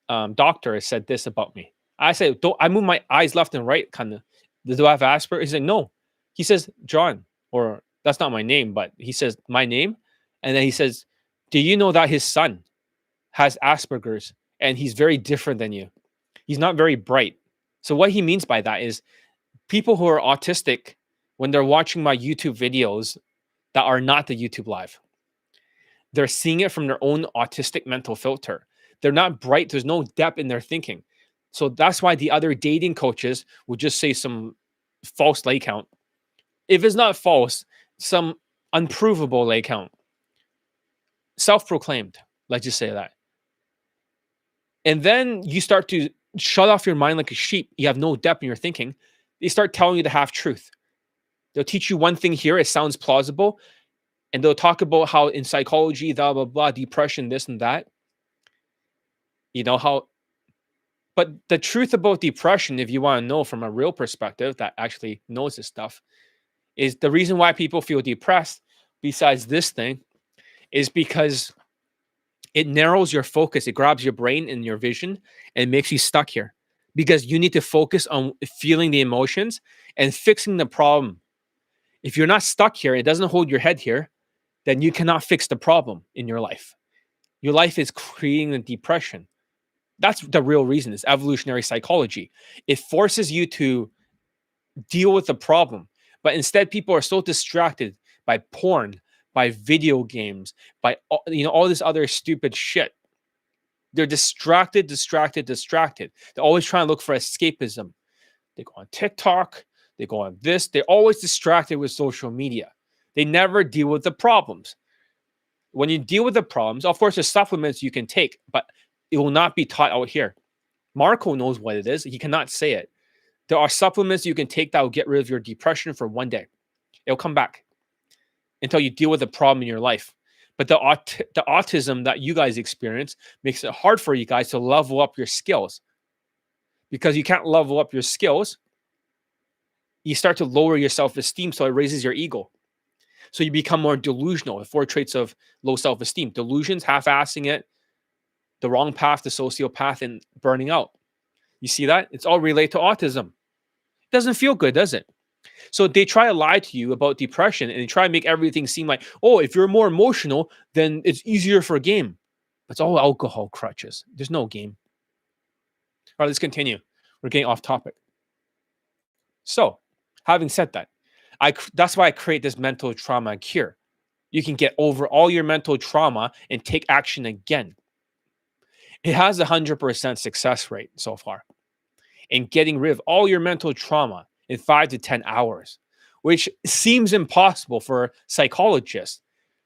doctor has said this about me. I said, don't I move my eyes left and right, kind of. Do I have Asperger's? He said, no. He says, John, or that's not my name, but he says my name. And then he says, do you know that his son has Asperger's and he's very different than you? He's not very bright. So what he means by that is people who are autistic, when they're watching my YouTube videos that are not the YouTube live, they're seeing it from their own autistic mental filter. They're not bright. There's no depth in their thinking. So that's why the other dating coaches will just say some false lay count. If it's not false, some unprovable lay count. Self-proclaimed. Let's just say that. And then you start to shut off your mind like a sheep. You have no depth in your thinking. They start telling you the half truth. They'll teach you one thing here. It sounds plausible. And they'll talk about how in psychology, blah, blah, blah, depression, this and that. You know how. But the truth about depression, if you want to know from a real perspective that actually knows this stuff, is the reason why people feel depressed, besides this thing, is because it narrows your focus. It grabs your brain and your vision and makes you stuck here. Because you need to focus on feeling the emotions and fixing the problem. If you're not stuck here, it doesn't hold your head here, then you cannot fix the problem in your life. Your life is creating a depression. That's the real reason. It's evolutionary psychology. It forces you to deal with the problem. But instead, people are so distracted by porn, by video games, by all this other stupid shit. They're distracted. They're always trying to look for escapism. They go on TikTok. They go on this. They're always distracted with social media. They never deal with the problems. When you deal with the problems, of course, there's supplements you can take, but it will not be taught out here. Marco knows what it is. He cannot say it. There are supplements you can take that will get rid of your depression for one day. It'll come back until you deal with the problem in your life. But the autism that you guys experience makes it hard for you guys to level up your skills. Because you can't level up your skills, you start to lower your self-esteem, so it raises your ego. So you become more delusional. The 4 traits of low self-esteem. Delusions, half-assing it, the wrong path, the sociopath, and burning out. You see that? It's all related to autism. It doesn't feel good, does it? So they try to lie to you about depression and they try to make everything seem like, oh, if you're more emotional, then it's easier for a game. It's all alcohol crutches. There's no game. All right, let's continue. We're getting off topic. So, having said that, that's why I create this mental trauma cure. You can get over all your mental trauma and take action again. It has a 100% success rate so far in getting rid of all your mental trauma in 5 to 10 hours, which seems impossible for psychologists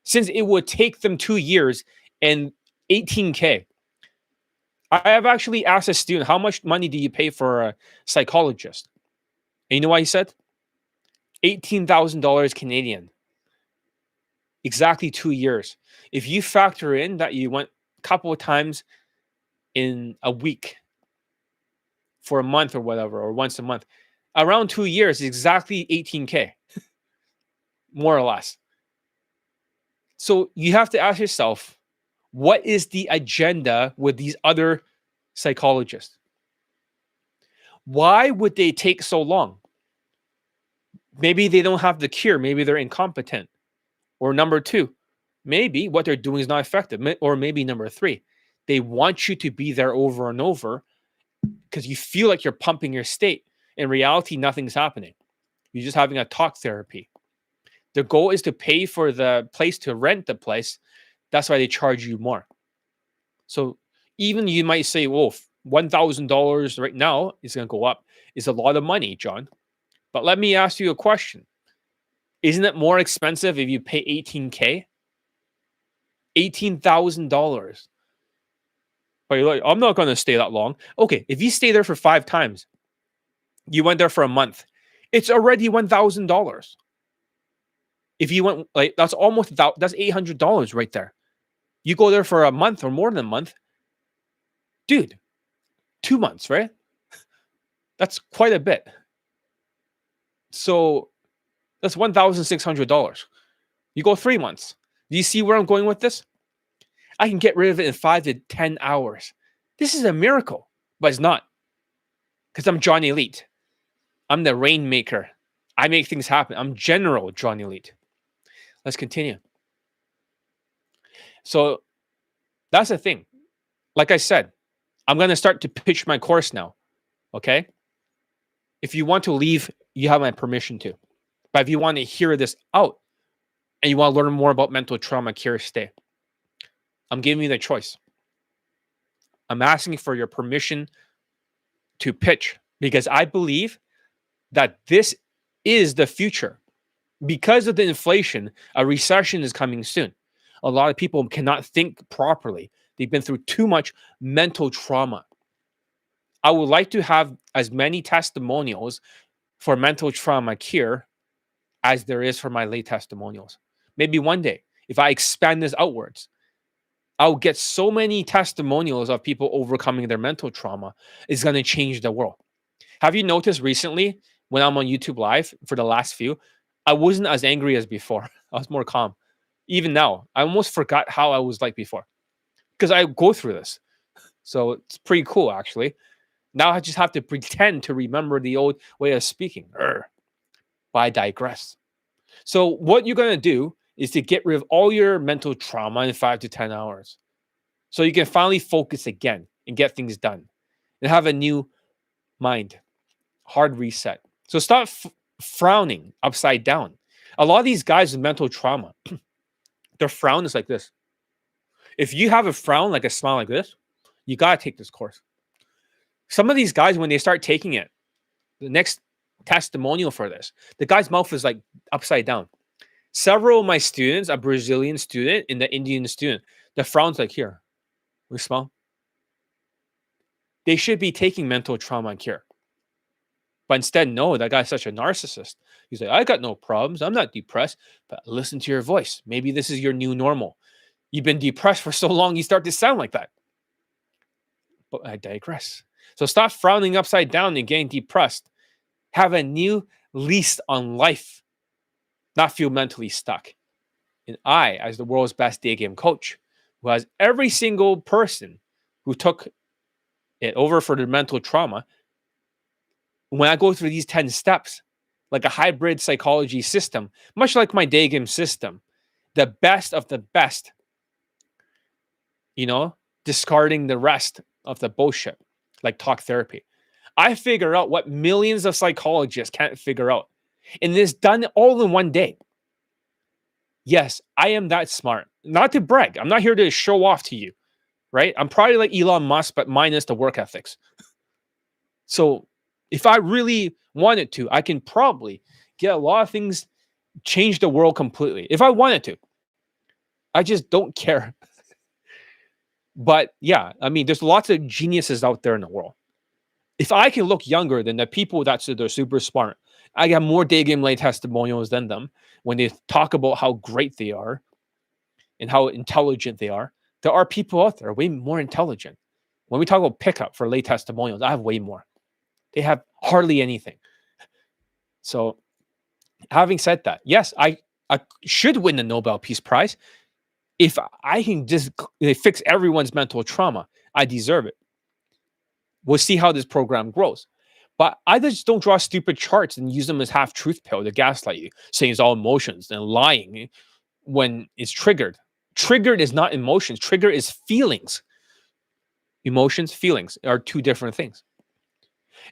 since it would take them 2 years and $18,000. I have actually asked a student, how much money do you pay for a psychologist? And you know what he said? $18,000 Canadian. exactly 2 years. If you factor in that you went a couple of times in a week for a month or whatever, or once a month, around 2 years is exactly 18K, more or less. So you have to ask yourself, what is the agenda with these other psychologists? Why would they take so long? Maybe they don't have the cure. Maybe they're incompetent. Or number two, maybe what they're doing is not effective. Or maybe number three, they want you to be there over and over because you feel like you're pumping your state. In reality, nothing's happening. You're just having a talk therapy. The goal is to pay for the place, to rent the place. That's why they charge you more. So even you might say, well, $1,000 right now is going to go up. It's a lot of money, John. But let me ask you a question. Isn't it more expensive if you pay $18K? $18,000. But you're like, I'm not going to stay that long. Okay, if you stay there for 5 times, you went there for a month, it's already $1,000. If you went, like, that's that's $800 right there. You go there for a month or more than a month, dude, 2 months, right? That's quite a bit. So that's $1,600. You go 3 months. Do you see where I'm going with this? I can get rid of it in 5 to 10 hours. This is a miracle, but it's not. Because I'm Johnny Elite. I'm the rainmaker. I make things happen. I'm General Johnny Elite. Let's continue. So that's the thing. Like I said, I'm going to start to pitch my course now. Okay? If you want to leave, you have my permission to. But if you want to hear this out and you want to learn more about mental trauma cure, stay. I'm giving you the choice. I'm asking for your permission to pitch because I believe that this is the future. Because of the inflation, a recession is coming soon. A lot of people cannot think properly. They've been through too much mental trauma. I would like to have as many testimonials for mental trauma cure as there is for my lay testimonials. Maybe one day, if I expand this outwards, I'll get so many testimonials of people overcoming their mental trauma. It's going to change the world. Have you noticed recently when I'm on YouTube Live for the last few, I wasn't as angry as before. I was more calm. Even now, I almost forgot how I was like before because I go through this. So it's pretty cool, actually. Now I just have to pretend to remember the old way of speaking. But I digress. So what you're going to do is to get rid of all your mental trauma in 5 to 10 hours. So you can finally focus again and get things done and have a new mind. Hard reset. So stop frowning upside down. A lot of these guys with mental trauma, their frown is like this. If you have a frown, like a smile like this, you got to take this course. Some of these guys, when they start taking it, the next testimonial for this, the guy's mouth is like upside down. Several of my students, a Brazilian student and the Indian student, the frown's like here. We smile. They should be taking mental trauma cure. But instead, no, that guy's such a narcissist. He's like, I got no problems. I'm not depressed. But listen to your voice. Maybe this is your new normal. You've been depressed for so long, you start to sound like that. But I digress. So stop frowning upside down and getting depressed. Have a new lease on life. Not feel mentally stuck. And I, as the world's best day game coach, who has every single person who took it over for their mental trauma, when I go through these 10 steps, like a hybrid psychology system, much like my Daygame system, the best of the best, discarding the rest of the bullshit, like talk therapy. I figure out what millions of psychologists can't figure out. And it's done all in one day. Yes, I am that smart. Not to brag. I'm not here to show off to you, right? I'm probably like Elon Musk, but minus the work ethics. So if I really wanted to, I can probably get a lot of things, change the world completely. If I wanted to. I just don't care. But yeah, I mean, there's lots of geniuses out there in the world. If I can look younger than the people they're super smart, I got more Daygame lay testimonials than them when they talk about how great they are. and how intelligent they are. There are people out there way more intelligent. When we talk about pickup for lay testimonials, I have way more. They have hardly anything. So, having said that, yes, I should win the Nobel Peace Prize. If I can just fix everyone's mental trauma, I deserve it. We'll see how this program grows. But I just don't draw stupid charts and use them as half truth pill to gaslight you, saying it's all emotions and lying when it's triggered. Triggered is not emotions. Trigger is feelings. Emotions, feelings are two different things.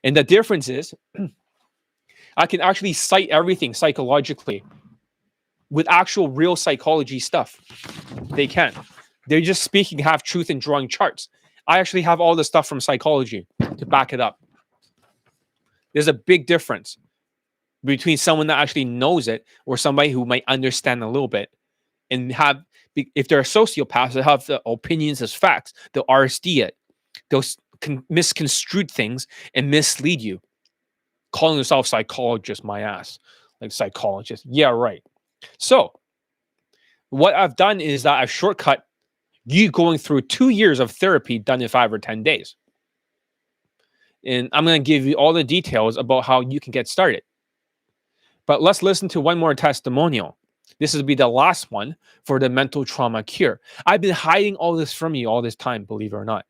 And the difference is I can actually cite everything psychologically with actual real psychology stuff. They can. They're just speaking half truth and drawing charts. I actually have all the stuff from psychology to back it up. There's a big difference between someone that actually knows it or somebody who might understand a little bit and have, if they're a sociopath, they have the opinions as facts. They'll RSD it. They'll misconstrued things and mislead you. Calling yourself psychologist, my ass. Like psychologist. Yeah, right. So what I've done is that I've shortcut you going through 2 years of therapy done in 5 or 10 days. And I'm going to give you all the details about how you can get started. But let's listen to one more testimonial. This will be the last one for the mental trauma cure. I've been hiding all this from you all this time, believe it or not.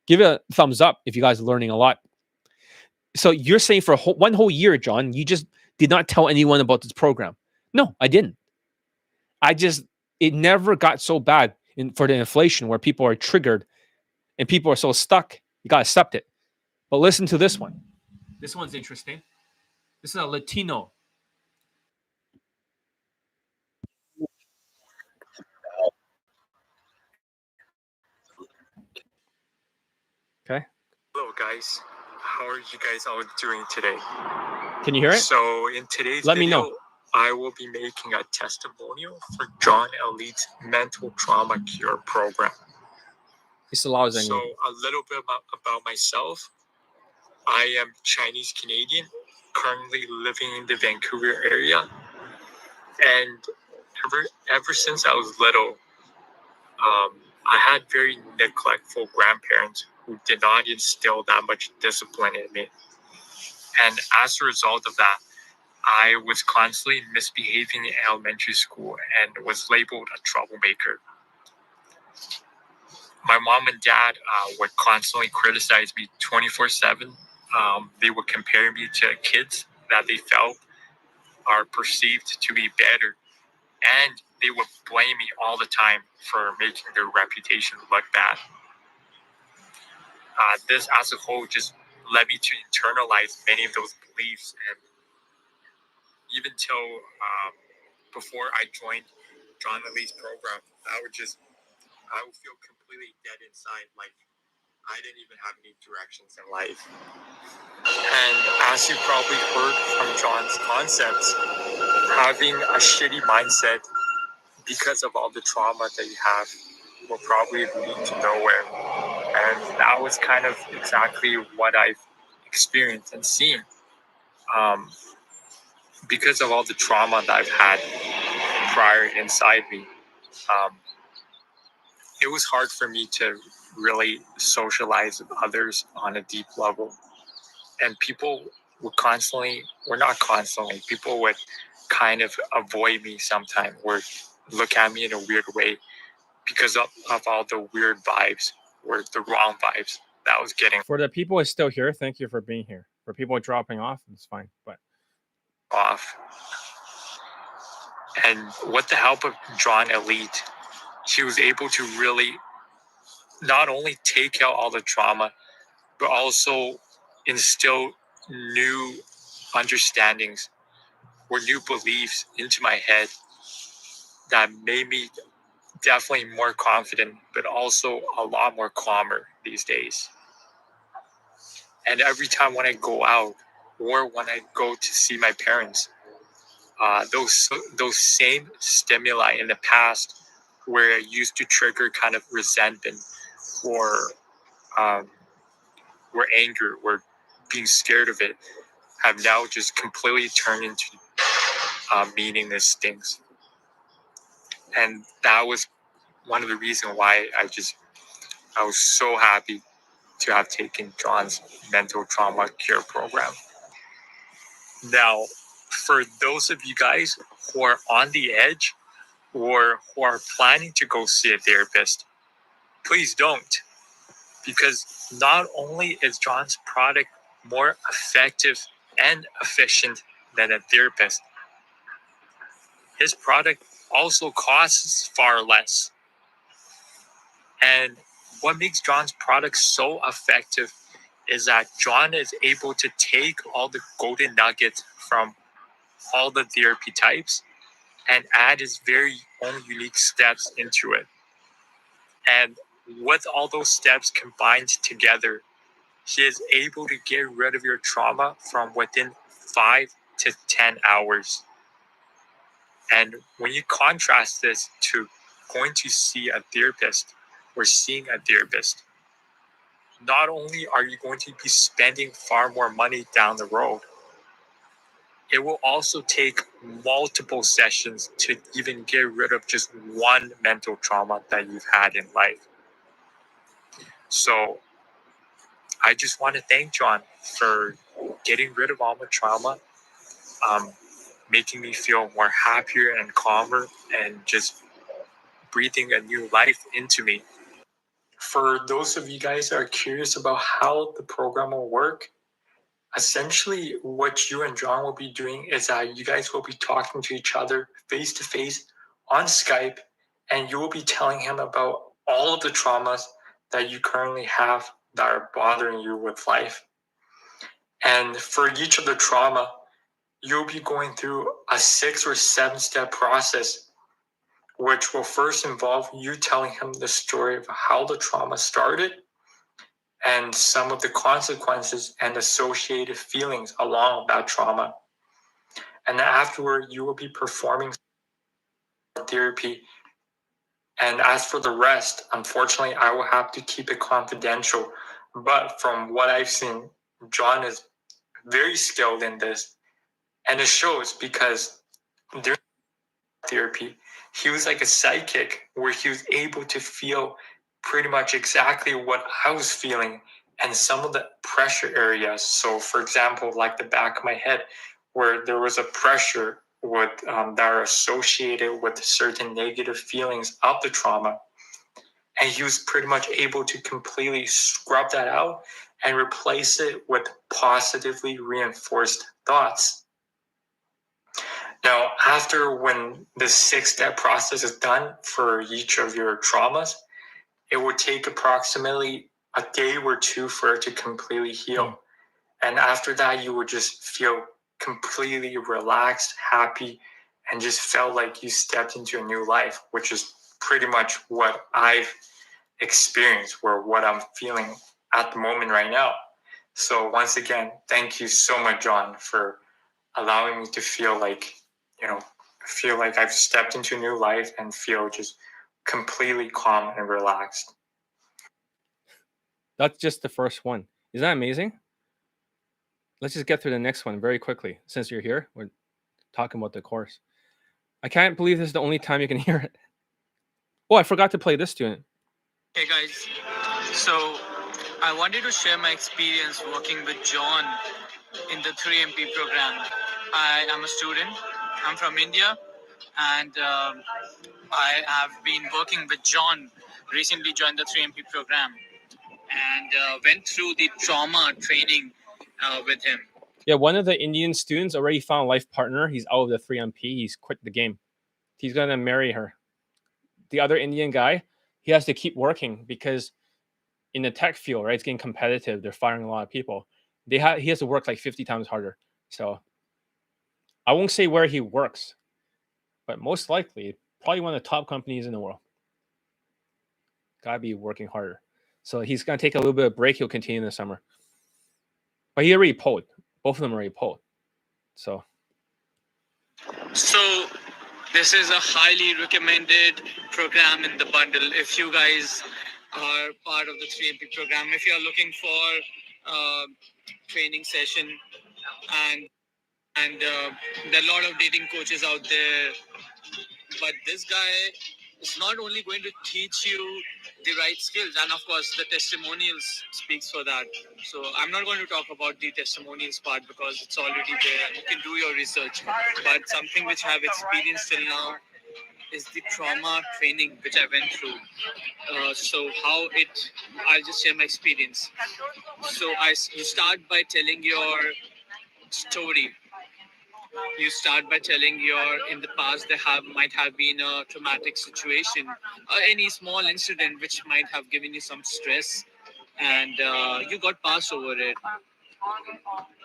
Give it a thumbs up if you guys are learning a lot. So you're saying for one whole year, John, you just did not tell anyone about this program. No, I didn't. It never got so bad for the inflation where people are triggered and people are so stuck. You got to accept it. But listen to this one. This one's interesting. This is a Latino. Okay. Hello guys, how are you guys all doing today? Can you hear it? So in today's Let me video, know. I will be making a testimonial for John Elite's mental trauma cure program. It's loud. So a little bit about myself. I am Chinese Canadian, currently living in the Vancouver area, and ever since I was little, I had very neglectful grandparents who did not instill that much discipline in me. And as a result of that, I was constantly misbehaving in elementary school and was labeled a troublemaker. My mom and dad would constantly criticize me 24/7. They would compare me to kids that they felt are perceived to be better. And they would blame me all the time for making their reputation look bad. This as a whole just led me to internalize many of those beliefs, and even till before I joined John Lee's program, I would feel completely dead inside, like I didn't even have any directions in life. And as you probably heard from John's concepts, having a shitty mindset because of all the trauma that you have will probably lead to nowhere. And that was kind of exactly what I've experienced and seen. Because of all the trauma that I've had prior inside me, it was hard for me to really socialize with others on a deep level. And people would people would kind of avoid me sometimes or look at me in a weird way because of all the weird vibes or the wrong vibes that I was getting. For the people who are still here, thank you for being here. For people dropping off, it's fine. But off. And with the help of John Elite, she was able to really not only take out all the trauma, but also instill new understandings or new beliefs into my head that made me definitely more confident, but also a lot more calmer these days. And every time when I go out or when I go to see my parents, those same stimuli in the past where I used to trigger kind of resentment or anger or being scared of it have now just completely turned into meaningless things. And that was one of the reasons why I was so happy to have taken John's mental trauma care program. Now, for those of you guys who are on the edge or who are planning to go see a therapist, please don't. Because not only is John's product more effective and efficient than a therapist, his product also costs far less. And what makes John's product so effective is that John is able to take all the golden nuggets from all the therapy types and add his very own unique steps into it. And with all those steps combined together, he is able to get rid of your trauma from within 5 to 10 hours. And when you contrast this to going to see a therapist or seeing a therapist, not only are you going to be spending far more money down the road, it will also take multiple sessions to even get rid of just one mental trauma that you've had in life. So I just want to thank John for getting rid of all my trauma, making me feel more happier and calmer, and just breathing a new life into me. For those of you guys that are curious about how the program will work, essentially what you and John will be doing is that you guys will be talking to each other face to face on Skype, and you will be telling him about all of the traumas that you currently have that are bothering you with life. And for each of the trauma, you'll be going through a 6 or 7 step process, which will first involve you telling him the story of how the trauma started and some of the consequences and associated feelings along that trauma. And afterward, you will be performing therapy. And as for the rest, unfortunately, I will have to keep it confidential. But from what I've seen, John is very skilled in this. And it shows because during therapy, he was like a sidekick where he was able to feel pretty much exactly what I was feeling and some of the pressure areas. So, for example, like the back of my head, where there was a pressure with that are associated with certain negative feelings of the trauma, and he was pretty much able to completely scrub that out and replace it with positively reinforced thoughts. Now, after when the 6-step process is done for each of your traumas, it will take approximately a day or two for it to completely heal. And after that, you will just feel completely relaxed, happy, and just felt like you stepped into a new life, which is pretty much what I've experienced or what I'm feeling at the moment right now. So once again, thank you so much, John, for allowing me to feel like, I've stepped into a new life and feel just completely calm and relaxed. That's just the first one. Isn't that amazing? Let's just get through the next one very quickly. Since you're here, we're talking about the course. I can't believe this is the only time you can hear it. Oh, I forgot to play this student. Hey guys, so I wanted to share my experience working with John in the 3MP program. I am a student, I'm from India, and I have been working with John, recently joined the 3MP program, and went through the trauma training with him. Yeah, one of the Indian students already found a life partner. He's out of the 3MP. He's quit the game. He's going to marry her. The other Indian guy, he has to keep working because in the tech field, right, it's getting competitive. They're firing a lot of people. He has to work like 50 times harder. So I won't say where he works, but most likely, probably one of the top companies in the world. Gotta be working harder. So he's gonna take a little bit of break. He'll continue in the summer. But he already pulled. Both of them already pulled. So This is a highly recommended program in the bundle. If you guys are part of the 3MP program, if you are looking for training session, and there are a lot of dating coaches out there, but this guy it's not only going to teach you the right skills, and of course the testimonials speaks for that. So I'm not going to talk about the testimonials part because it's already there. You can do your research. But something which I've experienced till now is the trauma training which I went through. So how it, I'll just share my experience. So you start by telling your story. You start by telling your in the past there might have been a traumatic situation, any small incident which might have given you some stress, and you got past over it.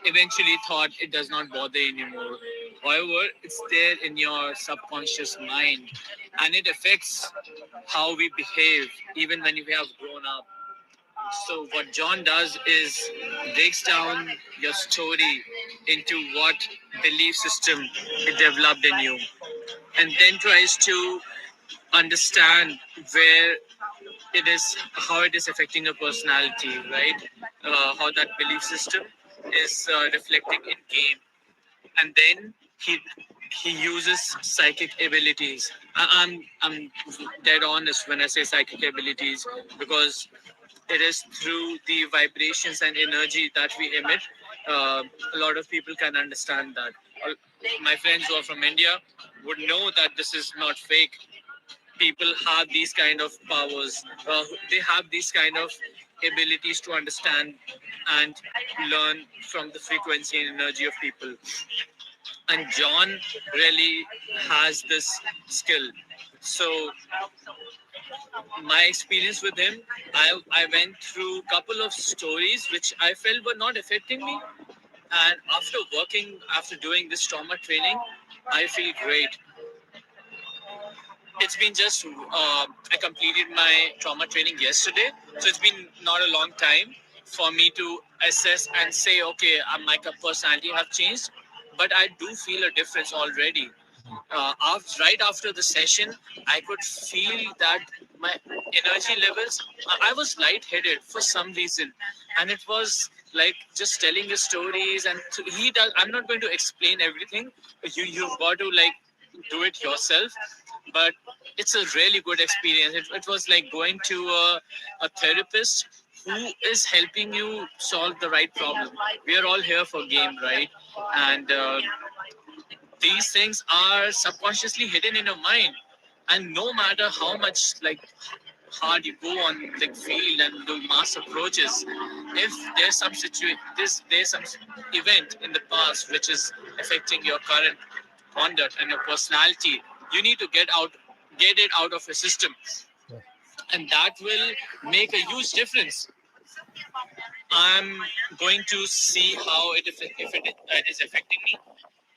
Eventually, thought it does not bother you anymore. However, it's there in your subconscious mind, and it affects how we behave even when we have grown up. So what John does is breaks down your story into what belief system it developed in you, and then tries to understand where it is, how it is affecting your personality, right? How that belief system is reflecting in game, and then he uses psychic abilities. I'm dead honest when I say psychic abilities, because it is through the vibrations and energy that we emit. A lot of people can understand that. My friends who are from India would know that this is not fake. People have these kind of powers. They have these kind of abilities to understand and learn from the frequency and energy of people. And John really has this skill. So my experience with him, I went through a couple of stories which I felt were not affecting me. And after doing this trauma training, I feel great. It's been just, I completed my trauma training yesterday. So it's been not a long time for me to assess and say, okay, my personality have changed. But I do feel a difference already. Right after the session, I could feel that my energy levels, I was lightheaded for some reason. And it was like just telling the stories. And he does, I'm not going to explain everything. You've got to like do it yourself. But it's a really good experience. It was like going to a therapist who is helping you solve the right problem. We are all here for game, right? And these things are subconsciously hidden in your mind, and no matter how much like hard you go on the field and do mass approaches, if there's some there's some event in the past which is affecting your current conduct and your personality, you need to get it out of your system, and that will make a huge difference. I'm going to see how it is affecting me,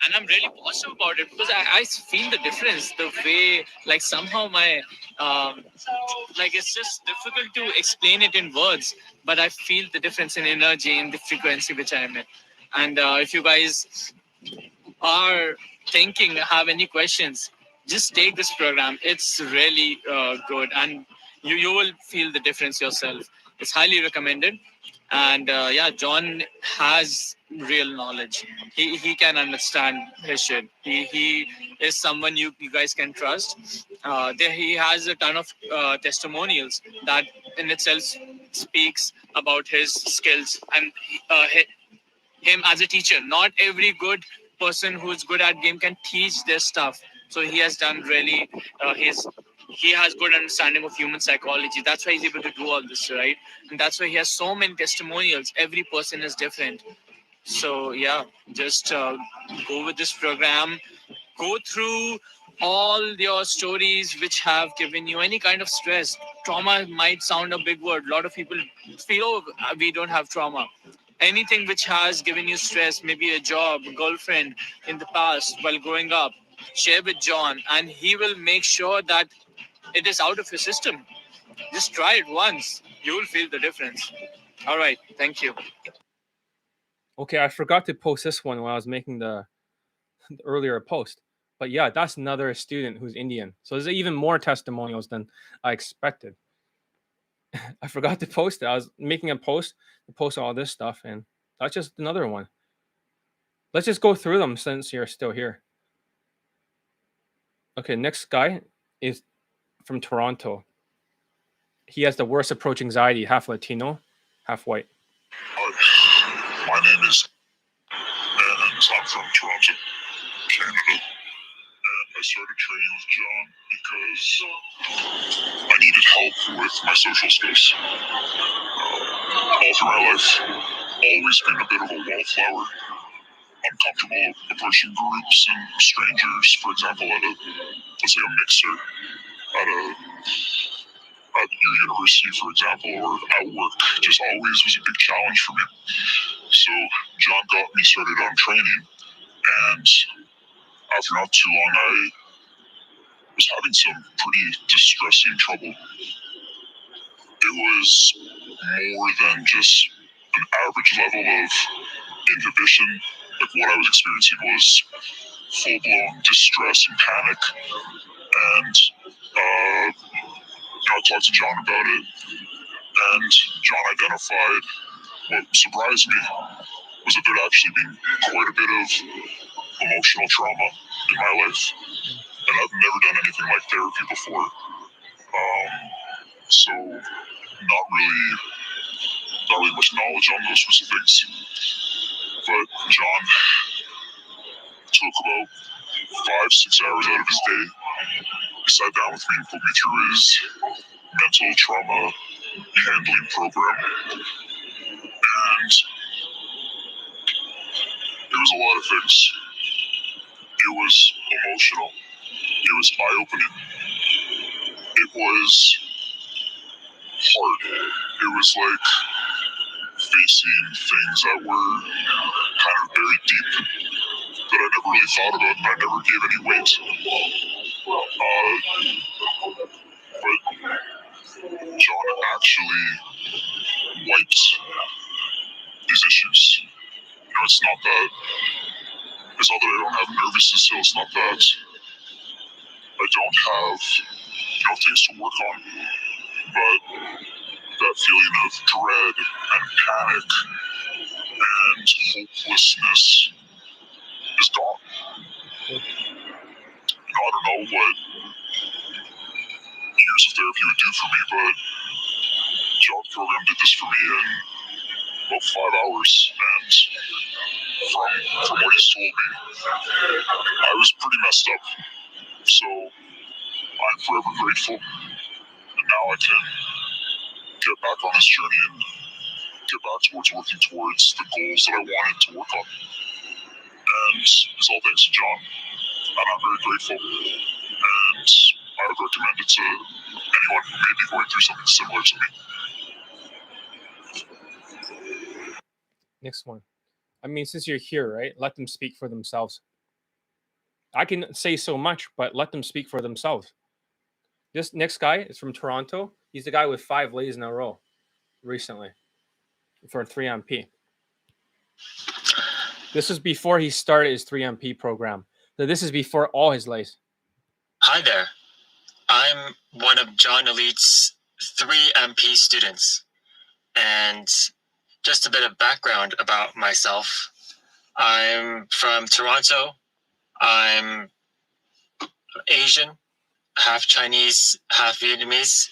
and I'm really positive about it because I feel the difference. The way, like somehow my, like it's just difficult to explain it in words, but I feel the difference in energy in the frequency which I am in. And if you guys are thinking, have any questions, just take this program. It's really good, and you will feel the difference yourself. It's highly recommended. And yeah, John has real knowledge. He can understand his shit. He is someone you guys can trust. He has a ton of testimonials that in itself speaks about his skills and him as a teacher. Not every good person who's good at game can teach this stuff. So he has done really. He has good understanding of human psychology. That's why he's able to do all this, right? And that's why he has so many testimonials. Every person is different. So yeah, just go with this program. Go through all your stories which have given you any kind of stress. Trauma might sound a big word. A lot of people feel, oh, we don't have trauma. Anything which has given you stress, maybe a job, a girlfriend in the past while growing up, share with John, and he will make sure that it is out of your system. Just try it once. You will feel the difference. All right. Thank you. Okay, I forgot to post this one when I was making the earlier post. But yeah, that's another student who's Indian. So there's even more testimonials than I expected. I forgot to post it. I was making a post to post all this stuff, and that's just another one. Let's just go through them since you're still here. Okay, next guy is from Toronto. He has the worst approach anxiety, half Latino, half white. Hi, my name is, and I'm from Toronto, Canada. And I started training with John because I needed help with my social skills. All through my life, always been a bit of a wallflower. I'm comfortable approaching groups and strangers, for example, at let's say a mixer, at your university, for example, or at work, just always was a big challenge for me. So John got me started on training, and after not too long, I was having some pretty distressing trouble. It was more than just an average level of inhibition. Like what I was experiencing was full-blown distress and panic. And I talked to John about it, and John identified what surprised me was that there'd actually been quite a bit of emotional trauma in my life. And I've never done anything like therapy before. So not really much knowledge on those sorts of things. But John took about 5-6 hours out of his day. He sat down with me and put me through his mental trauma handling program. And it was a lot of things. It was emotional. It was eye-opening. It was hard. It was like facing things that were kind of very deep that I never really thought about and I never gave any weight. But John actually wiped these issues. It's not that I don't have nervous system. It's not that I don't have things to work on, but that feeling of dread and panic and hopelessness is gone. I don't know what years of therapy would do for me, but John's program did this for me in about 5 hours, and from what he's told me, I was pretty messed up. So I'm forever grateful, and now I can get back on this journey and get back towards working towards the goals that I wanted to work on. And it's all thanks to John, and I'm very grateful. And I would recommend it to anyone who may be going through something similar to me. Next one. I mean, since you're here, right? Let them speak for themselves. I can say so much, but let them speak for themselves. This next guy is from Toronto. He's the guy with 5 lays in a row recently for 3MP. This is before he started his 3MP program. So this is before all his lays. Hi there. I'm one of John Elite's 3MP students. And just a bit of background about myself. I'm from Toronto. I'm Asian, half Chinese, half Vietnamese.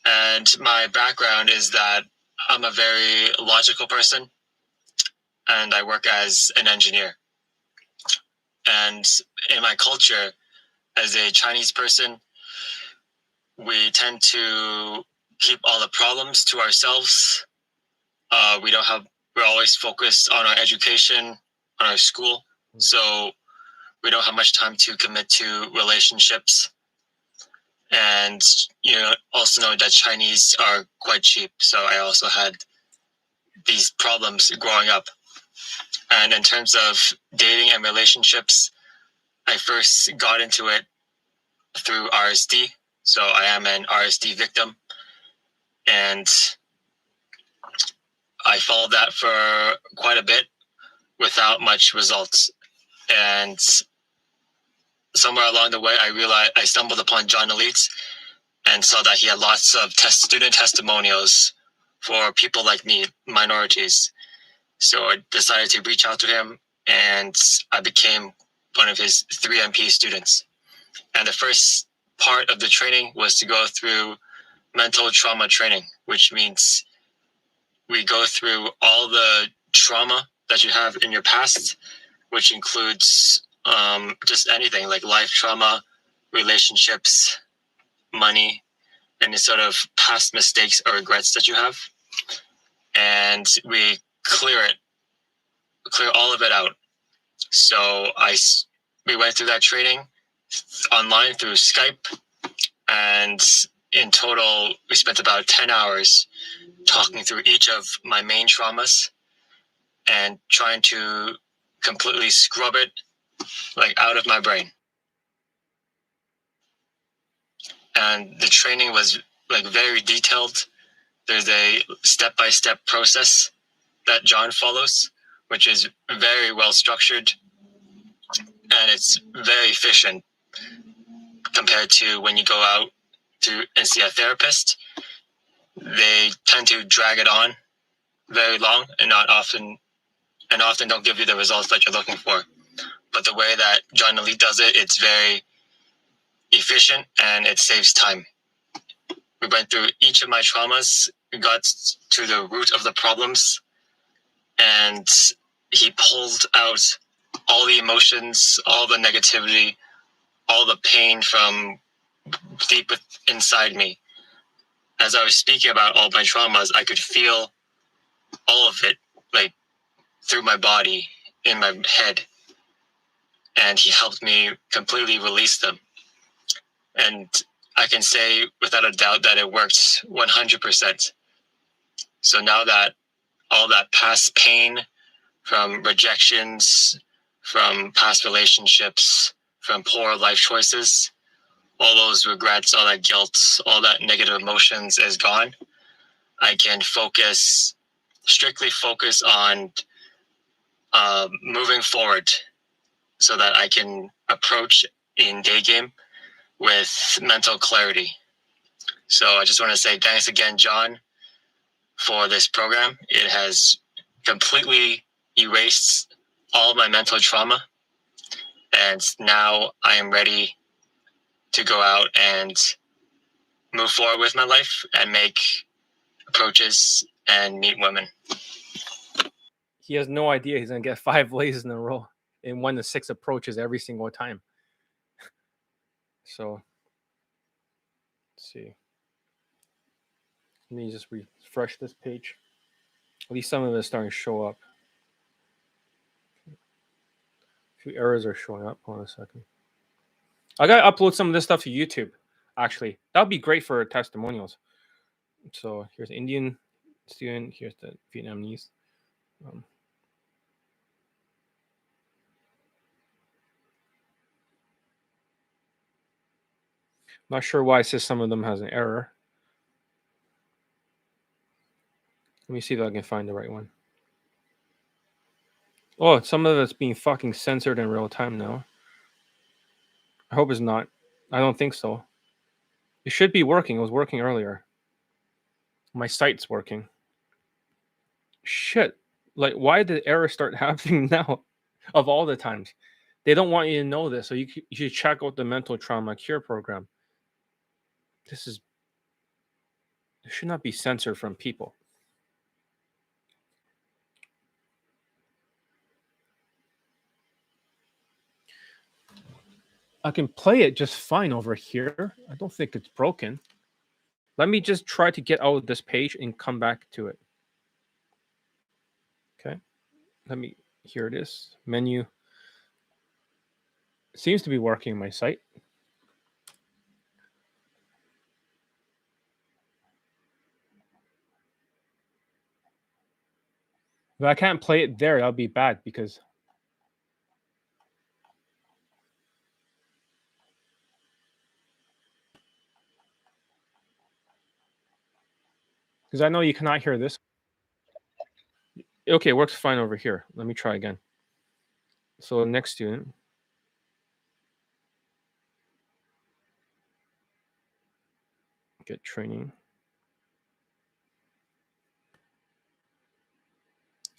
And my background is that I'm a very logical person, and I work as an engineer. And in my culture, as a Chinese person, we tend to keep all the problems to ourselves. We're always focused on our education, on our school. So we don't have much time to commit to relationships. And also know that Chinese are quite cheap. So I also had these problems growing up. And in terms of dating and relationships, I first got into it through RSD. So I am an RSD victim. And I followed that for quite a bit without much results. And somewhere along the way, I stumbled upon John Elite and saw that he had lots of student testimonials for people like me, minorities. So I decided to reach out to him, and I became one of his 3MP students. And the first part of the training was to go through mental trauma training, which means we go through all the trauma that you have in your past, which includes just anything like life trauma, relationships, money, any sort of past mistakes or regrets that you have. And we clear all of it out. So we went through that training online through Skype, and in total, we spent about 10 hours talking through each of my main traumas and trying to completely scrub it out of my brain. And the training was very detailed. There's a step-by-step process that John follows, which is very well structured, and it's very efficient compared to when you go out and see a therapist. They tend to drag it on very long and often don't give you the results that you're looking for. But the way that John Elite does it, it's very efficient and it saves time. We went through each of my traumas, we got to the root of the problems, and he pulled out all the emotions, all the negativity, all the pain from deep inside me. As I was speaking about all my traumas, I could feel all of it through my body, in my head, and he helped me completely release them. And I can say without a doubt that it worked 100%. So now that all that past pain from rejections, from past relationships, from poor life choices, all those regrets, all that guilt, all that negative emotions is gone. I can strictly focus on moving forward so that I can approach in Daygame with mental clarity. So I just want to say thanks again, John, for this program. It has completely erased all my mental trauma, and now I am ready to go out and move forward with my life and make approaches and meet women. He has no idea he's gonna get 5 lays in a row in 1 to 6 approaches every single time. So let's see. Let me just refresh this page. At least some of it is starting to show up. A few errors are showing up. Hold on a second. I gotta upload some of this stuff to YouTube. Actually, that would be great for testimonials. So here's Indian student. Here's the Vietnamese. Not sure why it says some of them has an error. Let me see if I can find the right one. Oh, some of it's being fucking censored in real time now. I hope it's not. I don't think so. It should be working. It was working earlier. My site's working. Shit. Why did the error start happening now? Of all the times. They don't want you to know this, so you should check out the mental trauma cure program. It should not be censored from people. I can play it just fine over here. I don't think it's broken. Let me just try to get out of this page and come back to it. Okay. Here it is. Menu. It seems to be working on my site. If I can't play it there, that'll be bad because I know you cannot hear this. Okay, it works fine over here. Let me try again. So next student. Get training.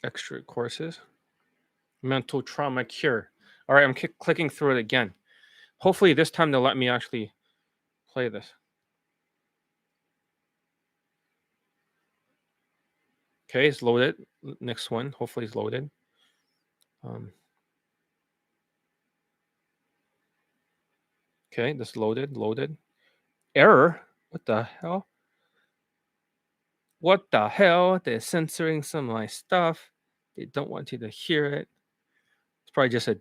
Extra courses. Mental trauma cure. All right, I'm clicking through it again. Hopefully this time they'll let me actually Play this. Okay, it's loaded. Next one. Hopefully it's loaded. Okay, this loaded. Error? What the hell? What the hell? They're censoring some of my stuff. They don't want you to hear it. It's probably just a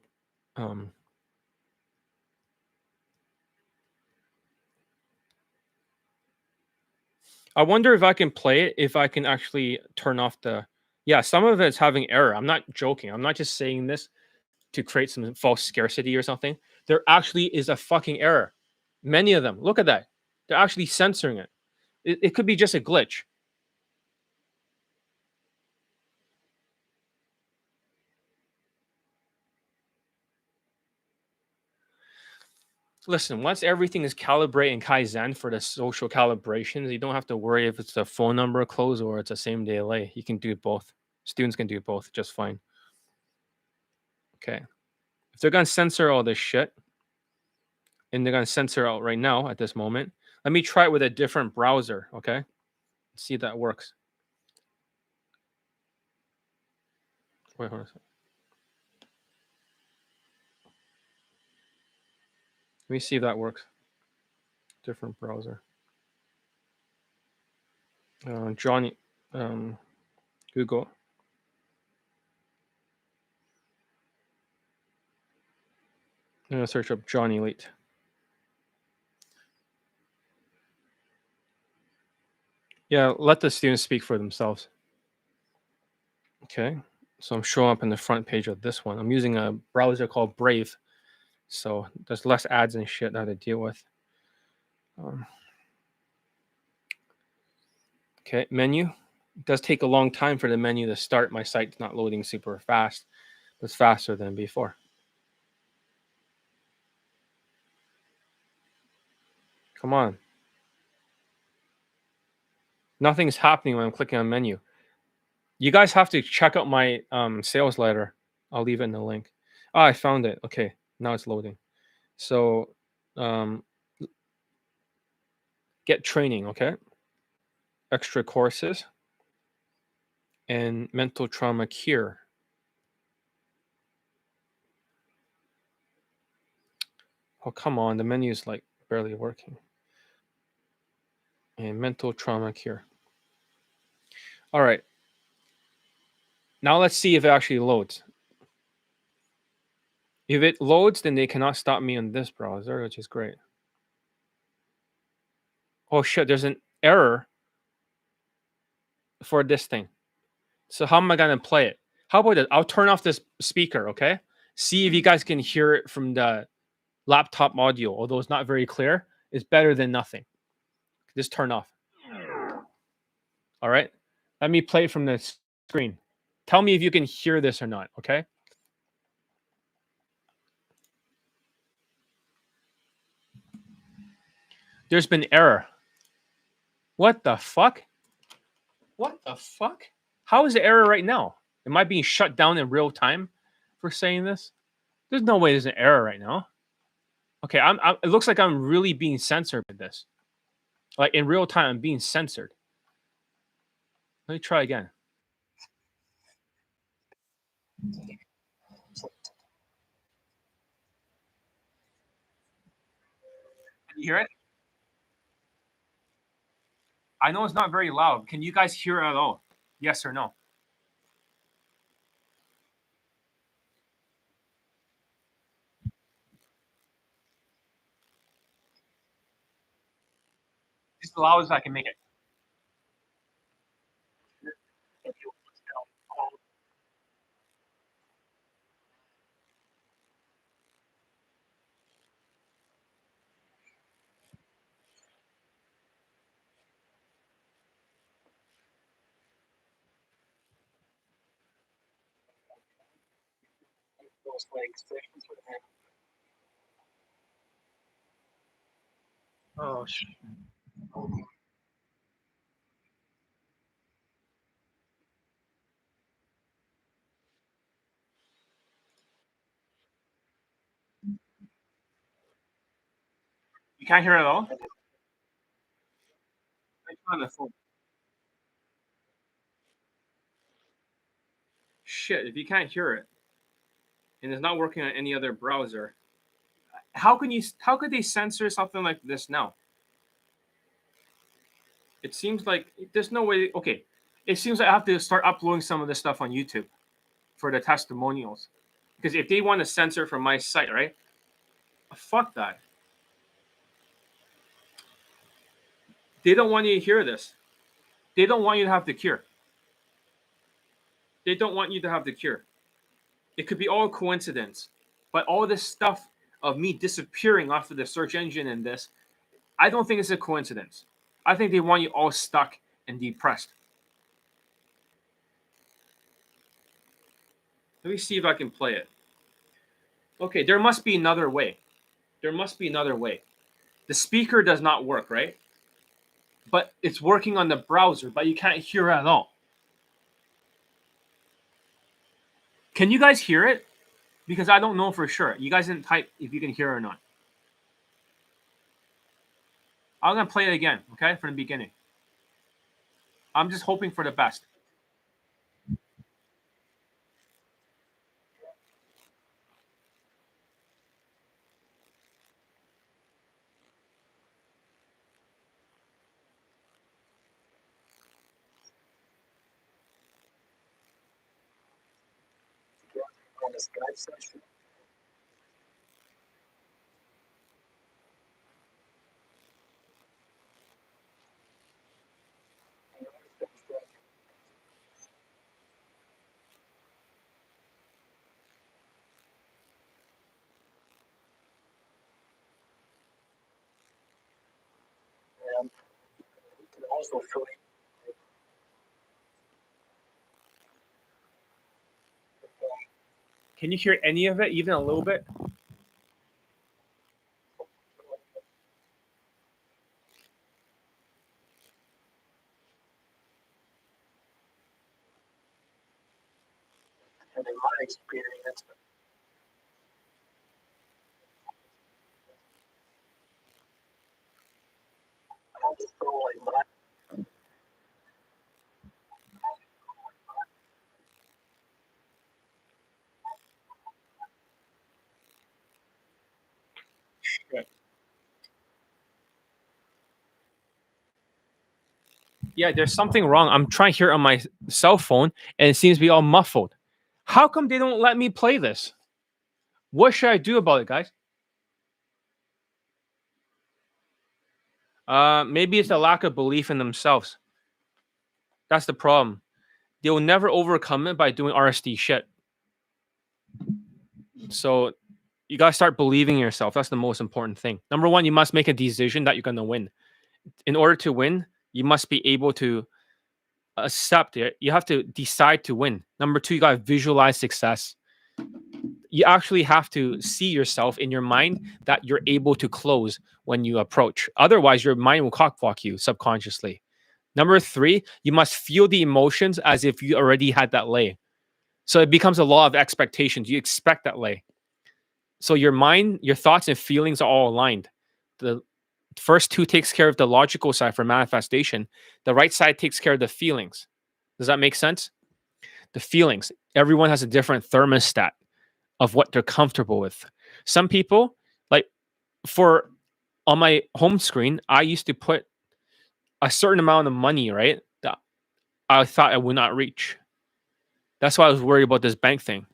I wonder if I can play it, if I can actually turn off the yeah, some of it's having error. I'm not joking. I'm not just saying this to create some false scarcity or something. There actually is a fucking error. Many of them. Look at that. They're actually censoring it. It could be just a glitch. Listen, once everything is calibrated in Kaizen for the social calibrations, you don't have to worry if it's a phone number close or it's a same day delay. You can do both. Students can do both just fine. Okay. If they're going to censor all this shit, and they're going to censor out right now at this moment, let me try it with a different browser, okay? See if that works. Wait, hold on a second. Let me see if that works. Different browser. Johnny, Google. I'm gonna search up Johnny Elite. Yeah, let the students speak for themselves. Okay, so I'm showing up in the front page of this one. I'm using a browser called Brave, so there's less ads and shit that I have to deal with. Okay, menu. It does take a long time for the menu to start. My site's not loading super fast. It's faster than before. Come on. Nothing's happening when I'm clicking on menu. You guys have to check out my sales letter. I'll leave it in the link. Oh, I found it. Okay, now it's loading. So get training, okay? Extra courses and mental trauma cure. Oh, come on. The menu is like barely working. And mental trauma cure. All right. Now let's see if it actually loads. If it loads, then they cannot stop me on this browser, which is great. Oh shit, there's an error for this thing. So how am I gonna play it? How about it? I'll turn off this speaker, okay? See if you guys can hear it from the laptop audio, although it's not very clear. It's better than nothing. Just turn off. All right. Let me play it from the screen. Tell me if you can hear this or not, okay? There's been error. What the fuck? What the fuck? How is the error right now? Am I being shut down in real time for saying this? There's no way there's an error right now. Okay, it looks like I'm really being censored with this. Like in real time, I'm being censored. Let me try again. Can you hear it? I know it's not very loud. Can you guys hear it at all? Yes or no? Just as loud as I can make it. Oh shit. You can't hear it at all? on the phone. Shit, if you can't hear it and it's not working on any other browser, how could they censor something like this now? It seems like there's no way. Okay, it seems like I have to start uploading some of this stuff on YouTube for the testimonials, because if they want to censor from my site, right? Fuck that. They don't want you to hear this. They don't want you to have the cure. They don't want you to have the cure. It could be all coincidence, but all this stuff of me disappearing off of the search engine and this, I don't think it's a coincidence. I think they want you all stuck and depressed. Let me see if I can play it. Okay, there must be another way. There must be another way. The speaker does not work, right? But it's working on the browser, but you can't hear it at all. Can you guys hear it? Because I don't know for sure. You guys didn't type if you can hear it or not. I'm going to play it again, okay, from the beginning. I'm just hoping for the best. On the Skype session. And you can also fill in. Can you hear any of it, even a little bit? And in my experience, I just feel like my Yeah, there's something wrong. I'm trying to hear it on my cell phone, and it seems to be all muffled. How come they don't let me play this? What should I do about it, guys? Maybe it's a lack of belief in themselves. That's the problem. They will never overcome it by doing RSD shit. So you gotta start believing in yourself. That's the most important thing. Number one, you must make a decision that you're gonna win. In order to win, you must be able to accept it. You have to decide to win. Number two, you gotta visualize success. You actually have to see yourself in your mind that you're able to close when you approach. Otherwise, your mind will cockblock you subconsciously. Number three, you must feel the emotions as if you already had that lay. So it becomes a law of expectations. You expect that lay. So your mind, your thoughts and feelings are all aligned. The first two takes care of the logical side for manifestation. The right side takes care of the feelings. Does that make sense? The feelings. Everyone has a different thermostat of what they're comfortable with. Some people, like for on my home screen, I used to put a certain amount of money, right? That I thought I would not reach. That's why I was worried about this bank thing.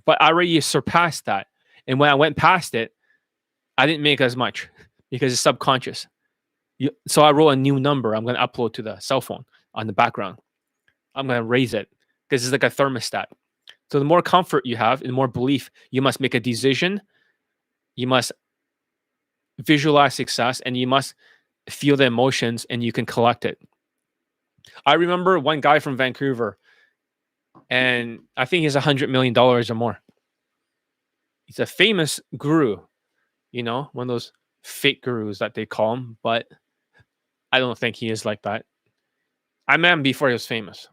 But I already surpassed that. And when I went past it, I didn't make as much because it's subconscious. So I wrote a new number I'm going to upload to the cell phone on the background. I'm going to raise it because it's like a thermostat. So the more comfort you have and more belief, you must make a decision. You must visualize success and you must feel the emotions and you can collect it. I remember one guy from Vancouver, and I think he's $100 million or more. He's a famous guru, one of those fake gurus that they call him, but I don't think he is like that. I met him before he was famous.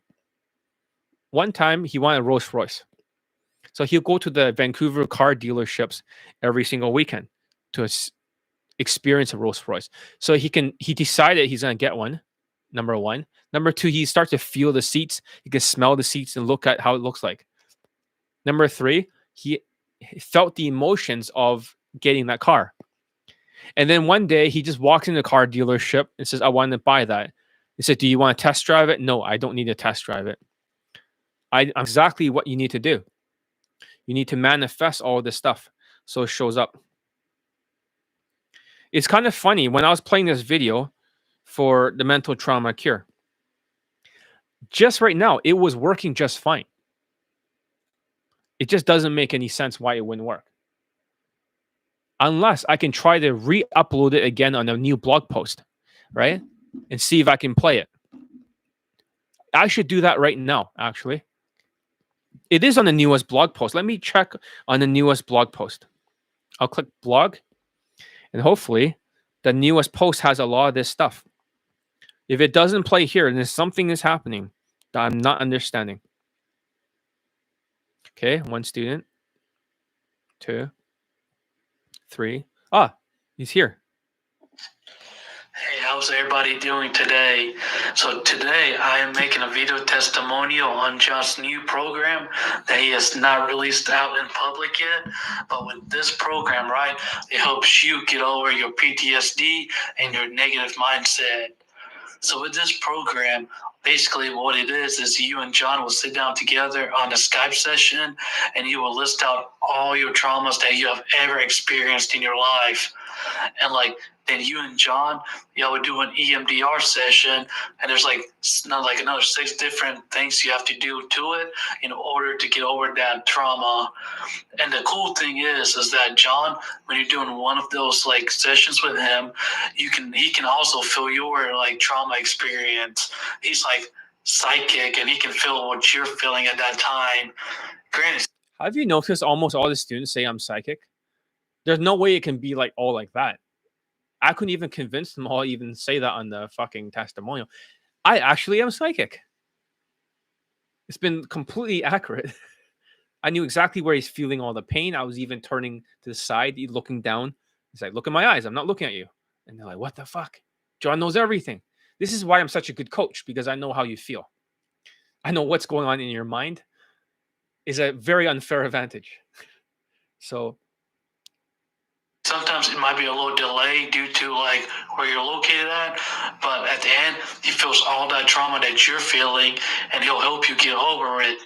One time he wanted a Rolls Royce. So he'll go to the Vancouver car dealerships every single weekend to experience a Rolls Royce. So he decided he's gonna get one. Number one. Number two, he starts to feel the seats. He can smell the seats and look at how it looks like. Number three, he felt the emotions of getting that car. And then one day he just walks in the car dealership and says, I want to buy that. He said, do you want to test drive it? No, I don't need to test drive it. I'm exactly what you need to do. You need to manifest all this stuff so it shows up. It's kind of funny when I was playing this video for the mental trauma cure. Just right now, it was working just fine. It just doesn't make any sense why it wouldn't work. Unless I can try to re-upload it again on a new blog post, right? And see if I can play it. I should do that right now, actually. It is on the newest blog post. Let me check on the newest blog post. I'll click blog, and hopefully the newest post has a lot of this stuff. If it doesn't play here, then something is happening that I'm not understanding. Okay, one student, 2, 3. Ah, he's here. Hey, how's everybody doing today? So today I am making a video testimonial on John's new program that he has not released out in public yet. But with this program, right, it helps you get over your PTSD and your negative mindset. So with this program, basically what it is you and John will sit down together on a Skype session and you will list out all your traumas that you have ever experienced in your life. And then you and John, y'all would do an EMDR session, and there's another 6 different things you have to do to it in order to get over that trauma. And the cool thing is that John, when you're doing one of those sessions with him, he can also feel your trauma experience. He's psychic, and he can feel what you're feeling at that time. Granted, have you noticed almost all the students say I'm psychic? There's no way it can be all like that. I couldn't even convince them all even say that on the fucking testimonial. I actually am psychic. It's been completely accurate. I knew exactly where he's feeling all the pain. I was even turning to the side, looking down. He's like, look at my eyes. I'm not looking at you. And they're like, what the fuck? John knows everything. This is why I'm such a good coach, because I know how you feel. I know what's going on in your mind. Is a very unfair advantage. So sometimes it might be a little delay due to where you're located at, but at the end, he feels all that trauma that you're feeling, and he'll help you get over it.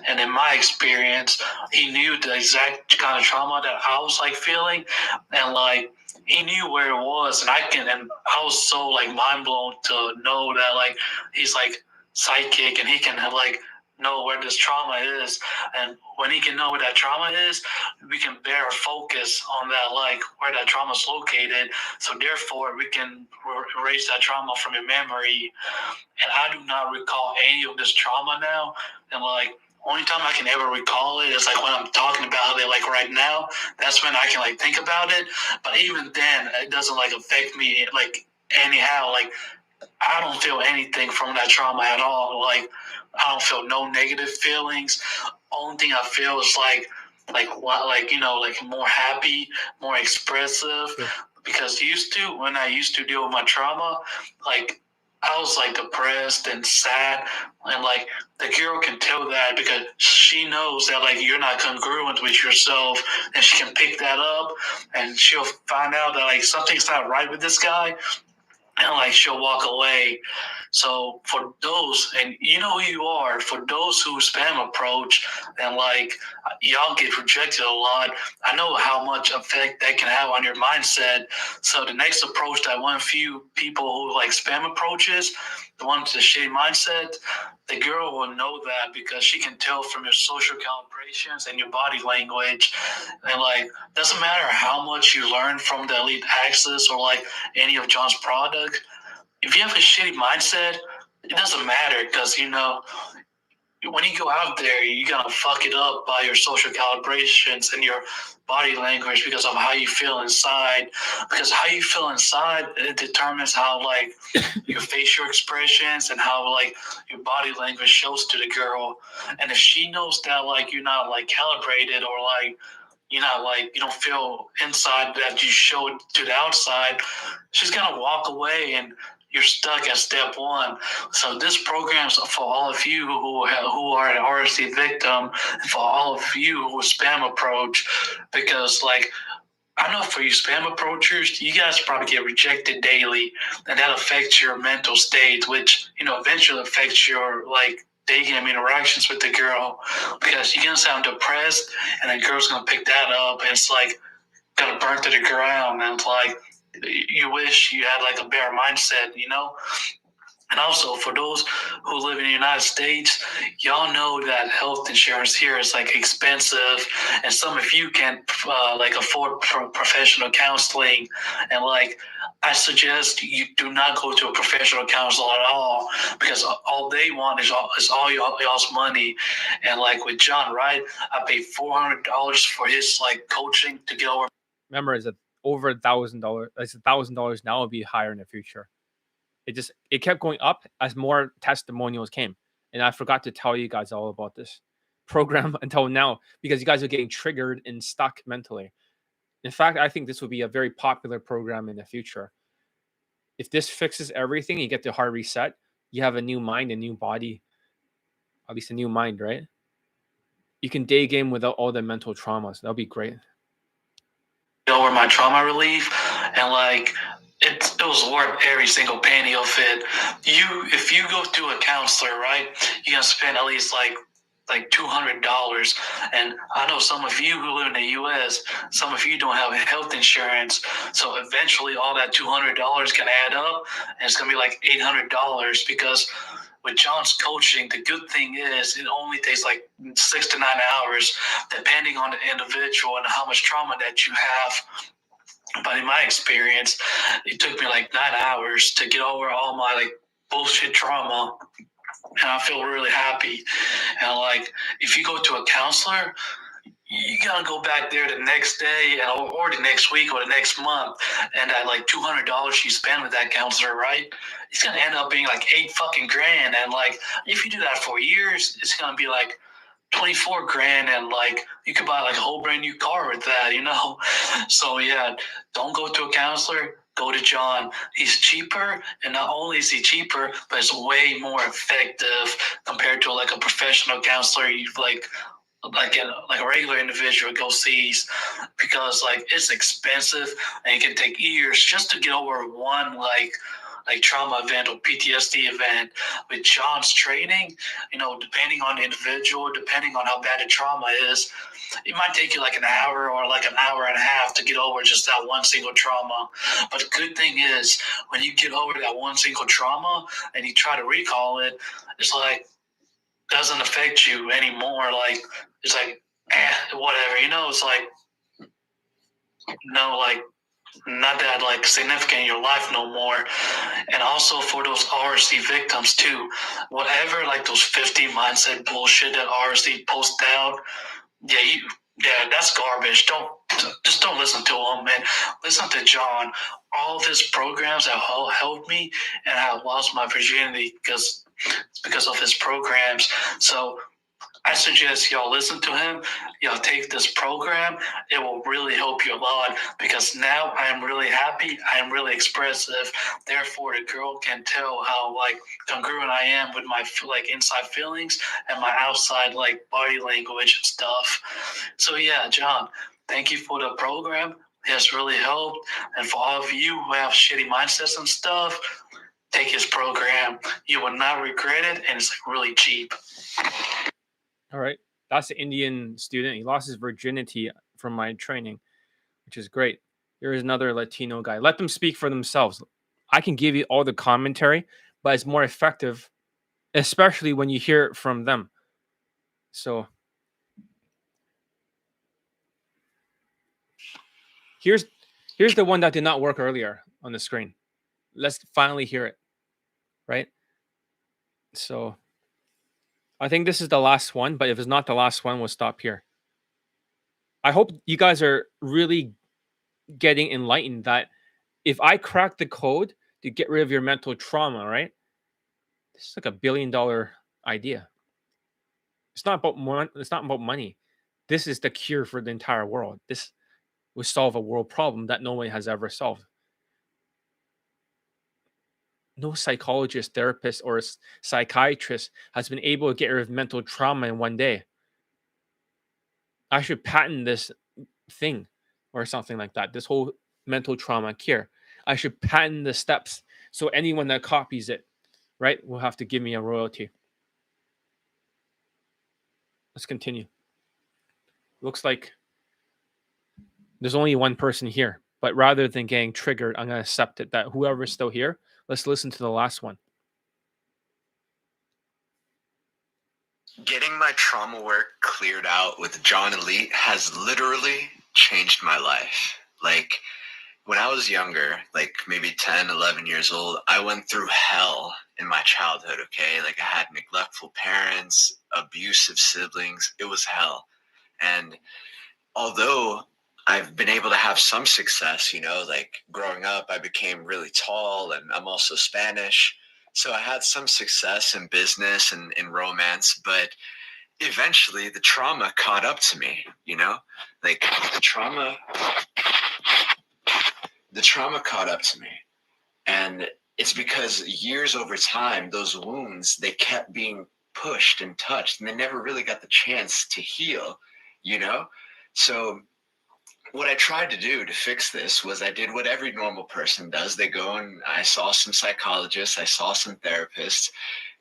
And in my experience, he knew the exact kind of trauma that I was feeling, and he knew where it was, and I was so mind blown to know that he's psychic, and he can know where this trauma is. And when he can know where that trauma is, we can better focus on that, where that trauma is located. So therefore, we can erase that trauma from your memory. And I do not recall any of this trauma now. And only time I can ever recall it is when I'm talking about it right now. That's when I can think about it. But even then, it doesn't affect me anyhow. I don't feel anything from that trauma at all. I don't feel no negative feelings. Only thing I feel is more happy, more expressive. Yeah. Because when I used to deal with my trauma, I was depressed and sad, and the girl can tell that because she knows that you're not congruent with yourself, and she can pick that up, and she'll find out that something's not right with this guy, and she'll walk away. So for those, and you know who you are, for those who spam approach and y'all get rejected a lot, I know how much effect that can have on your mindset. So the next approach that one few people who spam approaches, the ones with the shitty mindset, the girl will know that because she can tell from your social calibrations and your body language. And doesn't matter how much you learn from the Elite Access or any of John's product, if you have a shitty mindset, it doesn't matter because, when you go out there, you're going to fuck it up by your social calibrations and your body language because of how you feel inside. Because how you feel inside, it determines how, your facial expressions and how, your body language shows to the girl. And if she knows that, you're not, calibrated or, you're not like, you don't feel inside that you show to the outside, she's gonna walk away and you're stuck at step one. So this program's for all of you who are an RSD victim, and for all of you who spam approach, because like, I know for you spam approachers, you guys probably get rejected daily, and that affects your mental state, which eventually affects your like Daygame interactions with the girl, because you're gonna sound depressed, and the girl's gonna pick that up, and it's like gonna burn to the ground, and it's like you wish you had like a better mindset, And also for those who live in the United States, y'all know that health insurance here is like expensive, and some of you can't like afford professional counseling. And like, I suggest you do not go to a professional counselor at all, because all they want is all y'all's money. And like with John, right? I paid $400 for his like coaching to get over. Remember, is it over $1,000? It's $1,000 now. It'll be higher in the future. It kept going up as more testimonials came. And I forgot to tell you guys all about this program until now, because you guys are getting triggered and stuck mentally. In fact, I think this will be a very popular program in the future. If this fixes everything, you get the hard reset, you have a new mind, a new body, at least a new mind, right? You can day game without all the mental traumas. That'll be great. Over my trauma relief, and like it was worth every single penny of it. If you go to a counselor, right, you're gonna spend at least like $200. And I know some of you who live in the US, some of you don't have health insurance, so eventually all that $200 can add up, and it's gonna be like $800, because with John's coaching, the good thing is it only takes like 6 to 9 hours, depending on the individual and how much trauma that you have. But in my experience, it took me like 9 hours to get over all my like bullshit trauma, and I feel really happy. And like, if you go to a counselor, you gotta go back there the next day, or the next week, or the next month, and that like $200 you spend with that counselor, right? It's gonna end up being like $8 and like, if you do that for years, it's gonna be like $24,000, and like you could buy like a whole brand new car with that. So yeah, don't go to a counselor. Go to John. He's cheaper, and not only is he cheaper, but it's way more effective compared to like a professional counselor. You like a regular individual go sees, because like it's expensive, and it can take years just to get over one like trauma event or PTSD event. With John's training, depending on the individual, depending on how bad the trauma is, it might take you like an hour or like an hour and a half to get over just that one single trauma. But the good thing is, when you get over that one single trauma and you try to recall it, it's like doesn't affect you anymore. Like, it's like, whatever, it's like, like not that like significant in your life no more. And also for those RSD victims too, whatever like those 50 mindset bullshit that RSD post out, that's garbage. Don't listen to them, man. Listen to John. All of his programs have helped me, and I lost my virginity because of his programs. So I suggest y'all listen to him. Y'all take this program. It will really help you a lot, because now I am really happy. I am really expressive. Therefore, the girl can tell how like congruent I am with my like inside feelings and my outside like body language and stuff. So yeah, John, thank you for the program. It has really helped. And for all of you who have shitty mindsets and stuff, take his program. You will not regret it, and it's like really cheap. All right. That's the Indian student. He lost his virginity from my training, which is great. Here is another Latino guy. Let them speak for themselves. I can give you all the commentary, but it's more effective, especially when you hear it from them. So here's the one that did not work earlier on the screen. Let's finally hear it. Right? So I think this is the last one, but if it's not the last one, we'll stop here. I hope you guys are really getting enlightened that if I crack the code to get rid of your mental trauma, right? This is like $1 billion idea. It's not about money. this is the cure for the entire world. This will solve a world problem that no one has ever solved. No psychologist, therapist, or psychiatrist has been able to get rid of mental trauma in one day. I should patent this thing or something like that. This whole mental trauma cure. I should patent the steps so anyone that copies it, right, will have to give me a royalty. Let's continue. Looks like there's only one person here, but rather than getting triggered, I'm going to accept it that whoever's still here, let's listen to the last one. Getting my trauma work cleared out with John Elite has literally changed my life. Like, when I was younger, like maybe 10, 11 years old, I went through hell in my childhood, okay? Like, I had neglectful parents, abusive siblings. It was hell. And although I've been able to have some success, you know, like growing up, I became really tall and I'm also Spanish. So I had some success in business and in romance, but eventually the trauma caught up to me, you know? Like the trauma caught up to me. And it's because years over time, those wounds, they kept being pushed and touched and they never really got the chance to heal, you know? So what I tried to do to fix this was I did what every normal person does. They go and I saw some psychologists, I saw some therapists,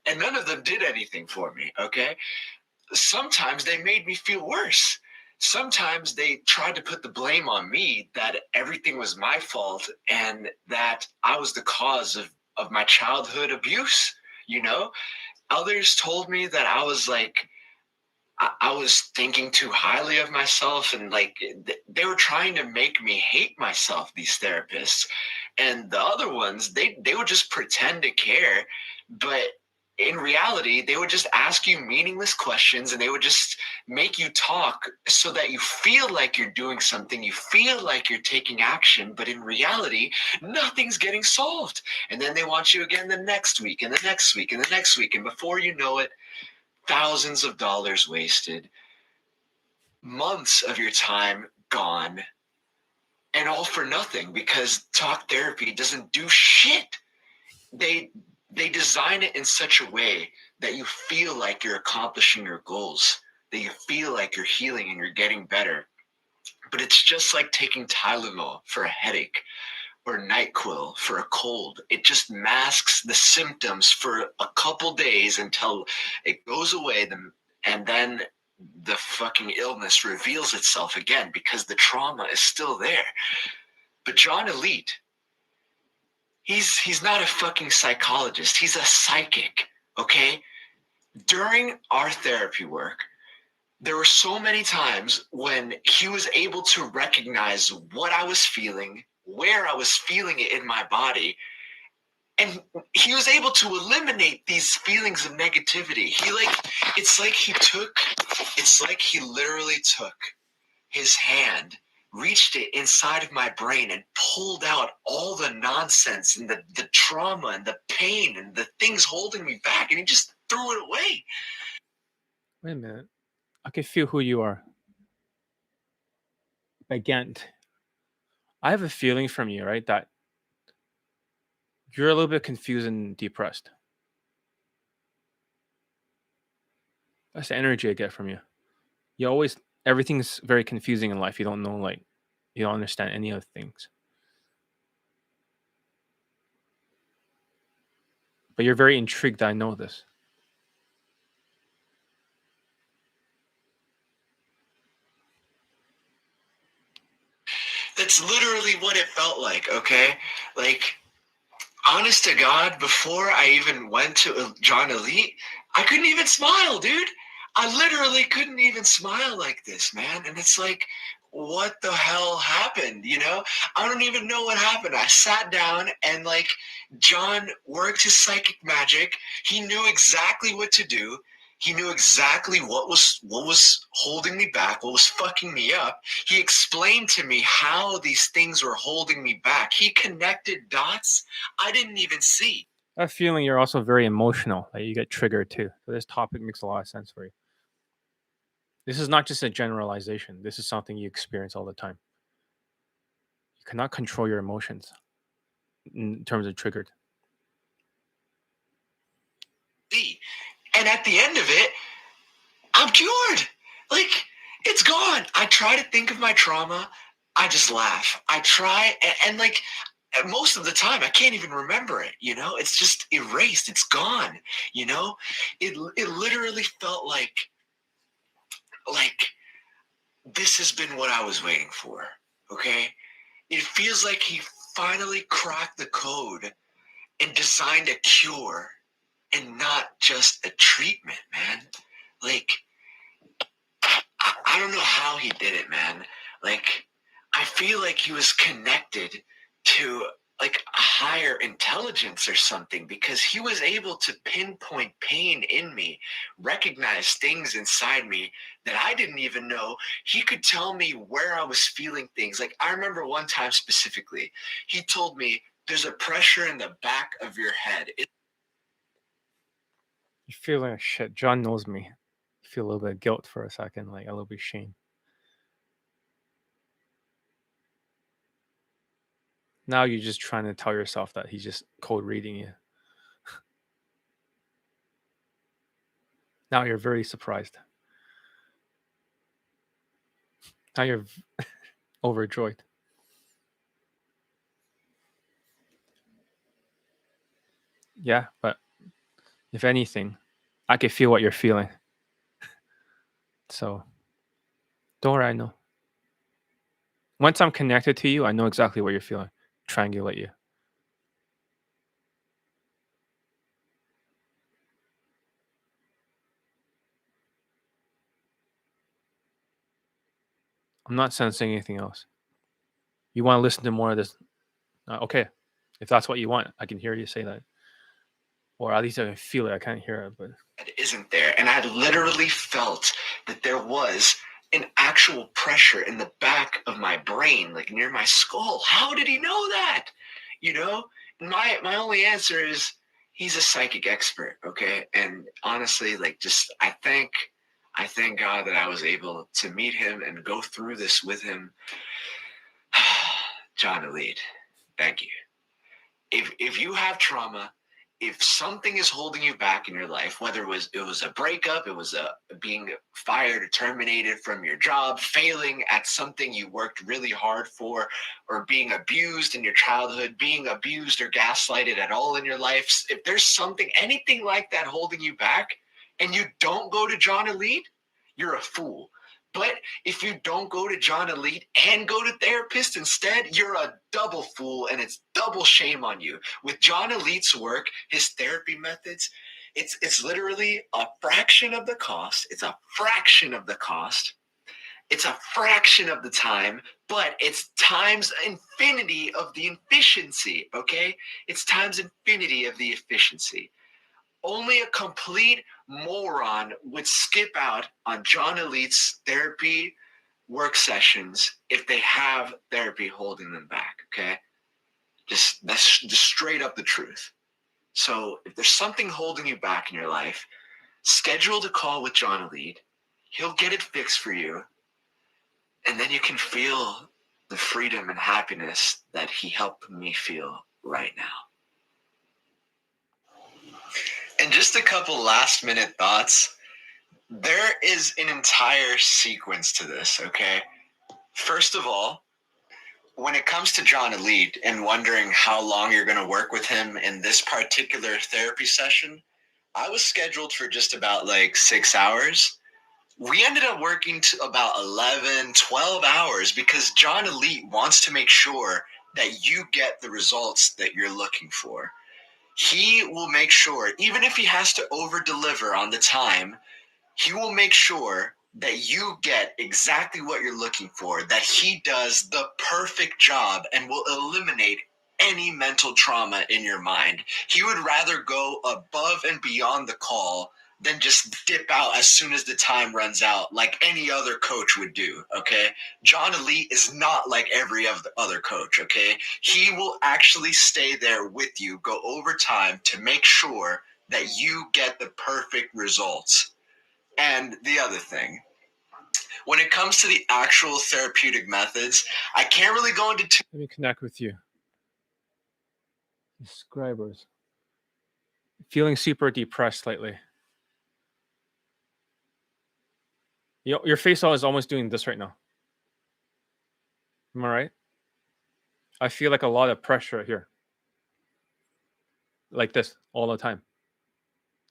and none of them did anything for me, okay? Sometimes they made me feel worse. Sometimes they tried to put the blame on me that everything was my fault and that I was the cause of my childhood abuse, you know? Others told me that I was like, I was thinking too highly of myself and like they were trying to make me hate myself, these therapists. And the other ones, they would just pretend to care, but in reality, they would just ask you meaningless questions and they would just make you talk so that you feel like you're doing something, you feel like you're taking action, but in reality, nothing's getting solved. And then they want you again the next week and the next week and the next week. And before you know it, thousands of dollars wasted, months of your time gone, and all for nothing because talk therapy doesn't do shit. They design it in such a way that you feel like you're accomplishing your goals, that you feel like you're healing and you're getting better. But it's just like taking Tylenol for a headache or NyQuil for a cold. It just masks the symptoms for a couple days until it goes away, and then the fucking illness reveals itself again because the trauma is still there. But John Elite, he's not a fucking psychologist. He's a psychic, okay? During our therapy work, there were so many times when he was able to recognize what I was feeling, where I was feeling it in my body, and he was able to eliminate these feelings of negativity. It's like he literally took his hand, reached it inside of my brain and pulled out all the nonsense and the trauma and the pain and the things holding me back, and he just threw it away. Wait a minute. I can feel who you are. Bagant. I have a feeling from you, right, that you're a little bit confused and depressed. That's the energy I get from you. Everything's very confusing in life. You don't know, like, you don't understand any of the things. But you're very intrigued that I know this. That's literally what it felt like, okay? Like, honest to God, before I even went to John Elite, I couldn't even smile, dude. I literally couldn't even smile like this, man. And it's like, what the hell happened, you know? I don't even know what happened. I sat down and like John worked his psychic magic. He knew exactly what to do. He knew exactly what was holding me back, what was fucking me up. He explained to me how these things were holding me back. He connected dots I didn't even see. I have a feeling you're also very emotional. Like you get triggered too. So this topic makes a lot of sense for you. This is not just a generalization. This is something you experience all the time. You cannot control your emotions in terms of triggered. And at the end of it, I'm cured. Like, it's gone. I try to think of my trauma. I just laugh. I try, and like, most of the time, I can't even remember it. It's just erased. It's gone. It literally felt like this has been what I was waiting for. Okay, it feels like he finally cracked the code and designed a cure and not just a treatment, man. Like, I don't know how he did it, man. Like, I feel like he was connected to like a higher intelligence or something, because he was able to pinpoint pain in me, recognize things inside me that I didn't even know. He could tell me where I was feeling things. Like, I remember one time specifically, he told me there's a pressure in the back of your head. You feel like shit. John knows me. You feel a little bit of guilt for a second, like a little bit of shame. Now you're just trying to tell yourself that he's just cold reading you. Now you're very surprised. Now you're overjoyed. Yeah, but if anything, I can feel what you're feeling. So don't worry, I know. Once I'm connected to you, I know exactly what you're feeling. Triangulate you. I'm not sensing anything else. You want to listen to more of this? Okay. If that's what you want, I can hear you say that. Or at least I can feel it. I can't hear it, but It isn't there. And I literally felt that there was an actual pressure in the back of my brain, like near my skull. How did he know that? My only answer is he's a psychic expert, okay? And honestly, like, just I thank God that I was able to meet him and go through this with him. John Elite, thank you. If you have trauma, if something is holding you back in your life, whether it was a breakup, it was a being fired or terminated from your job, failing at something you worked really hard for, or being abused in your childhood, being abused or gaslighted at all in your life, if there's something, anything like that holding you back, and you don't go to John Elite, you're a fool. But if you don't go to John Elite and go to therapist instead, you're a double fool, and it's double shame on you. With John Elite's work, his therapy methods, it's literally a fraction of the cost. It's a fraction of the cost. It's a fraction of the time, but it's times infinity of the efficiency, okay? It's times infinity of the efficiency. Only a complete moron would skip out on John Elite's therapy work sessions if they have therapy holding them back, okay? That's just straight up the truth. So if there's something holding you back in your life, schedule a call with John Elite. He'll get it fixed for you. And then you can feel the freedom and happiness that he helped me feel right now. And just a couple last minute thoughts. There is an entire sequence to this, okay? First of all, when it comes to John Elite and wondering how long you're going to work with him in this particular therapy session, I was scheduled for just about like 6 hours. We ended up working to about 11, 12 hours because John Elite wants to make sure that you get the results that you're looking for. He will make sure, even if he has to over deliver on the time, he will make sure that you get exactly what you're looking for, that he does the perfect job and will eliminate any mental trauma in your mind. He would rather go above and beyond the call than just dip out as soon as the time runs out like any other coach would do, okay? John Elite is not like every other coach, okay? He will actually stay there with you, go over time to make sure that you get the perfect results. And the other thing, when it comes to the actual therapeutic methods, I can't really go into too. Let me connect with you. Subscribers. Feeling super depressed lately. Your face is almost doing this right now. Am I right? I feel like a lot of pressure here. Like this all the time.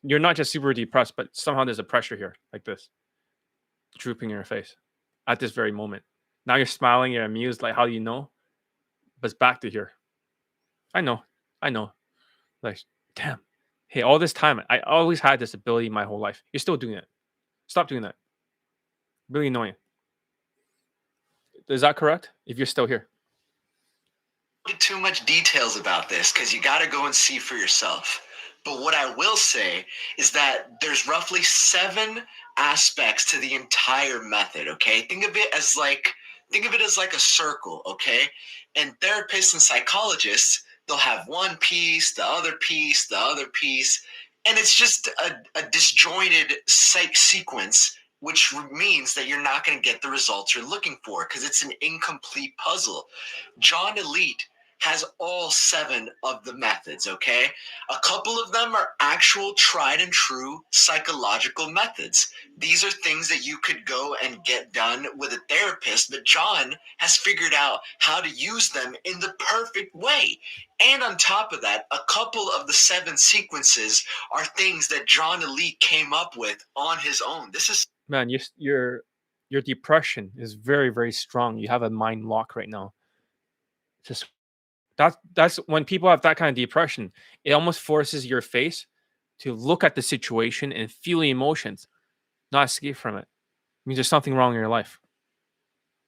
You're not just super depressed, but somehow there's a pressure here, like this, drooping in your face at this very moment. Now you're smiling, you're amused. Like, how do you know? But it's back to here. I know. Like, damn. Hey, all this time, I always had this ability my whole life. You're still doing it. Stop doing that. Really annoying. Is that correct? If you're still here. Too much details about this because you got to go and see for yourself. But what I will say is that there's roughly 7 aspects to the entire method. Okay, think of it as like a circle. Okay, and therapists and psychologists, they'll have one piece, the other piece, the other piece, and it's just a disjointed sequence, which means that you're not going to get the results you're looking for because it's an incomplete puzzle. John Elite has all 7 of the methods, okay? A couple of them are actual tried and true psychological methods. These are things that you could go and get done with a therapist, but John has figured out how to use them in the perfect way. And on top of that, a couple of the 7 sequences are things that John Elite came up with on his own. This is Man, your depression is very, very strong. You have a mind lock right now. Just that's when people have that kind of depression, it almost forces your face to look at the situation and feel the emotions, not escape from it. It means there's something wrong in your life.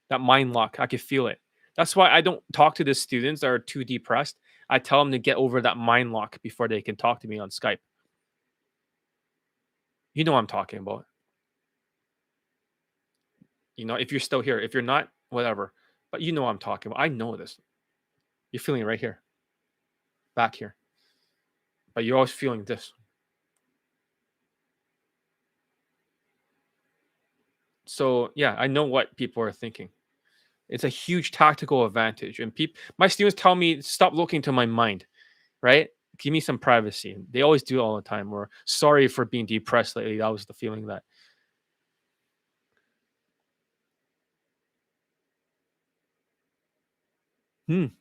That mind lock, I can feel it. That's why I don't talk to the students that are too depressed. I tell them to get over that mind lock before they can talk to me on Skype. You know what I'm talking about. You know, if you're still here, if you're not, whatever. But you know what I'm talking about. I know this. You're feeling it right here, back here. But you're always feeling this. So yeah, I know what people are thinking. It's a huge tactical advantage. And my students tell me, stop looking to my mind, right? Give me some privacy. They always do it all the time. Or sorry for being depressed lately. That was the feeling that.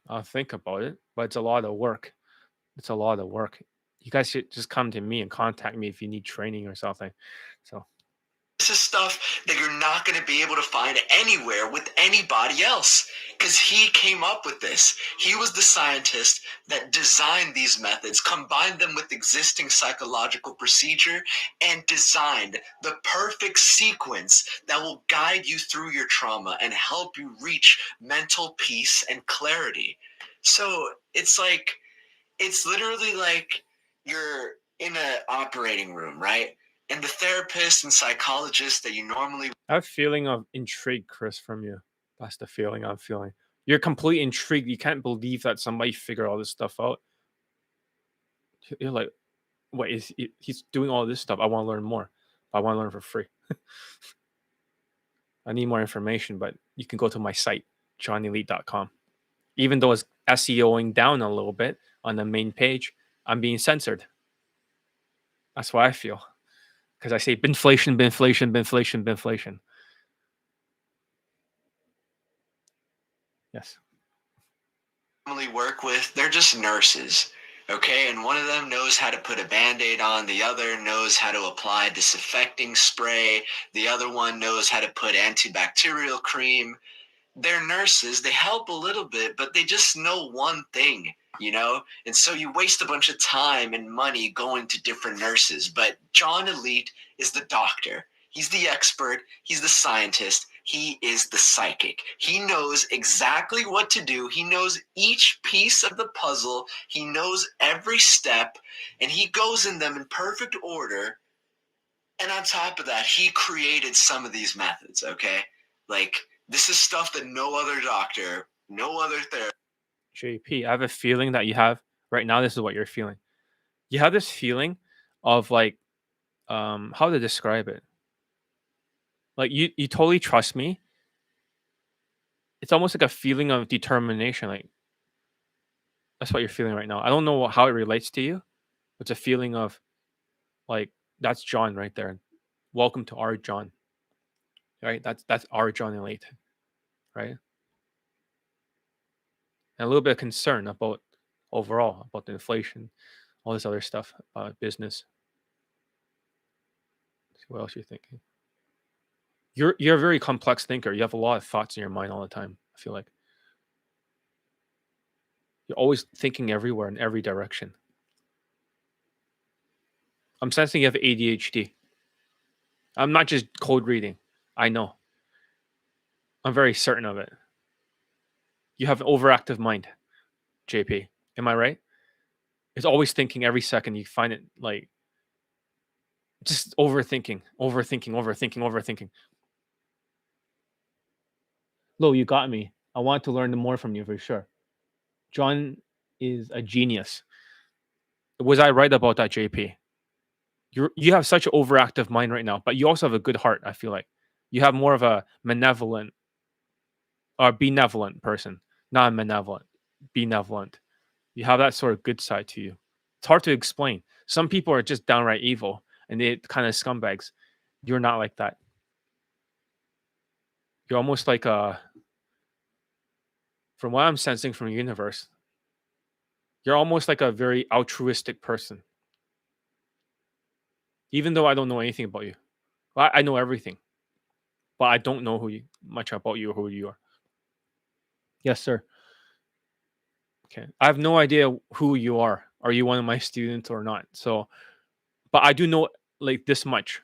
I'll think about it. But it's a lot of work. It's a lot of work. You guys should just come to me and contact me if you need training or something. So this is stuff that you're not going to be able to find anywhere with anybody else because he came up with this. He was the scientist that designed these methods, combined them with existing psychological procedure, and designed the perfect sequence that will guide you through your trauma and help you reach mental peace and clarity. So it's literally like you're in an operating room, right? And the therapist and psychologist that you normally I have a feeling of intrigue, Chris, from you. That's the feeling I'm feeling. You're completely intrigued. You can't believe that somebody figured all this stuff out. You're like, wait, he's doing all this stuff. I want to learn more. I want to learn for free. I need more information, but you can go to my site, johnelite.com. Even though it's SEOing down a little bit on the main page, I'm being censored. That's why I feel. Because I say binflation. Yes. normally work with, they're just nurses. Okay, and one of them knows how to put a Band-Aid on, the other knows how to apply disinfecting spray, the other one knows how to put antibacterial cream. They're nurses, they help a little bit, but they just know one thing, you know? And so you waste a bunch of time and money going to different nurses. But John Elite is the doctor. He's the expert. He's the scientist. He is the psychic. He knows exactly what to do. He knows each piece of the puzzle. He knows every step, and he goes in them in perfect order. And on top of that, he created some of these methods, okay? Like, this is stuff that no other doctor, no other therapist. JP, I have a feeling that you have right now. This is what you're feeling. You have this feeling of like, how to describe it? Like you totally trust me. It's almost like a feeling of determination. Like that's what you're feeling right now. I don't know how it relates to you. It's a feeling of like that's John right there. Welcome to our John. Right? That's our John Elite. Right? And a little bit of concern about overall about the inflation, all this other stuff, business. Let's see what else you're thinking. You're a very complex thinker. You have a lot of thoughts in your mind all the time. I feel like you're always thinking everywhere in every direction. I'm sensing you have ADHD. I'm not just code reading. I know. I'm very certain of it. You have an overactive mind, JP. Am I right? It's always thinking every second. You find it like just overthinking. Lo, you got me. I want to learn more from you for sure. John is a genius. Was I right about that, JP? You have such an overactive mind right now, but you also have a good heart. I feel like you have more of a benevolent or benevolent person, not malevolent, benevolent. You have that sort of good side to you. It's hard to explain. Some people are just downright evil and they kind of scumbags. You're not like that. You're almost like from what I'm sensing from the universe, you're almost like a very altruistic person. Even though I don't know anything about you, I know everything, but I don't know much about you or who you are. Yes, sir. Okay, I have no idea who you are. Are you one of my students or not? So, but I do know like this much.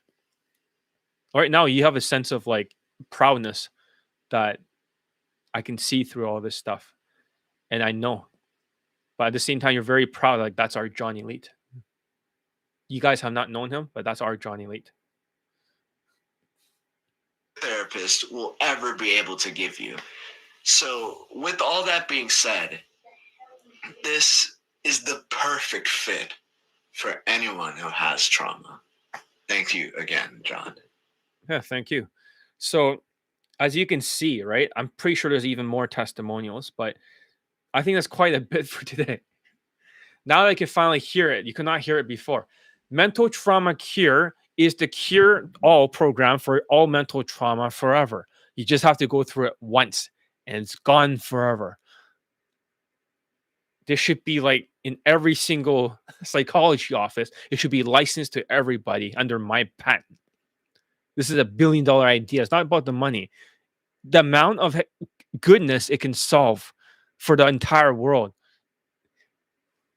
Right now, you have a sense of like proudness that I can see through all this stuff, and I know. But at the same time, you're very proud. Like that's our John Elite. You guys have not known him, but that's our John Elite. Therapist will ever be able to give you. So, with all that being said, this is the perfect fit for anyone who has trauma. Thank you again, John. Yeah, thank you. So, as you can see, right, I'm pretty sure there's even more testimonials, but I think that's quite a bit for today. Now that I can finally hear it, you could not hear it before. Mental Trauma Cure is the cure all program for all mental trauma forever. You just have to go through it once and it's gone forever. This should be like in every single psychology office. It should be licensed to everybody under my patent. This is $1 billion idea. It's not about the money. The amount of goodness it can solve for the entire world.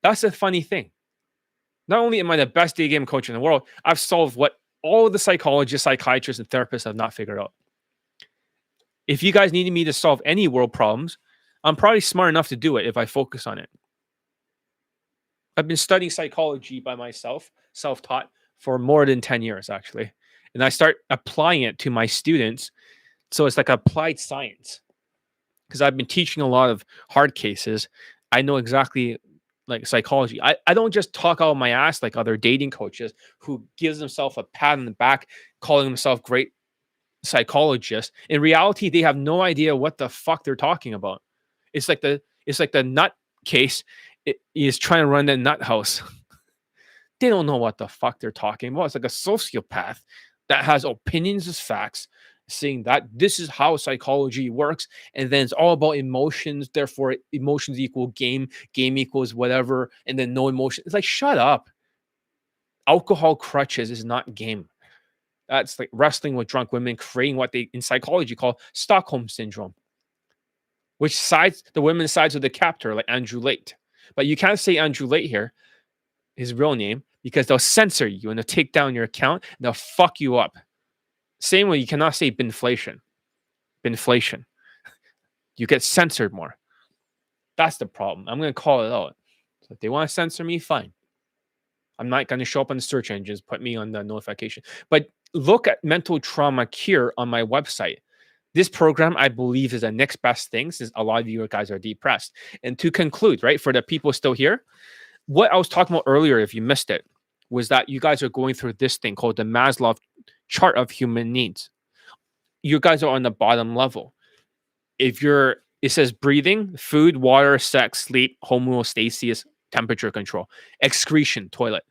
That's the funny thing. Not only am I the best day game coach in the world, I've solved what all the psychologists, psychiatrists, and therapists have not figured out. If you guys needed me to solve any world problems, I'm probably smart enough to do it if I focus on it. I've been studying psychology by myself, self-taught, for more than 10 years, actually. And I start applying it to my students. So it's like applied science. Because I've been teaching a lot of hard cases. I know exactly like psychology. I don't just talk out of my ass like other dating coaches who gives themselves a pat on the back, calling themselves great psychologists. In reality, they have no idea what the fuck they're talking about. It's like the nut case is trying to run the nut house. They don't know what the fuck they're talking about. It's like a sociopath that has opinions as facts, saying that this is how psychology works, and then it's all about emotions. Therefore, emotions equal game equals whatever, and then no emotion. It's like, shut up. Alcohol crutches is not game. That's like wrestling with drunk women, creating what they in psychology call Stockholm syndrome, which sides the women sides with the captor, like Andrew Late. But you can't say Andrew Late here, his real name, because they'll censor you and they'll take down your account and they'll fuck you up. Same way you cannot say binflation. Binflation. You get censored more. That's the problem. I'm going to call it out. So if they want to censor me, fine. I'm not going to show up on the search engines, put me on the notification. But look at Mental Trauma Cure on my website. This program, I believe, is the next best thing since a lot of you guys are depressed. And to conclude, right, for the people still here, what I was talking about earlier, if you missed it, was that you guys are going through this thing called the Maslow chart of human needs. you guys are on the bottom level. If you're, it says breathing, food, water, sex, sleep, homeostasis, temperature control, excretion, toilet.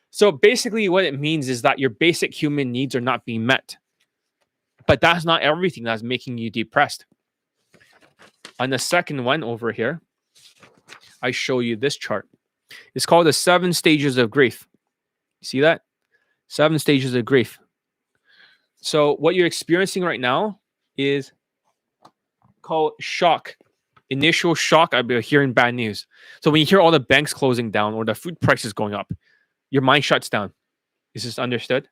So basically, what it means is that your basic human needs are not being met. But that's not everything that's making you depressed. On the second one over here, I show you this chart. It's called the 7 stages of grief. See that? 7 stages of grief. So what you're experiencing right now is called shock. Initial shock. I've been hearing bad news. So when you hear all the banks closing down or the food prices going up, your mind shuts down. Is this understood?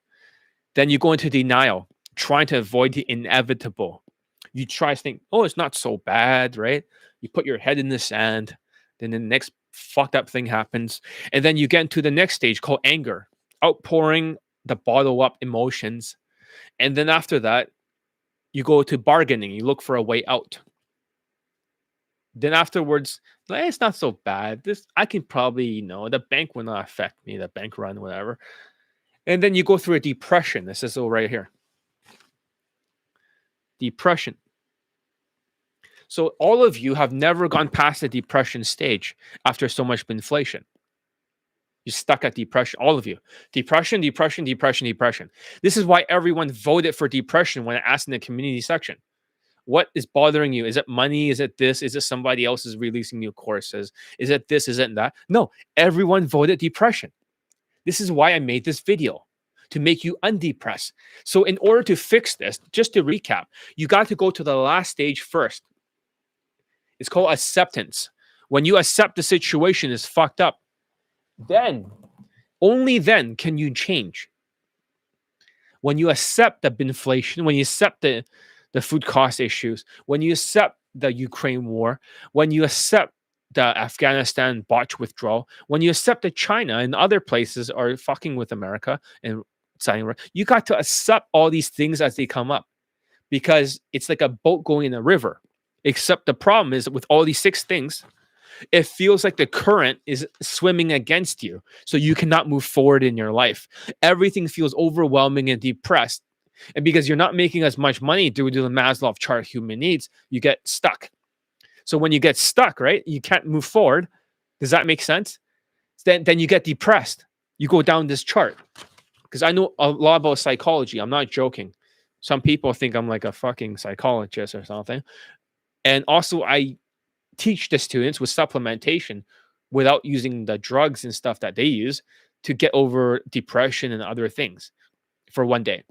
Then you go into denial, trying to avoid the inevitable. You try to think, oh, it's not so bad, right? You put your head in the sand. Then the next fucked up thing happens. And then you get into the next stage called anger, outpouring the bottle up emotions. And then after that, you go to bargaining. You look for a way out. Then afterwards, it's not so bad. This I can probably, the bank will not affect me, the bank run, whatever. And then you go through a depression. This is all right here. Depression. So all of you have never gone past the depression stage after so much inflation. You're stuck at depression, all of you. Depression, depression, depression, depression. This is why everyone voted for depression when I asked in the community section. What is bothering you? Is it money? Is it this? Is it somebody else is releasing new courses? Is it this? Is it that? No, everyone voted depression. This is why I made this video, to make you undepressed. So in order to fix this, just to recap, you got to go to the last stage first. It's called acceptance. When you accept the situation is fucked up, then, only then can you change. When you accept the inflation, when you accept the food cost issues, when you accept the Ukraine war, when you accept the Afghanistan botched withdrawal, when you accept that China and other places are fucking with America and signing, you got to accept all these things as they come up, because it's like a boat going in a river. Except the problem is with all these 6 things, it feels like the current is swimming against you, so you cannot move forward in your life. Everything feels overwhelming and depressed. And because you're not making as much money due to the Maslow chart of human needs, you get stuck. So when you get stuck, right, you can't move forward. Does that make sense? Then you get depressed. You go down this chart. Because I know a lot about psychology. I'm not joking. Some people think I'm like a fucking psychologist or something. And also, I teach the students with supplementation without using the drugs and stuff that they use to get over depression and other things for one day.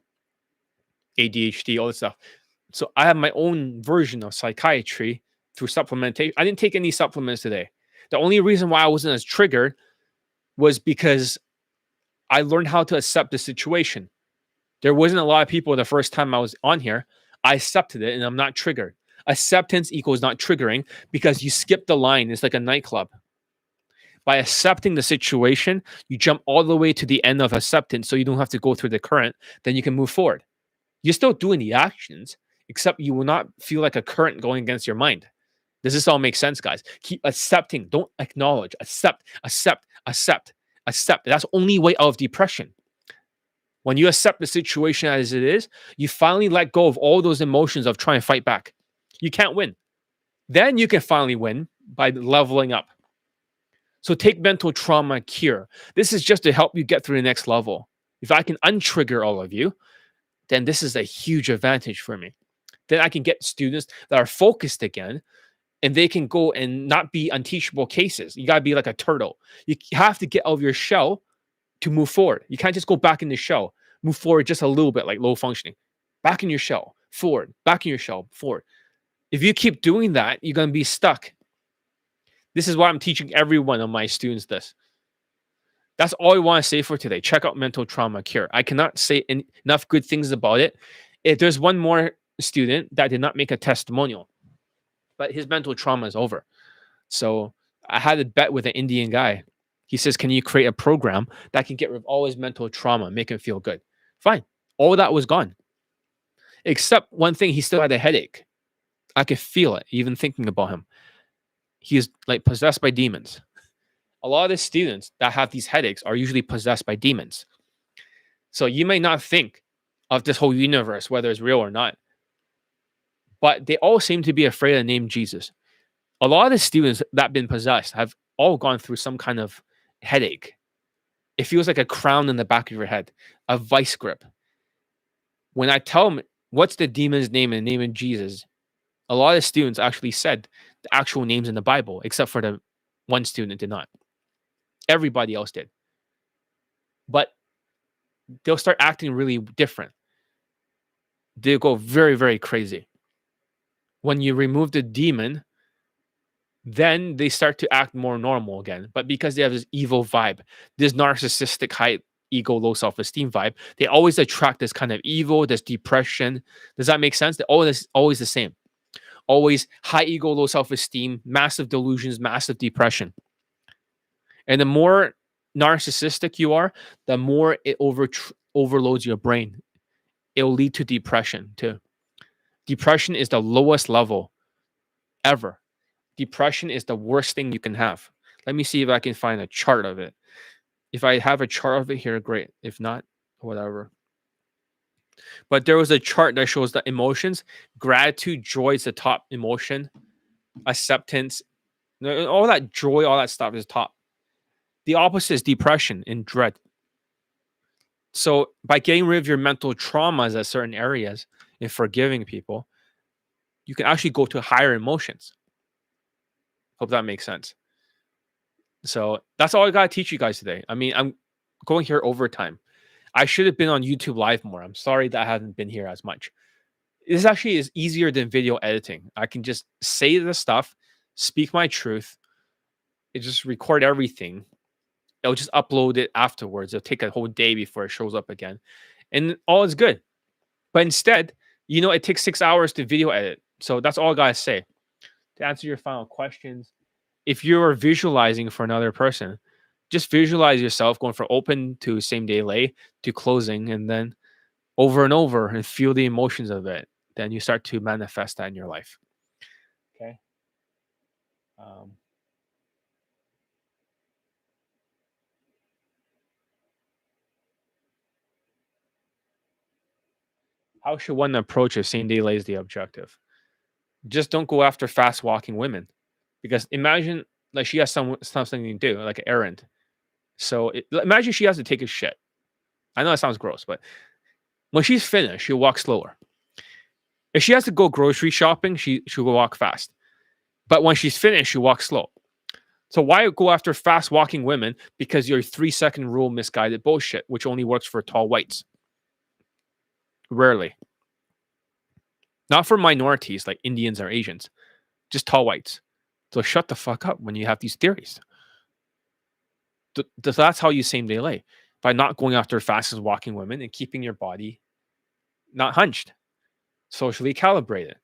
ADHD, all this stuff. So I have my own version of psychiatry through supplementation. I didn't take any supplements today. The only reason why I wasn't as triggered was because I learned how to accept the situation. There wasn't a lot of people the first time I was on here. I accepted it and I'm not triggered. Acceptance equals not triggering because you skip the line. It's like a nightclub. By accepting the situation, you jump all the way to the end of acceptance so you don't have to go through the current. Then you can move forward. You're still doing the actions, except you will not feel like a current going against your mind. Does this all make sense, guys? Keep accepting. Don't acknowledge. Accept, accept, accept, accept. That's the only way out of depression. When you accept the situation as it is, you finally let go of all those emotions of trying to fight back. You can't win. Then you can finally win by leveling up. So take mental trauma cure. This is just to help you get through the next level. If I can untrigger all of you, then this is a huge advantage for me. Then I can get students that are focused again, and they can go and not be unteachable cases. You got to be like a turtle. You have to get out of your shell to move forward. You can't just go back in the shell. Move forward just a little bit, like low functioning. Back in your shell, forward. Back in your shell, forward. If you keep doing that, you're going to be stuck. This is why I'm teaching every one of my students this. That's all I want to say for today. Check out Mental Trauma Cure. I cannot say enough good things about it. If there's one more student that did not make a testimonial, but his mental trauma is over. So I had a bet with an Indian guy. He says, can you create a program that can get rid of all his mental trauma, make him feel good? Fine. All that was gone. Except one thing, he still had a headache. I could feel it, even thinking about him. He is like possessed by demons. A lot of the students that have these headaches are usually possessed by demons. So you may not think of this whole universe, whether it's real or not. but they all seem to be afraid of the name Jesus. A lot of the students that have been possessed have all gone through some kind of headache. It feels like a crown in the back of your head, a vice grip. When I tell them what's the demon's name and the name of Jesus, a lot of students actually said the actual names in the Bible, except for the one student did not. Everybody else did. But they'll start acting really different. They'll go very, very crazy. When you remove the demon, then they start to act more normal again. But because they have this evil vibe, this narcissistic, high ego, low self-esteem vibe, they always attract this kind of evil, this depression. Does that make sense? They're always the same. Always high ego, low self-esteem, massive delusions, massive depression. And the more narcissistic you are, the more it overloads your brain. It'll lead to depression too. Depression is the lowest level ever. Depression is the worst thing you can have. Let me see if I can find a chart of it. If I have a chart of it here, great. If not, whatever. But there was a chart that shows the emotions. Gratitude, joy is the top emotion. Acceptance, all that joy, all that stuff is top. The opposite is depression and dread. So by getting rid of your mental traumas at certain areas and forgiving people, you can actually go to higher emotions. Hope that makes sense. So that's all I got to teach you guys today. I mean, I'm going here overtime. I should have been on YouTube Live more. I'm sorry that I haven't been here as much. This actually is easier than video editing. I can just say the stuff, speak my truth, it just record everything. It'll just upload it afterwards. It'll take a whole day before it shows up again. And all is good. But instead, it takes 6 hours to video edit. So that's all I got to say. To answer your final questions, if you're visualizing for another person, just visualize yourself going from open to same day lay to closing, and then over and over, and feel the emotions of it. Then you start to manifest that in your life. Okay. How should one approach if same day lay is the objective? Just don't go after fast walking women, because imagine like she has something to do, like an errand. So imagine she has to take a shit. I know that sounds gross, but when she's finished, she'll walk slower. If she has to go grocery shopping, she'll walk fast. But when she's finished, she'll walk slow. So why go after fast walking women? Because your 3-second rule misguided bullshit, which only works for tall whites. Rarely. Not for minorities like Indians or Asians. Just tall whites. So shut the fuck up when you have these theories. That's how you same day lay. By not going after fastest walking women and keeping your body not hunched. Socially calibrated.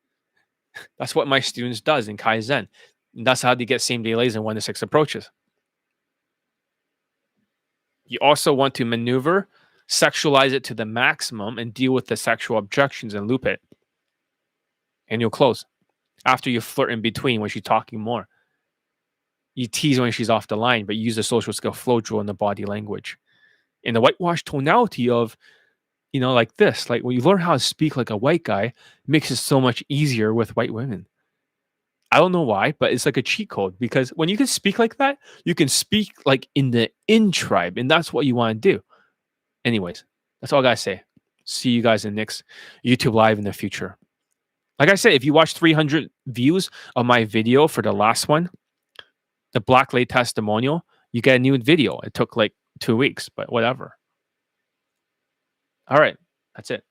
That's what my students does in Kaizen. And that's how they get same day lays and 1 to 6 approaches. You also want to maneuver, sexualize it to the maximum, and deal with the sexual objections and loop it. And you'll close. After you flirt in between when she's talking more. You tease when she's off the line, but you use the social skill flow drill in the body language. In the whitewash tonality of, like this. Like when you learn how to speak like a white guy, it makes it so much easier with white women. I don't know why, but it's like a cheat code, because when you can speak like that, you can speak like in the in tribe, and that's what you want to do. Anyways, that's all I gotta say. See you guys in the next YouTube Live in the future. Like I said, if you watch 300 views of my video for the last one, the Black Lay testimonial, you get a new video. It took like 2 weeks, but whatever. All right, that's it.